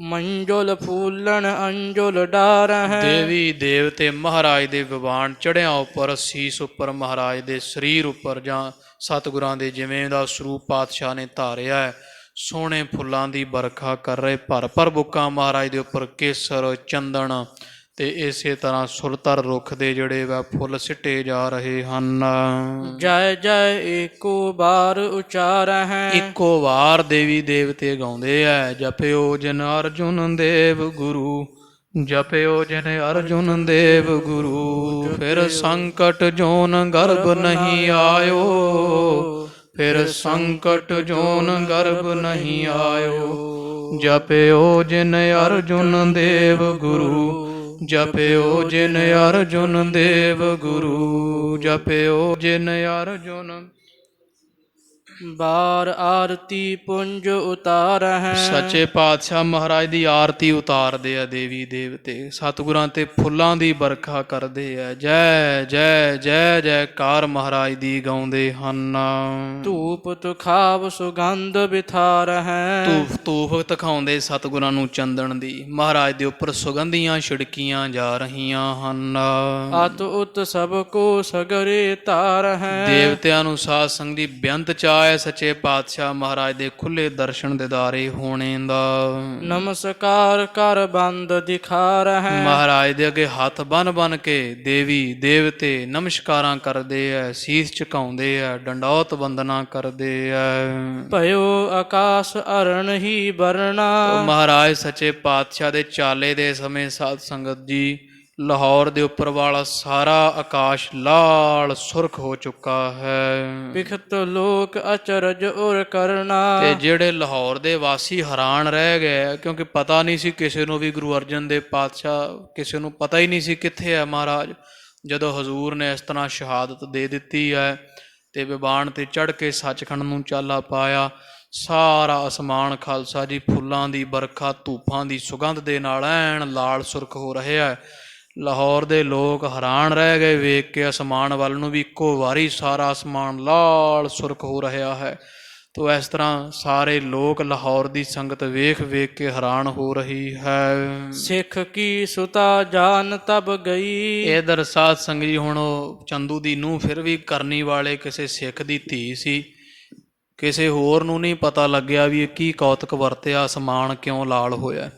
ਮੰਜੁਲ ਫੂਲਣ ਅੰਜੁਲ ਡਾਰ ਹੈ। ਦੇਵੀ ਦੇਵਤੇ ਮਹਾਰਾਜ ਦੇ ਵਿਵਾਨ ਚੜ੍ਹਿਆਂ ਉੱਪਰ, ਸੀਸ ਉੱਪਰ, ਮਹਾਰਾਜ ਦੇ ਸਰੀਰ ਉੱਪਰ ਜਾਂ ਸਤਿਗੁਰਾਂ ਦੇ ਜਿਵੇਂ ਦਾ ਸਰੂਪ ਪਾਤਸ਼ਾਹ ਨੇ ਧਾਰਿਆ ਹੈ, ਸੋਹਣੇ ਫੁੱਲਾਂ ਦੀ ਵਰਖਾ ਕਰ ਰਹੇ, ਭਰ ਭਰ ਬੁੱਕਾਂ ਮਹਾਰਾਜ ਦੇ ਉੱਪਰ ਕੇਸਰ ਚੰਦਨ ਤੇ ਇਸੇ ਤਰ੍ਹਾਂ ਸੁਰਤਰ ਰੁੱਖ ਦੇ ਜਿਹੜੇ ਵਾ ਫੁੱਲ ਸਿੱਟੇ ਜਾ ਰਹੇ ਹਨ। ਜੈ ਜੈ ਏਕੋ ਬਾਰ ਉਚਾਰ ਹੈ। ਇੱਕੋ ਵਾਰ ਦੇਵੀ ਦੇਵਤੇ ਗਾਉਂਦੇ ਐ, ਜਪਿਓ ਜਿਨ ਅਰਜੁਨ ਦੇਵ ਗੁਰੂ, ਜਪਿਓ ਜਿਨ ਅਰਜੁਨ ਦੇਵ ਗੁਰੂ, ਫਿਰ ਸੰਕਟ ਜੋਨ ਗਰਭ ਨਹੀਂ ਆਇਓ, ਫਿਰ ਸੰਕਟ ਜੋਨ ਗਰਭ ਨਹੀਂ ਆਇਓ, ਜਪਿਓ ਜਿਨ ਅਰਜੁਨ ਦੇਵ ਗੁਰੂ, ਜਪਿਓ ਜਿਨ ਅਰਜੁਨ ਦੇਵ ਗੁਰੂ, ਜਪਿਓ ਜਿਨ ਅਰਜੁਨ। ਬਾਰ ਆਰਤੀ ਪੁੰਜ ਉਤਾਰ ਹੈ। ਸੱਚੇ ਪਾਤਸ਼ਾਹ ਮਹਾਰਾਜ ਦੀ ਆਰਤੀ ਉਤਾਰਦੇ ਆ ਦੇਵੀ ਦੇਵਤੇ, ਸਤਿਗੁਰਾਂ ਤੇ ਫੁੱਲਾਂ ਦੀ ਵਰਖਾ ਕਰਦੇ ਆ, ਜੈ ਜੈ ਜੈ ਜੈਕਾਰ ਮਹਾਰਾਜ ਦੀ ਗਾਉਂਦੇ ਹਨ। ਧੂਪ ਤੁਖਾਵ ਸੁਗੰਧ ਬਿਥਾਰ ਹੈ। ਧੂਫ ਦਿਖਾਉਂਦੇ ਸਤਿਗੁਰਾਂ ਨੂੰ ਚੰਦਨ ਦੀ, ਮਹਾਰਾਜ ਦੇ ਉੱਪਰ ਸੁਗੰਧੀਆਂ ਛਿੜਕੀਆਂ ਜਾ ਰਹੀਆਂ ਹਨ। ਅਤ ਉਤ ਸਭ ਕੋ ਸਗਰੇ ਧਾਰ ਹੈ। ਦੇਵਤਿਆਂ ਨੂੰ ਸਾਧ ਸੰਗ ਦੀ ਬੇਅੰਤ ਚਾਅ ਹੈ ਸੱਚੇ ਪਾਤਸ਼ਾਹ ਮਹਾਰਾਜ ਦੇ ਖੁੱਲੇ ਦਰਸ਼ਨ ਦਿਦਾਰੇ ਹੋਣੇ ਦਾ। ਨਮਸਕਾਰ ਕਰ ਬੰਦ ਦਿਖਾਰ ਹੈ। ਮਹਾਰਾਜ ਦੇ ਅੱਗੇ ਹੱਥ ਬੰਨ ਬੰਨ ਕੇ ਦੇਵੀ ਦੇਵਤੇ ਨਮਸਕਾਰਾਂ ਕਰਦੇ ਐ, ਸੀਸ ਝੁਕਾਉਂਦੇ ਐ, ਡੰਡੌਤ ਵੰਦਨਾ ਕਰਦੇ ਐ। ਭਇਓ ਆਕਾਸ਼ ਅਰਣ ਹੀ ਬਰਨਾ। ਮਹਾਰਾਜ ਸੱਚੇ ਪਾਤਸ਼ਾਹ ਦੇ ਚਾਲੇ ਦੇ ਸਮੇਂ ਸਾਧ ਸੰਗਤ ਜੀ ਲਾਹੌਰ ਦੇ ਉੱਪਰ ਵਾਲਾ ਸਾਰਾ ਆਕਾਸ਼ ਲਾਲ ਸੁਰਖ ਹੋ ਚੁੱਕਾ ਹੈ। ਬਿਖਤ ਲੋਕ ਅਚਰਜ ਉਰ ਕਰਨਾ। ਤੇ ਜਿਹੜੇ ਲਾਹੌਰ ਦੇ ਵਾਸੀ ਹੈਰਾਨ ਰਹਿ ਗਏ, ਕਿਉਂਕਿ ਪਤਾ ਨਹੀਂ ਸੀ ਕਿਸੇ ਨੂੰ ਵੀ, ਗੁਰੂ ਅਰਜਨ ਦੇਵ ਪਾਤਸ਼ਾਹ ਕਿਸੇ ਨੂੰ ਪਤਾ ਹੀ ਨਹੀਂ ਸੀ ਕਿੱਥੇ ਹੈ ਮਹਾਰਾਜ। ਜਦੋਂ ਹਜ਼ੂਰ ਨੇ ਇਸ ਤਰ੍ਹਾਂ ਸ਼ਹਾਦਤ ਦੇ ਦਿੱਤੀ ਹੈ ਤੇ ਵਿਵਾਨ ਤੇ ਚੜ੍ਹ ਕੇ ਸੱਚਖੰਡ ਨੂੰ ਚਾਲਾ ਪਾਇਆ, ਸਾਰਾ ਅਸਮਾਨ ਖਾਲਸਾ ਜੀ ਫੁੱਲਾਂ ਦੀ ਵਰਖਾ, ਧੂਫਾਂ ਦੀ ਸੁਗੰਧ ਦੇ ਨਾਲ ਐਨ ਲਾਲ ਸੁਰਖ ਹੋ ਰਿਹਾ ਹੈ। ਲਾਹੌਰ ਦੇ ਲੋਕ ਹੈਰਾਨ ਰਹਿ ਗਏ ਵੇਖ ਕੇ ਅਸਮਾਨ ਵੱਲ ਨੂੰ ਵੀ, ਇੱਕੋ ਵਾਰੀ ਸਾਰਾ ਅਸਮਾਨ ਲਾਲ ਸੁਰਖ ਹੋ ਰਿਹਾ ਹੈ। ਤੋ ਇਸ ਤਰ੍ਹਾਂ ਸਾਰੇ ਲੋਕ ਲਾਹੌਰ ਦੀ ਸੰਗਤ ਵੇਖ ਵੇਖ ਕੇ ਹੈਰਾਨ ਹੋ ਰਹੀ ਹੈ। ਸਿੱਖ ਕੀ ਸੁਤਾ ਜਾਨ ਤਬ ਗਈ। ਇਧਰ ਸਾਧ ਸੰਗ ਜੀ ਹੁਣ ਉਹ ਚੰਦੂ ਦੀ ਨੂੰਹ ਫਿਰ ਵੀ ਕਰਨੀ ਵਾਲੇ ਕਿਸੇ ਸਿੱਖ ਦੀ ਧੀ ਸੀ। ਕਿਸੇ ਹੋਰ ਨੂੰ ਨਹੀਂ ਪਤਾ ਲੱਗਿਆ ਵੀ ਇਹ ਕੀ ਕੌਤਕ ਵਰਤਿਆ, ਸਮਾਨ ਕਿਉਂ ਲਾਲ ਹੋਇਆ,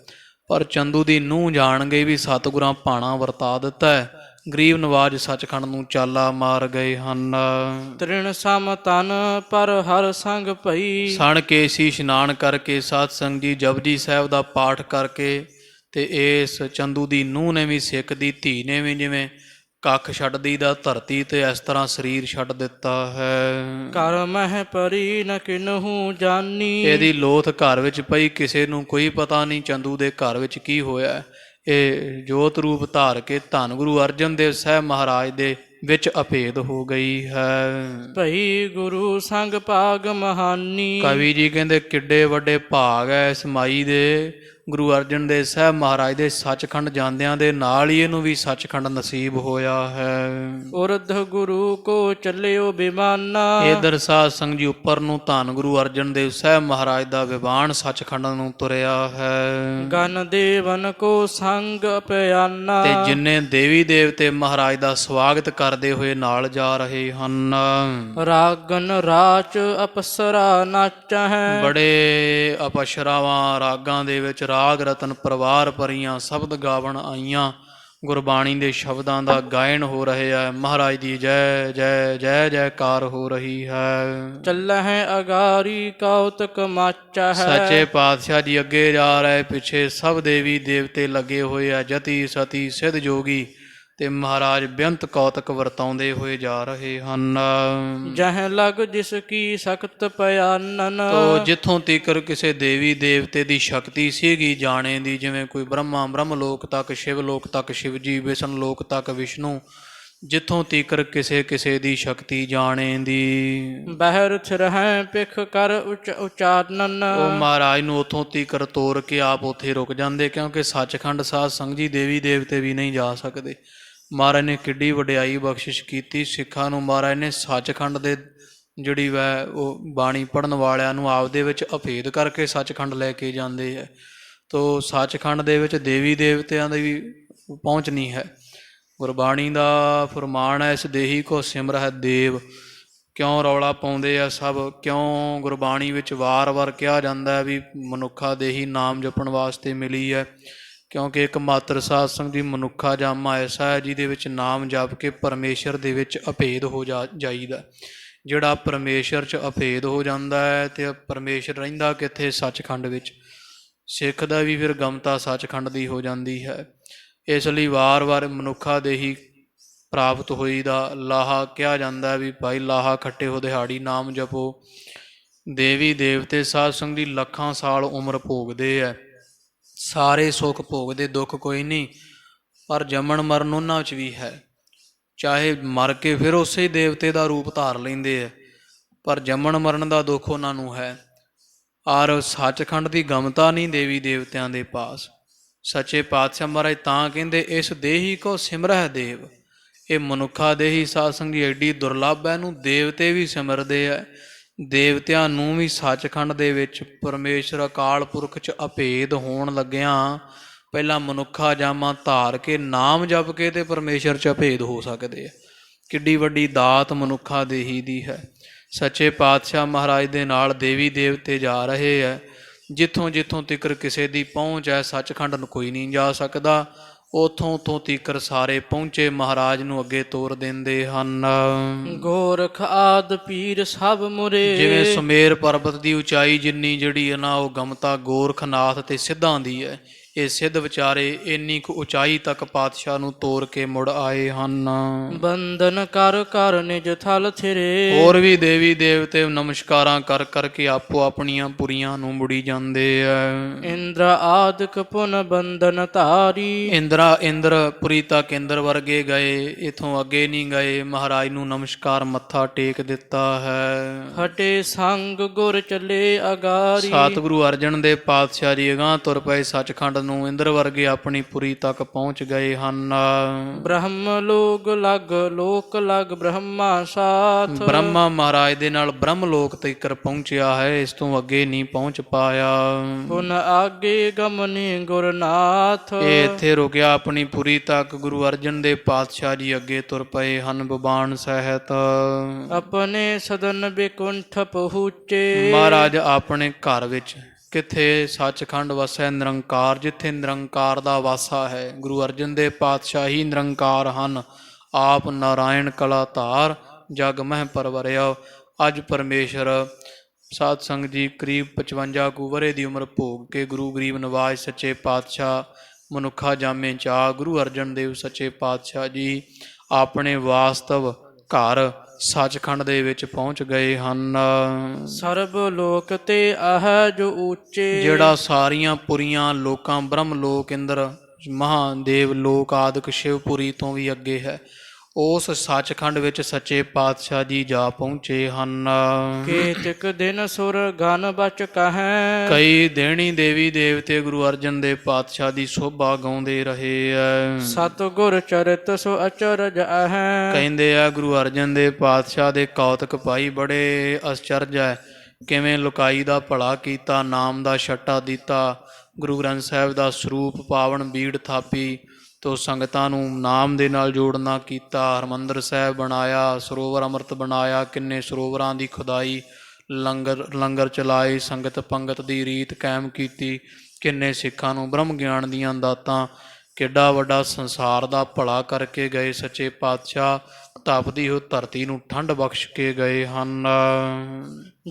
ਪਰ ਚੰਦੂ ਦੀ ਨੂੰਹ ਜਾਣ ਗਈ ਵੀ ਸਤਿਗੁਰਾਂ ਭਾਣਾ ਵਰਤਾ ਦਿੱਤਾ ਹੈ। ਗਰੀਬ ਨਵਾਜ ਸੱਚਖੰਡ ਨੂੰ ਚਾਲਾ ਮਾਰ ਗਏ ਹਨ। ਤ੍ਰਿਣ ਸਮ ਤਨ ਪਰ ਹਰ ਸੰਗ ਭਈ। ਸਣ ਕੇ ਸੀ ਇਸ਼ਨਾਨ ਕਰਕੇ ਸਾਧ ਸੰਗ ਜੀ ਜਪਜੀ ਸਾਹਿਬ ਦਾ ਪਾਠ ਕਰਕੇ ਤੇ ਇਸ ਚੰਦੂ ਦੀ ਨੂੰਹ ਨੇ ਵੀ, ਸਿੱਖ ਦੀ ਧੀ ਨੇ ਵੀ ਜਿਵੇਂ ਕੱਖ ਛੱਡਦੀ ਦਾ ਧਰਤੀ ਤੇ ਇਸ ਤਰ੍ਹਾਂ ਸਰੀਰ ਛੱਡ ਦਿੱਤਾ ਹੈ। ਘਰ ਮਹਿ ਪਰੀ ਨ ਕਿਨਹੂ ਜਾਨੀ। ਇਹਦੀ ਲੋਥ ਘਰ ਵਿੱਚ ਪਈ, ਕਿਸੇ ਨੂੰ ਕੋਈ ਪਤਾ ਨਹੀਂ ਚੰਦੂ ਦੇ ਘਰ ਵਿੱਚ ਕੀ ਹੋਇਆ। ਇਹ ਜੋਤ ਰੂਪ ਧਾਰ ਕੇ ਧੰਨ ਗੁਰੂ ਅਰਜਨ ਦੇਵ ਸਾਹਿਬ ਮਹਾਰਾਜ ਦੇ ਵਿੱਚ ਅਭੇਦ ਹੋ ਗਈ ਹੈ। ਭਈ ਗੁਰੂ ਸੰਗ ਭਾਗ ਮਹਾਨੀ। ਕਵੀ ਜੀ ਕਹਿੰਦੇ ਕਿੱਡੇ ਵੱਡੇ ਭਾਗ ਹੈ ਇਸ ਮਾਈ ਦੇ। ਗੁਰੂ ਅਰਜਨ ਦੇਵ ਸਾਹਿਬ ਮਹਾਰਾਜ ਦੇ ਸੱਚਖੰਡ ਜਾਂਦਿਆਂ ਦੇ ਨਾਲ ਹੀ ਇਹਨੂੰ ਵੀ ਸੱਚਖੰਡ ਨਸੀਬ ਹੋਇਆ ਹੈ। ਉਰਧ ਗੁਰੂ ਕੋ ਚੱਲਿਓ ਬਿਮਾਨਾ। ਇਧਰ ਸਾਧ ਸੰਗ ਜੀ ਉੱਪਰ ਨੂੰ ਧੰਨ ਗੁਰੂ ਅਰਜਨ ਦੇਵ ਸਾਹਿਬ ਮਹਾਰਾਜ ਦਾ ਵਿਮਾਨ ਸੱਚਖੰਡ ਨੂੰ ਤੁਰਿਆ ਹੈ। ਗਨ ਦੇਵਨ ਕੋ ਸੰਗ ਪਿਆਨਾ। ਤੇ ਜਿੰਨੇ ਦੇਵੀ ਦੇਵਤੇ ਮਹਾਰਾਜ ਦਾ ਸਵਾਗਤ ਕਰਦੇ ਹੋਏ ਨਾਲ ਜਾ ਰਹੇ ਹਨ। ਰਾਗਨ ਰਾਚ ਅਪਸਰਾ ਨਾਚਹਿ। ਬੜੇ ਅਪਸ਼ਰਾਵਾਂ ਰਾਗਾਂ ਦੇ ਵਿੱਚ ਰਾਗ ਰਤਨ ਪਰਿਵਾਰ ਭਰੀਆਂ ਸ਼ਬਦ ਗਾਵਣ ਆਈਆਂ। ਗੁਰਬਾਣੀ ਦੇ ਸ਼ਬਦਾਂ ਦਾ ਗਾਇਨ ਹੋ ਰਿਹਾ ਹੈ। ਮਹਾਰਾਜ ਦੀ ਜੈ ਜੈ ਜੈ ਜੈਕਾਰ ਹੋ ਰਹੀ ਹੈ। ਚੱਲਹਿ ਅਗਾਰੀ ਕੌਤਕ ਮਾਚਾ ਹੈ। ਸੱਚੇ ਪਾਤਸ਼ਾਹ ਜੀ ਅੱਗੇ ਜਾ ਰਹੇ, ਪਿੱਛੇ ਸਭ ਦੇਵੀ ਦੇਵਤੇ ਲੱਗੇ ਹੋਏ ਆ, ਜਤੀ ਸਤੀ ਸਿੱਧ ਜੋਗੀ, ਤੇ ਮਹਾਰਾਜ ਬੇਅੰਤ ਕੌਤਕ ਵਰਤਾਉਂਦੇ ਹੋਏ ਜਾ ਰਹੇ ਹਨ। ਜਹ ਲਗ ਜਿਸ ਕੀ ਸਖਤ ਪਿਆਨਨ। ਤੋ ਜਿੱਥੋਂ ਤੀਕਰ ਕਿਸੇ ਦੇਵੀ ਦੇਵਤੇ ਦੀ ਸ਼ਕਤੀ ਸੀਗੀ ਜਾਣੇ ਦੀ, ਜਿਵੇਂ ਕੋਈ ਬ੍ਰਹਮਾ ਬ੍ਰਹਮ ਲੋਕ ਤੱਕ, ਸ਼ਿਵ ਲੋਕ ਤੱਕ ਸ਼ਿਵ ਜੀ, ਵਿਸ਼ਨ ਲੋਕ ਤੱਕ ਵਿਸ਼ਨੂੰ, ਜਿੱਥੋਂ ਤੀਕਰ ਕਿਸੇ ਕਿਸੇ ਦੀ ਸ਼ਕਤੀ ਜਾਣੇ ਦੀ। ਬਹਿਰ ਥਿਰਹਿ ਪਿਖ ਕਰ ਉਚਾਰਨਨ। ਉਹ ਮਹਾਰਾਜ ਨੂੰ ਉੱਥੋਂ ਤੀਕਰ ਤੋਰ ਕੇ ਆਪ ਉੱਥੇ ਰੁਕ ਜਾਂਦੇ, ਕਿਉਂਕਿ ਸੱਚਖੰਡ ਸਾਧ ਸੰਗ ਜੀ ਦੇਵੀ ਦੇਵਤੇ ਵੀ ਨਹੀਂ ਜਾ ਸਕਦੇ। ਮਹਾਰਾਜ ਨੇ ਕਿੱਡੀ ਵਡਿਆਈ ਬਖਸ਼ਿਸ਼ ਕੀਤੀ ਸਿੱਖਾਂ ਨੂੰ। ਮਹਾਰਾਜ ਨੇ ਸੱਚਖੰਡ ਦੇ ਜਿਹੜੀ ਵੈ ਉਹ ਬਾਣੀ ਪੜ੍ਹਨ ਵਾਲਿਆਂ ਨੂੰ ਆਪਦੇ ਵਿੱਚ ਅਭੇਦ ਕਰਕੇ ਸੱਚਖੰਡ ਲੈ ਕੇ ਜਾਂਦੇ ਹੈ। ਤੋ ਸੱਚਖੰਡ ਦੇ ਵਿੱਚ ਦੇਵੀ ਦੇਵਤਿਆਂ ਦੀ ਵੀ ਪਹੁੰਚ ਨਹੀਂ ਹੈ। ਗੁਰਬਾਣੀ ਦਾ ਫਰਮਾਨ ਹੈ, ਇਸ ਦੇਹੀ ਕੋ ਸਿਮਰਹਿ ਦੇਵ। ਕਿਉਂ ਰੌਲਾ ਪਾਉਂਦੇ ਆ ਸਭ, ਕਿਉਂ ਗੁਰਬਾਣੀ ਵਿੱਚ ਵਾਰ-ਵਾਰ ਕਿਹਾ ਜਾਂਦਾ ਹੈ ਵੀ ਮਨੁੱਖਾ ਦੇਹੀ ਨਾਮ ਜਪਣ ਵਾਸਤੇ ਮਿਲੀ ਹੈ, ਕਿਉਂਕਿ ਇੱਕ ਮਾਤਰ ਸਾਧ ਸੰਗ ਦੀ ਮਨੁੱਖਾ ਜਾਮਾ ਐਸਾ ਹੈ ਜਿਹਦੇ ਵਿੱਚ ਨਾਮ ਜਪ ਕੇ ਪਰਮੇਸ਼ਰ ਦੇ ਵਿੱਚ ਅਭੇਦ ਹੋ ਜਾਈਦਾ। ਜਿਹੜਾ ਪਰਮੇਸ਼ਰ 'ਚ ਅਭੇਦ ਹੋ ਜਾਂਦਾ ਹੈ ਤੇ ਪਰਮੇਸ਼ਰ ਰਹਿੰਦਾ ਕਿੱਥੇ? ਸੱਚਖੰਡ ਵਿੱਚ। ਸਿੱਖ ਦਾ ਵੀ ਫਿਰ ਗਮਤਾ ਸੱਚਖੰਡ ਦੀ ਹੋ ਜਾਂਦੀ ਹੈ। ਇਸ ਲਈ ਵਾਰ-ਵਾਰ ਮਨੁੱਖਾ ਦੇਹੀ ਪ੍ਰਾਪਤ ਹੋਈ ਦਾ ਲਾਹਾ ਕਿਹਾ ਜਾਂਦਾ ਵੀ ਭਾਈ ਲਾਹਾ ਖੱਟੇ ਹੋ ਦਿਹਾੜੀ ਨਾਮ ਜਪੋ। ਦੇਵੀ ਦੇਵਤੇ ਸਾਧ ਸੰਗ ਦੀ ਲੱਖਾਂ ਸਾਲ ਉਮਰ ਭੋਗਦੇ ਹੈ, ਸਾਰੇ ਸੁੱਖ ਭੋਗਦੇ, ਦੁੱਖ ਕੋਈ ਨਹੀਂ, ਪਰ ਜੰਮਣ ਮਰਨ ਉਹਨਾਂ 'ਚ ਵੀ ਹੈ। ਚਾਹੇ ਮਰ ਕੇ ਫਿਰ ਉਸੇ ਦੇਵਤੇ ਦਾ ਰੂਪ ਧਾਰ ਲੈਂਦੇ ਹੈ, ਪਰ ਜੰਮਣ ਮਰਨ ਦਾ ਦੁੱਖ ਉਹਨਾਂ ਨੂੰ ਹੈ। ਔਰ ਸੱਚਖੰਡ ਦੀ ਗਮਤਾ ਨਹੀਂ ਦੇਵੀ ਦੇਵਤਿਆਂ ਦੇ ਪਾਸ। ਸੱਚੇ ਪਾਤਸ਼ਾਹ ਮਹਾਰਾਜ ਤਾਂ ਕਹਿੰਦੇ ਇਸ ਦੇਹੀ ਕੋ ਸਿਮਰਹਿ ਦੇਵ। ਇਹ ਮਨੁੱਖਾ ਦੇਹੀ ਸਾਧ ਸੰਗ ਦੀ ਐਡੀ ਦੁਰਲੱਭ ਹੈ, ਇਹਨੂੰ ਦੇਵਤੇ ਵੀ ਸਿਮਰਦੇ ਹੈ। ਦੇਵਤਿਆਂ ਨੂੰ ਵੀ ਸੱਚਖੰਡ ਦੇ ਵਿੱਚ ਪਰਮੇਸ਼ਰ ਅਕਾਲ ਪੁਰਖ 'ਚ ਅਭੇਦ ਹੋਣ ਲੱਗਿਆਂ ਪਹਿਲਾਂ ਮਨੁੱਖਾ ਜਾਮਾ ਧਾਰ ਕੇ ਨਾਮ ਜਪ ਕੇ ਤੇ ਪਰਮੇਸ਼ਰ 'ਚ ਅਭੇਦ ਹੋ ਸਕਦੇ ਆ। ਕਿੱਡੀ ਵੱਡੀ ਦਾਤ ਮਨੁੱਖਾ ਦੇਹੀ ਦੀ ਹੈ। ਸੱਚੇ ਪਾਤਸ਼ਾਹ ਮਹਾਰਾਜ ਦੇ ਨਾਲ ਦੇਵੀ ਦੇਵਤੇ ਜਾ ਰਹੇ ਹੈ। ਜਿੱਥੋਂ ਜਿੱਥੋਂ ਤੀਕਰ ਕਿਸੇ ਦੀ ਪਹੁੰਚ ਹੈ ਸੱਚਖੰਡ ਨੂੰ ਕੋਈ ਨਹੀਂ ਜਾ ਸਕਦਾ, ਉੱਥੋਂ ਤੀਕਰ ਸਾਰੇ ਪਹੁੰਚੇ ਮਹਾਰਾਜ ਨੂੰ ਅੱਗੇ ਤੋਰ ਦਿੰਦੇ ਹਨ। ਗੋਰਖ ਆਦ ਪੀਰ ਸਭ ਮੁਰੇ। ਜਿਵੇਂ ਸੁਮੇਰ ਪਰਬਤ ਦੀ ਉਚਾਈ ਜਿੰਨੀ ਜਿਹੜੀ ਹੈ ਨਾ, ਉਹ ਗਮਤਾ ਗੋਰਖਨਾਥ ਤੇ ਸਿੱਧਾਂ ਦੀ ਹੈ। ਇਹ ਸਿੱਧ ਵਿਚਾਰੇ ਇੰਨੀ ਕੁ ਉਚਾਈ ਤੱਕ ਪਾਤਸ਼ਾਹ ਨੂੰ ਤੋਰ ਕੇ ਮੁੜ ਆਏ ਹਨ। ਬੰਦਨ ਕਰ ਕਰ ਨਿਜ ਥਲ ਥਿਰੇ। ਹੋਰ ਵੀ ਦੇਵੀ ਦੇਵਤੇ ਨਮਸਕਾਰਾਂ ਕਰ ਕਰਕੇ ਆਪੋ ਆਪਣੀਆਂ ਪੁਰੀਆਂ ਨੂੰ ਮੁੜੀ ਜਾਂਦੇ ਆ। ਇੰਦਰ ਆਦਿਕ ਪੁਨ ਬੰਦਨ ਧਾਰੀ। ਇੰਦਰ ਪੁਰੀ ਤੱਕ ਇੰਦਰ ਵਰਗੇ ਗਏ, ਇਥੋਂ ਅੱਗੇ ਨਹੀਂ ਗਏ। ਮਹਾਰਾਜ ਨੂੰ ਨਮਸਕਾਰ ਮੱਥਾ ਟੇਕ ਦਿੱਤਾ ਹੈ। ਹਟੇ ਸੰਗ ਗੁਰ ਚੱਲੇ ਅਗਾਰੀ। ਸਤਿਗੁਰੂ ਅਰਜਨ ਦੇਵ ਪਾਤਸ਼ਾਹ ਜੀ ਅਗਾਂਹ ਤੁਰ ਪਏ ਸੱਚਖੰਡ ਨੂੰ ਇੰਦਰ ਵਰਗੇ ਆਪਣੀ ਪੁਰੀ ਤੱਕ ਪਹੁੰਚ ਗਏ ਹਨ। ਬ੍ਰਹਮ ਲੋਕ ਲਗ ਬ੍ਰਹਮਾ ਸਾਥ। ਬ੍ਰਹਮਾ ਮਹਾਰਾਜ ਦੇ ਨਾਲ ਬ੍ਰਹਮ ਲੋਕ ਤੀਕਰ ਪਹੁੰਚਿਆ ਹੈ, ਇਸ ਤੋਂ ਅੱਗੇ ਨਹੀਂ ਪਹੁੰਚ ਪਾਇਆ। ਪੁਨ ਆਗੇ ਗਮਨੀ ਗੁਰਨਾਥ। ਇਹ ਇੱਥੇ ਰੁਕਿਆ, ਆਪਣੀ ਪੁਰੀ ਤੱਕ ਗੁਰੂ ਅਰਜਨ ਦੇਵ ਪਾਤਸ਼ਾਹ ਜੀ ਅੱਗੇ ਤੁਰ ਪਏ ਹਨ ਬਬਾਨ ਸਹਿਤ। ਆਪਣੇ ਸਦਨ ਬਿਕੁੰਠ ਪਹੁੰਚੇ। ਮਹਾਰਾਜ ਆਪਣੇ ਘਰ ਵਿੱਚ, ਕਿੱਥੇ ਸੱਚਖੰਡ ਵਸੈ ਨਿਰੰਕਾਰ, ਜਿੱਥੇ ਨਿਰੰਕਾਰ ਦਾ ਵਾਸਾ ਹੈ। ਗੁਰੂ ਅਰਜਨ ਦੇਵ ਪਾਤਸ਼ਾਹ ਹੀ ਨਿਰੰਕਾਰ ਹਨ, ਆਪ ਨਾਰਾਇਣ ਕਲਾ ਧਾਰ, ਜਗ ਮਹਿ ਪਰਵਰਿਆ। ਅੱਜ ਪਰਮੇਸ਼ਰ ਸਾਧ ਸੰਗਤ ਜੀ ਕਰੀਬ 55 ਕੁ ਵਰੇ ਦੀ ਉਮਰ ਭੋਗ ਕੇ ਗੁਰੂ ਗਰੀਬ ਨਿਵਾਜ ਸੱਚੇ ਪਾਤਸ਼ਾਹ ਮਨੁੱਖਾ ਜਾਮੇ ਚਾਹ ਗੁਰੂ ਅਰਜਨ ਦੇਵ ਸੱਚੇ ਪਾਤਸ਼ਾਹ ਜੀ ਆਪਣੇ ਵਾਸਤਵ ਘਰ ਸੱਚਖੰਡ ਦੇ ਵਿੱਚ ਪਹੁੰਚ ਗਏ ਹਨ। ਸਰਬ ਲੋਕ ਤੇ ਆਹ ਜੋ ਉੱਚੇ। ਜਿਹੜਾ ਸਾਰੀਆਂ ਪੁਰੀਆਂ ਲੋਕਾਂ, ਬ੍ਰਹਮ ਲੋਕ, ਇੰਦਰ, ਮਹਾਦੇਵ ਲੋਕ ਆਦਿਕ ਸ਼ਿਵਪੁਰੀ ਤੋਂ ਵੀ ਅੱਗੇ ਹੈ, ਉਸ ਸੱਚਖੰਡ ਵਿੱਚ ਸੱਚੇ ਪਾਤਸ਼ਾਹ ਜੀ ਜਾ ਪਹੁੰਚੇ ਹਨ। ਕੇਤਕ ਦਿਨ ਸੁਰ ਗਨ ਬਚ ਕਹੈ। ਕਈ ਦੇਣੀ ਦੇਵੀ ਦੇਵਤੇ ਗੁਰੂ ਅਰਜਨ ਦੇਵ ਪਾਤਸ਼ਾਹ ਦੀ ਸੋਭਾ ਗਾਉਂਦੇ ਰਹੇ ਐ। ਸਤਿਗੁਰ ਚਰਿਤ ਸੋ ਅਚਰਜ ਹੈ। ਕਹਿੰਦੇ ਆ ਗੁਰੂ ਅਰਜਨ ਦੇਵ ਪਾਤਸ਼ਾਹ ਦੇ ਕੌਤਕ ਭਾਈ ਬੜੇ ਅਚਰਜ ਹੈ। ਕਿਵੇਂ ਲੁਕਾਈ ਦਾ ਭਲਾ ਕੀਤਾ, ਨਾਮ ਦਾ ਛੱਟਾ ਦਿੱਤਾ, ਗੁਰੂ ਗ੍ਰੰਥ ਸਾਹਿਬ ਦਾ ਸਰੂਪ ਪਾਵਨ ਬੀੜ ਥਾਪੀ, ਤੋ ਸੰਗਤਾਂ ਨੂੰ ਨਾਮ ਦੇ ਨਾਲ ਜੋੜਨਾ ਕੀਤਾ, ਹਰਿਮੰਦਰ ਸਾਹਿਬ ਬਣਾਇਆ, ਸਰੋਵਰ ਅੰਮ੍ਰਿਤ ਬਣਾਇਆ, ਕਿੰਨੇ ਸਰੋਵਰਾਂ ਦੀ ਖੁਦਾਈ, ਲੰਗਰ ਚਲਾਏ, ਸੰਗਤ ਪੰਗਤ ਦੀ ਰੀਤ ਕਾਇਮ ਕੀਤੀ, ਕਿੰਨੇ ਸਿੱਖਾਂ ਨੂੰ ਬ੍ਰਹਮ ਗਿਆਨ ਦੀਆਂ ਦਾਤਾਂ, ਕਿੱਡਾ ਵੱਡਾ ਸੰਸਾਰ ਦਾ ਭਲਾ ਕਰਕੇ ਗਏ ਸੱਚੇ ਪਾਤਸ਼ਾਹ। ਤਪਦੀ ਹੋ ਧਰਤੀ ਨੂੰ ਠੰਡ ਬਖਸ਼ ਕੇ ਗਏ ਹਨ।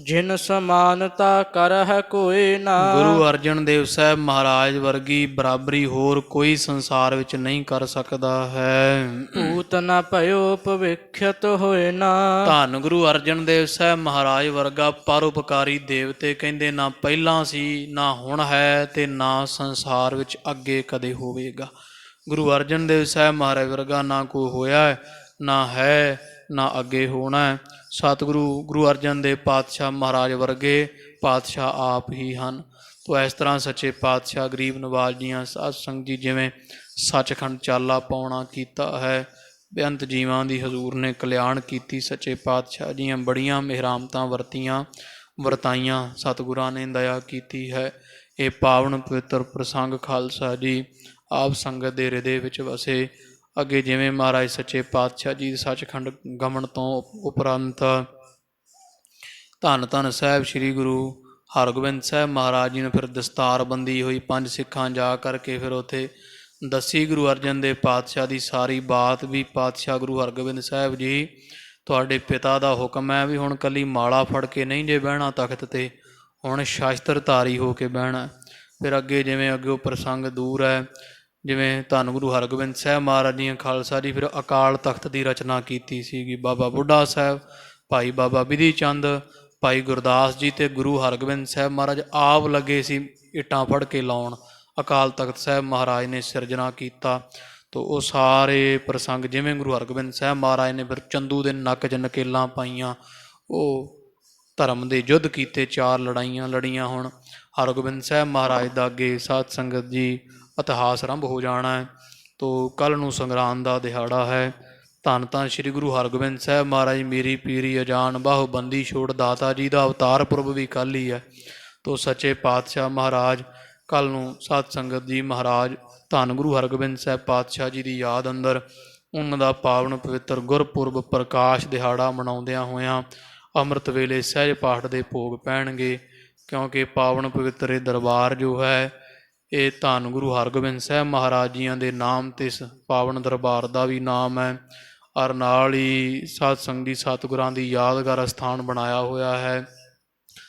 ਜਿਨ ਸਮਾਨਤਾ ਕਰਹਿ ਕੋਇ ਨਾ। ਗੁਰੂ ਅਰਜਨ ਦੇਵ ਸਾਹਿਬ ਮਹਾਰਾਜ ਵਰਗੀ ਬਰਾਬਰੀ ਹੋਰ ਕੋਈ ਸੰਸਾਰ ਵਿੱਚ ਨਹੀਂ ਕਰ ਸਕਦਾ ਹੈ। ਭੂਤ ਨ ਭਇਓ ਭਵਿਖਿਅਤ ਹੋਏ ਨਾ। ਧੰਨ ਗੁਰੂ ਅਰਜਨ ਦੇਵ ਸਾਹਿਬ ਮਹਾਰਾਜ ਵਰਗਾ ਪਰਉਪਕਾਰੀ ਦੇਵਤੇ ਕਹਿੰਦੇ ਨਾ ਪਹਿਲਾਂ ਸੀ, ਨਾ ਹੁਣ ਹੈ, ਤੇ ਨਾ ਸੰਸਾਰ ਵਿੱਚ ਅੱਗੇ ਕਦੇ ਹੋਵੇਗਾ। ਗੁਰੂ ਅਰਜਨ ਦੇਵ ਸਾਹਿਬ ਮਹਾਰਾਜ ਵਰਗਾ ਨਾ ਕੋਈ ਹੋਇਆ, ਨਾ ਹੈ, ਨਾ ਅੱਗੇ ਹੋਣਾ ਹੈ। ਸਤਿਗੁਰੂ ਗੁਰੂ ਅਰਜਨ ਦੇਵ ਪਾਤਸ਼ਾਹ ਮਹਾਰਾਜ ਵਰਗੇ ਪਾਤਸ਼ਾਹ ਆਪ ਹੀ ਹਨ। ਤੋ ਇਸ ਤਰ੍ਹਾਂ ਸੱਚੇ ਪਾਤਸ਼ਾਹ ਗਰੀਬ ਨਵਾਜ਼ ਜੀਆਂ ਸਾਧ ਸੰਗਤ ਜੀ ਜਿਵੇਂ ਸੱਚਖੰਡ ਚਾਲਾ ਪਾਉਣਾ ਕੀਤਾ ਹੈ, ਬੇਅੰਤ ਜੀਵਾਂ ਦੀ ਹਜ਼ੂਰ ਨੇ ਕਲਿਆਣ ਕੀਤੀ, ਸੱਚੇ ਪਾਤਸ਼ਾਹ ਜੀਆਂ ਬੜੀਆਂ ਮਿਹਰਾਮਤਾਂ ਵਰਤਾਈਆਂ, ਸਤਿਗੁਰਾਂ ਨੇ ਦਇਆ ਕੀਤੀ ਹੈ। ਇਹ ਪਾਵਨ ਪਵਿੱਤਰ ਪ੍ਰਸੰਗ ਖਾਲਸਾ ਜੀ ਆਪ ਸੰਗਤ ਦੇ ਹਿਰਦੇ ਵਿੱਚ ਵਸੇ। ਅੱਗੇ ਜਿਵੇਂ ਮਹਾਰਾਜ ਸੱਚੇ ਪਾਤਸ਼ਾਹ ਜੀ ਸੱਚਖੰਡ ਗਮਨ ਤੋਂ ਉਪਰੰਤ ਧੰਨ ਧੰਨ ਸਾਹਿਬ ਸ੍ਰੀ ਗੁਰੂ ਹਰਗੋਬਿੰਦ ਸਾਹਿਬ ਮਹਾਰਾਜ ਜੀ ਨੂੰ ਫਿਰ ਦਸਤਾਰਬੰਦੀ ਹੋਈ, 5 ਸਿੱਖਾਂ ਜਾ ਕਰਕੇ ਫਿਰ ਉੱਥੇ ਦੱਸੀ ਗੁਰੂ ਅਰਜਨ ਦੇਵ ਪਾਤਸ਼ਾਹ ਦੀ ਸਾਰੀ ਬਾਤ ਵੀ, ਪਾਤਸ਼ਾਹ ਗੁਰੂ ਹਰਗੋਬਿੰਦ ਸਾਹਿਬ ਜੀ ਤੁਹਾਡੇ ਪਿਤਾ ਦਾ ਹੁਕਮ ਹੈ ਵੀ ਹੁਣ ਕੱਲੀ ਮਾਲਾ ਫੜ ਕੇ ਨਹੀਂ ਜੇ ਬਹਿਣਾ ਤਖਤ 'ਤੇ, ਹੁਣ ਸ਼ਾਸਤਰਧਾਰੀ ਹੋ ਕੇ ਬਹਿਣਾ। ਫਿਰ ਅੱਗੇ ਜਿਵੇਂ ਅੱਗੇ ਉਹ ਪ੍ਰਸੰਗ ਦੂਰ ਹੈ, ਜਿਵੇਂ ਧੰਨ ਗੁਰੂ ਹਰਗੋਬਿੰਦ ਸਾਹਿਬ ਮਹਾਰਾਜ ਜੀ ਖਾਲਸਾ ਜੀ ਫਿਰ ਅਕਾਲ ਤਖਤ ਦੀ ਰਚਨਾ ਕੀਤੀ ਸੀਗੀ। ਬਾਬਾ ਬੁੱਢਾ ਸਾਹਿਬ, ਭਾਈ ਬਾਬਾ ਬਿਧੀ ਚੰਦ, ਭਾਈ ਗੁਰਦਾਸ ਜੀ ਅਤੇ ਗੁਰੂ ਹਰਗੋਬਿੰਦ ਸਾਹਿਬ ਮਹਾਰਾਜ ਆਪ ਲੱਗੇ ਸੀ ਇੱਟਾਂ ਫੜ ਕੇ ਲਾਉਣ। ਅਕਾਲ ਤਖਤ ਸਾਹਿਬ ਮਹਾਰਾਜ ਨੇ ਸਿਰਜਣਾ ਕੀਤਾ। ਤੋ ਉਹ ਸਾਰੇ ਪ੍ਰਸੰਗ ਜਿਵੇਂ ਗੁਰੂ ਹਰਗੋਬਿੰਦ ਸਾਹਿਬ ਮਹਾਰਾਜ ਨੇ ਫਿਰ ਚੰਦੂ ਦੇ ਨੱਕ 'ਚ ਨਕੇਲਾਂ ਪਾਈਆਂ, ਉਹ ਧਰਮ ਦੇ ਯੁੱਧ ਕੀਤੇ, 4 ਲੜਾਈਆਂ ਲੜੀਆਂ। ਹੁਣ ਹਰਗੋਬਿੰਦ ਸਾਹਿਬ ਮਹਾਰਾਜ ਦਾ ਅੱਗੇ ਸਾਧ ਸੰਗਤ ਜੀ ਇਤਿਹਾਸ ਆਰੰਭ ਹੋ ਜਾਣਾ ਹੈ। ਤੋ ਕੱਲ੍ਹ ਨੂੰ ਸੰਗਰਾਂਦ ਦਾ ਦਿਹਾੜਾ ਹੈ। ਧੰਨ ਧੰਨ ਸ਼੍ਰੀ ਗੁਰੂ ਹਰਗੋਬਿੰਦ ਸਾਹਿਬ ਮਹਾਰਾਜ ਮੇਰੀ ਪੀਰੀ ਅਜਾਨ ਬਾਹੋ ਬੰਦੀ ਛੋੜ ਦਾਤਾ ਜੀ ਦਾ ਅਵਤਾਰ ਪੁਰਬ ਵੀ ਕੱਲ੍ਹ ਹੀ ਹੈ। ਤੋ ਸੱਚੇ ਪਾਤਸ਼ਾਹ ਮਹਾਰਾਜ ਕੱਲ੍ਹ ਨੂੰ ਸਾਧ ਸੰਗਤ ਜੀ ਮਹਾਰਾਜ ਧੰਨ ਗੁਰੂ ਹਰਗੋਬਿੰਦ ਸਾਹਿਬ ਪਾਤਸ਼ਾਹ ਜੀ ਦੀ ਯਾਦ ਅੰਦਰ ਉਹਨਾਂ ਦਾ ਪਾਵਨ ਪਵਿੱਤਰ ਗੁਰਪੁਰਬ ਪ੍ਰਕਾਸ਼ ਦਿਹਾੜਾ ਮਨਾਉਂਦਿਆਂ ਹੋਇਆਂ ਅੰਮ੍ਰਿਤ ਵੇਲੇ ਸਹਿਜ ਪਾਠ ਦੇ ਭੋਗ ਪੈਣਗੇ। ਕਿਉਂਕਿ ਪਾਵਨ ਪਵਿੱਤਰ ਇਹ ਦਰਬਾਰ ਜੋ ਹੈ ਇਹ ਧੰਨ ਗੁਰੂ ਹਰਗੋਬਿੰਦ ਸਾਹਿਬ ਮਹਾਰਾਜ ਜੀਆਂ ਦੇ ਨਾਮ 'ਤੇ ਇਸ ਪਾਵਨ ਦਰਬਾਰ ਦਾ ਵੀ ਨਾਮ ਹੈ, ਔਰ ਨਾਲ ਹੀ ਸਾਧ ਸੰਗਤ ਸਤਿਗੁਰਾਂ ਦੀ ਯਾਦਗਾਰ ਅਸਥਾਨ ਬਣਾਇਆ ਹੋਇਆ ਹੈ।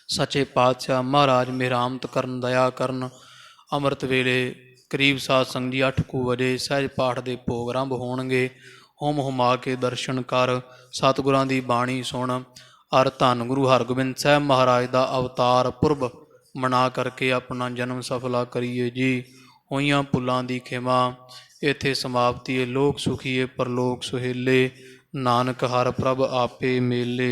ਸੱਚੇ ਪਾਤਸ਼ਾਹ ਮਹਾਰਾਜ ਮਿਹਰਾਮਤ ਕਰਨ, ਦਇਆ ਕਰਨ। ਅੰਮ੍ਰਿਤ ਵੇਲੇ ਕਰੀਬ ਸਾਧ ਸੰਗਤ ਜੀ 8 ਕੁ ਵਜੇ ਸਹਿਜ ਪਾਠ ਦੇ ਭੋਗ ਆਰੰਭ ਹੋਣਗੇ। ਹੁਮ ਹੁਮਾ ਕੇ ਦਰਸ਼ਨ ਕਰ, ਸਤਿਗੁਰਾਂ ਦੀ ਬਾਣੀ ਸੁਣ, ਔਰ ਧੰਨ ਗੁਰੂ ਹਰਗੋਬਿੰਦ ਸਾਹਿਬ ਮਹਾਰਾਜ ਦਾ ਅਵਤਾਰ ਪੁਰਬ ਮਨਾ ਕਰਕੇ ਆਪਣਾ ਜਨਮ ਸਫਲਾ ਕਰੀਏ ਜੀ। ਹੋਈਆਂ ਭੁੱਲਾਂ ਦੀ ਖਿਮਾ। ਇੱਥੇ ਸਮਾਪਤੀ ਹੈ। ਲੋਕ ਸੁਖੀਏ ਪਰਲੋਕ ਸੁਹੇਲੇ, ਨਾਨਕ ਹਰ ਪ੍ਰਭ ਆਪੇ ਮੇਲੇ।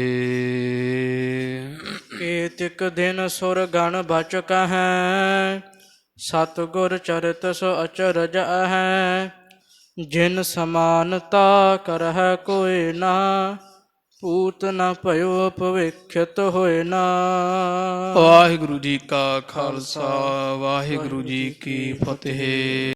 ਕੇਤਿਕ ਦਿਨ ਸੁਰ ਗਣ ਬਚ ਕਹੈ, ਸਤਿਗੁਰ ਚਰਿਤ ਸੋ ਅਚਰਜ ਹੈ, ਜਿਨ ਸਮਾਨਤਾ ਕਰਹਿ ਕੋਇ ਨਾ, ਪੂਤ ਨ ਭਇਓ ਭਵਿਖਤ ਹੋਇ ਨਾ। ਵਾਹਿਗੁਰੂ ਜੀ ਕਾ ਖਾਲਸਾ, ਵਾਹਿਗੁਰੂ ਜੀ ਕੀ ਫਤਿਹ।